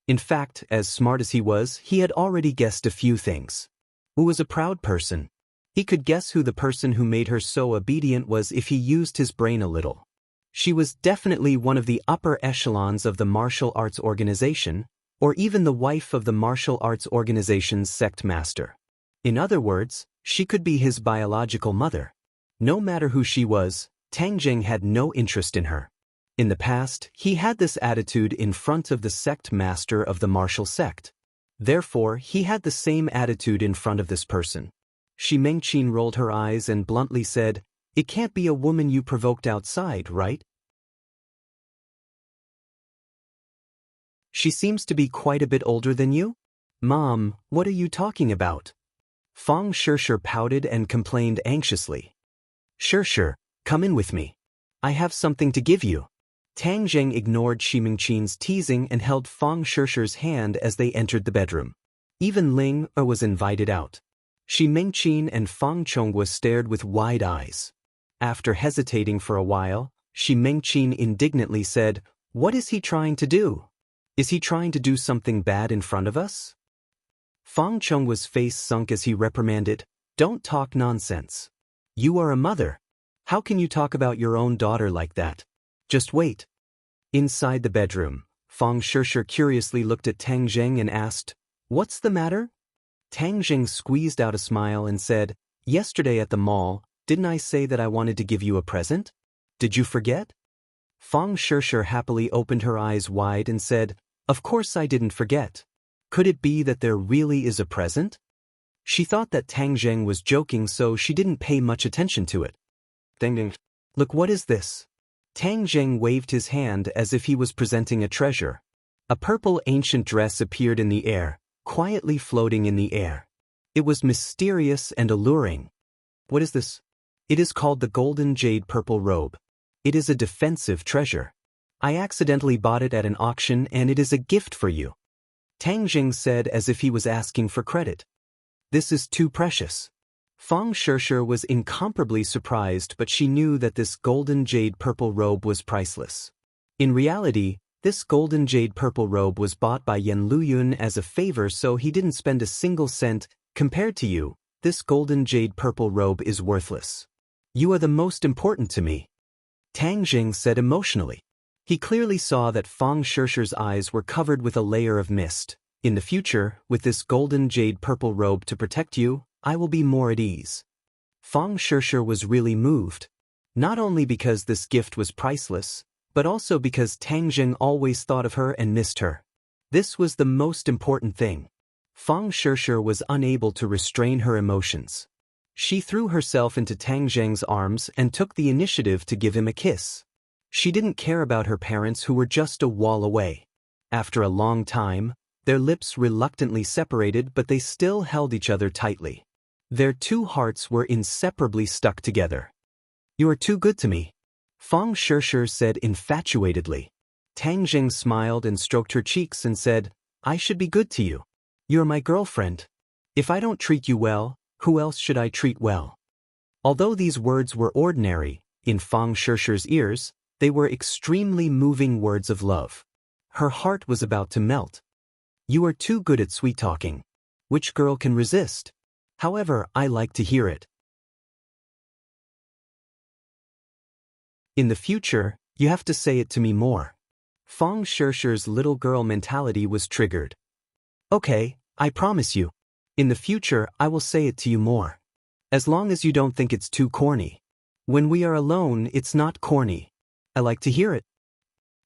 Speaker 1: In fact, as smart as he was, he had already guessed a few things. Who was a proud person? He could guess who the person who made her so obedient was if he used his brain a little. She was definitely one of the upper echelons of the martial arts organization, or even the wife of the martial arts organization's sect master. In other words, she could be his biological mother. No matter who she was, Tang Zheng had no interest in her. In the past, he had this attitude in front of the sect master of the martial sect. Therefore, he had the same attitude in front of this person. Shi Mengqin rolled her eyes and bluntly said, "It can't be a woman you provoked outside, right? She seems to be quite a bit older than you." "Mom, what are you talking about?" Fong Shishir pouted and complained anxiously. "Shishir, come in with me. I have something to give you." Tang Zheng ignored Shi Mengqin's teasing and held Fong Shishir's hand as they entered the bedroom. Even Ling was invited out. Shi Mengqin and Fong Chonghua stared with wide eyes. After hesitating for a while, Shi Mengqin indignantly said, "What is he trying to do? Is he trying to do something bad in front of us?" Fong Chonghua's face sunk as he reprimanded, "Don't talk nonsense. You are a mother. How can you talk about your own daughter like that? Just wait." Inside the bedroom, Fong Shishir curiously looked at Tang Zheng and asked, "What's the matter?" Tang Zheng squeezed out a smile and said, "Yesterday at the mall, didn't I say that I wanted to give you a present? Did you forget?" Fong Shishir happily opened her eyes wide and said, "Of course I didn't forget. Could it be that there really is a present?" She thought that Tang Zheng was joking, so she didn't pay much attention to it. "Ding. Look, what is this?" Tang Zheng waved his hand as if he was presenting a treasure. A purple ancient dress appeared in the air, quietly floating in the air. It was mysterious and alluring. "What is this?" "It is called the Golden Jade Purple Robe. It is a defensive treasure. I accidentally bought it at an auction and it is a gift for you," Tang Zheng said as if he was asking for credit. "This is too precious." Fong Shishir was incomparably surprised, but she knew that this golden jade purple robe was priceless. In reality, this golden jade purple robe was bought by Yan Luyun as a favor, so he didn't spend a single cent. "Compared to you, this golden jade purple robe is worthless. You are the most important to me," Tang Zheng said emotionally. He clearly saw that Fang Shishi's eyes were covered with a layer of mist. In the future, with this golden jade purple robe to protect you, I will be more at ease. Fang Shishi was really moved. Not only because this gift was priceless, but also because Tang Jing always thought of her and missed her. This was the most important thing. Fang Shishi was unable to restrain her emotions. She threw herself into Tang Jing's arms and took the initiative to give him a kiss. She didn't care about her parents who were just a wall away. After a long time, their lips reluctantly separated, but they still held each other tightly. Their two hearts were inseparably stuck together. "You are too good to me," Fang Shishi said infatuatedly. Tang Jing smiled and stroked her cheeks and said, "I should be good to you. You're my girlfriend. If I don't treat you well, who else should I treat well?" Although these words were ordinary, in Fang Shishi's ears, they were extremely moving words of love. Her heart was about to melt. "You are too good at sweet-talking. Which girl can resist? However, I like to hear it. In the future, you have to say it to me more." Fang Shishi's little girl mentality was triggered. "Okay, I promise you. In the future, I will say it to you more. As long as you don't think it's too corny. When we are alone, it's not corny. I like to hear it.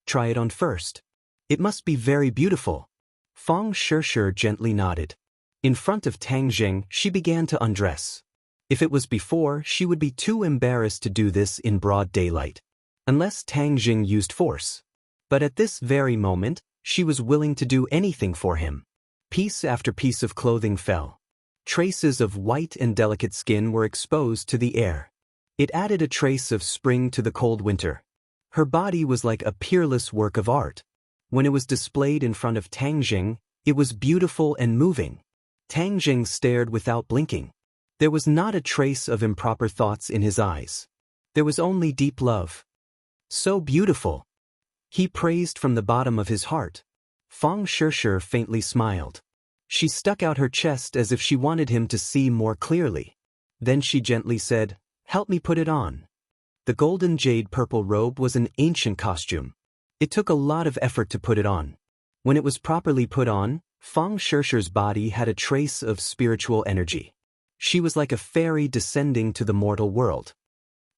Speaker 1: Try it on first. It must be very beautiful." Fang Shishi gently nodded. In front of Tang Jing, she began to undress. If it was before, she would be too embarrassed to do this in broad daylight. Unless Tang Jing used force. But at this very moment, she was willing to do anything for him. Piece after piece of clothing fell. Traces of white and delicate skin were exposed to the air. It added a trace of spring to the cold winter. Her body was like a peerless work of art. When it was displayed in front of Tang Jing, it was beautiful and moving. Tang Jing stared without blinking. There was not a trace of improper thoughts in his eyes. There was only deep love. "So beautiful," he praised from the bottom of his heart. Fang Shishi faintly smiled. She stuck out her chest as if she wanted him to see more clearly. Then she gently said, "Help me put it on." The golden jade purple robe was an ancient costume. It took a lot of effort to put it on. When it was properly put on, Fang Shishi's body had a trace of spiritual energy. She was like a fairy descending to the mortal world.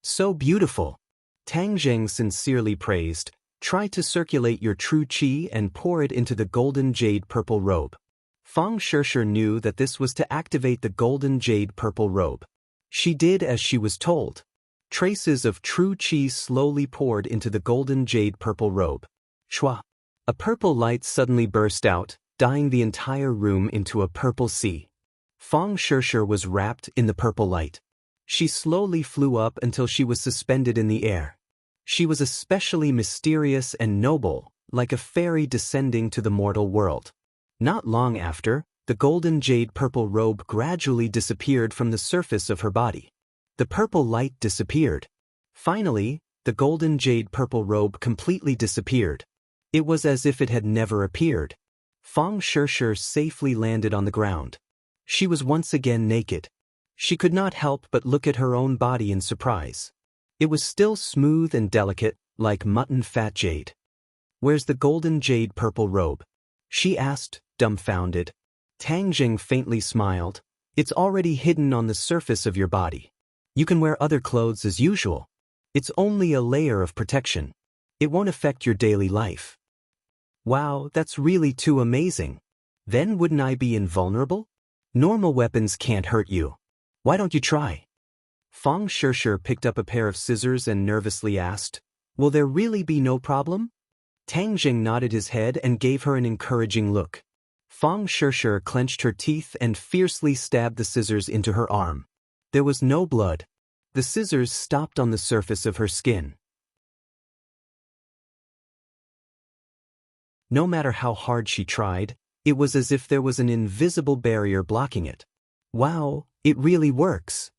Speaker 1: "So beautiful," Tang Jing sincerely praised. "Try to circulate your true qi and pour it into the golden jade purple robe." Fang Shishi knew that this was to activate the golden jade purple robe. She did as she was told. Traces of true qi slowly poured into the golden jade purple robe. Shwa! A purple light suddenly burst out, dyeing the entire room into a purple sea. Fang Shishi was wrapped in the purple light. She slowly flew up until she was suspended in the air. She was especially mysterious and noble, like a fairy descending to the mortal world. Not long after, the golden jade purple robe gradually disappeared from the surface of her body. The purple light disappeared. Finally, the golden jade purple robe completely disappeared. It was as if it had never appeared. Fang Shishi safely landed on the ground. She was once again naked. She could not help but look at her own body in surprise. It was still smooth and delicate, like mutton fat jade. "Where's the golden jade purple robe?" she asked, dumbfounded. Tang Jing faintly smiled. "It's already hidden on the surface of your body. You can wear other clothes as usual. It's only a layer of protection. It won't affect your daily life." "Wow, that's really too amazing. Then wouldn't I be invulnerable? Normal weapons can't hurt you. Why don't you try?" Fang Shishi picked up a pair of scissors and nervously asked, "Will there really be no problem?" Tang Jing nodded his head and gave her an encouraging look. Fang Shishi clenched her teeth and fiercely stabbed the scissors into her arm. There was no blood. The scissors stopped on the surface of her skin. No matter how hard she tried, it was as if there was an invisible barrier blocking it. "Wow, it really works!"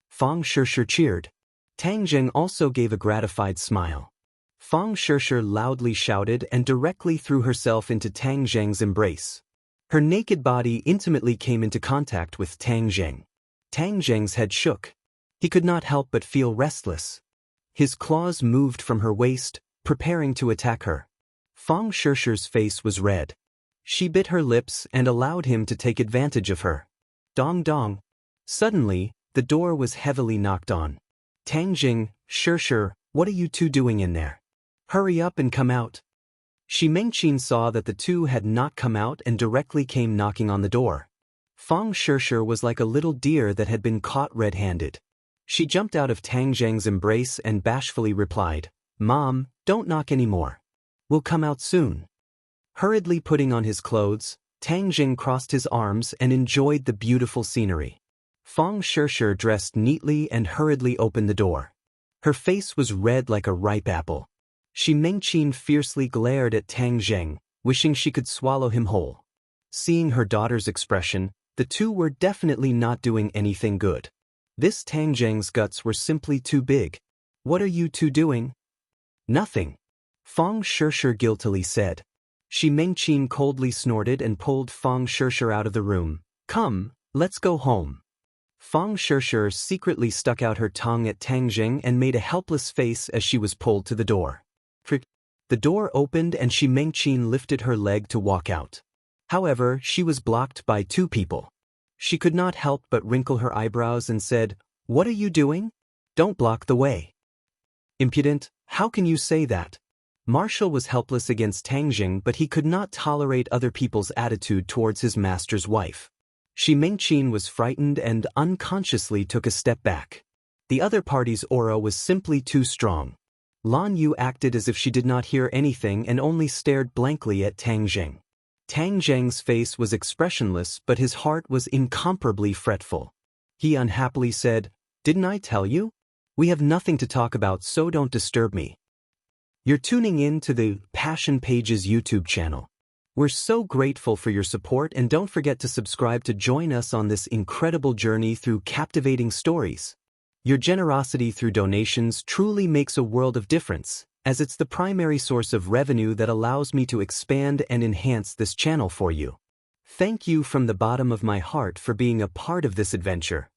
Speaker 1: Fang Shishi cheered. Tang Jing also gave a gratified smile. Fang Shishi loudly shouted and directly threw herself into Tang Jing's embrace. Her naked body intimately came into contact with Tang Jing. Tang Jing's head shook. He could not help but feel restless. His claws moved from her waist, preparing to attack her. Fang Shishi's face was red. She bit her lips and allowed him to take advantage of her. Dong dong. Suddenly, the door was heavily knocked on. Tang Jing, Shishi, what are you two doing in there? Hurry up and come out. Shi Mengqin saw that the two had not come out and directly came knocking on the door. Fang Shishi was like a little deer that had been caught red-handed. She jumped out of Tang Jing's embrace and bashfully replied, "Mom, don't knock anymore. We'll come out soon." Hurriedly putting on his clothes, Tang Jing crossed his arms and enjoyed the beautiful scenery. Fang Shishi dressed neatly and hurriedly opened the door. Her face was red like a ripe apple. Shi Mengqin fiercely glared at Tang Jing, wishing she could swallow him whole. Seeing her daughter's expression, the two were definitely not doing anything good. This Tang Jing's guts were simply too big. "What are you two doing?" "Nothing," Fang Shishi guiltily said. Shi Mengqin coldly snorted and pulled Fang Shishi out of the room. "Come, let's go home." Fang Shishi secretly stuck out her tongue at Tang Jing and made a helpless face as she was pulled to the door. The door opened and Shi Mengqin lifted her leg to walk out. However, she was blocked by two people. She could not help but wrinkle her eyebrows and said, "What are you doing? Don't block the way." "Impudent, how can you say that?" Marshall was helpless against Tang Jing, but he could not tolerate other people's attitude towards his master's wife. Shi Mengqin was frightened and unconsciously took a step back. The other party's aura was simply too strong. Lan Yu acted as if she did not hear anything and only stared blankly at Tang Jing. Tang Jing's face was expressionless, but his heart was incomparably fretful. He unhappily said, "Didn't I tell you? We have nothing to talk about, so don't disturb me." You're tuning in to the Passion Pages YouTube channel. We're so grateful for your support, and don't forget to subscribe to join us on this incredible journey through captivating stories. Your generosity through donations truly makes a world of difference, as it's the primary source of revenue that allows me to expand and enhance this channel for you. Thank you from the bottom of my heart for being a part of this adventure.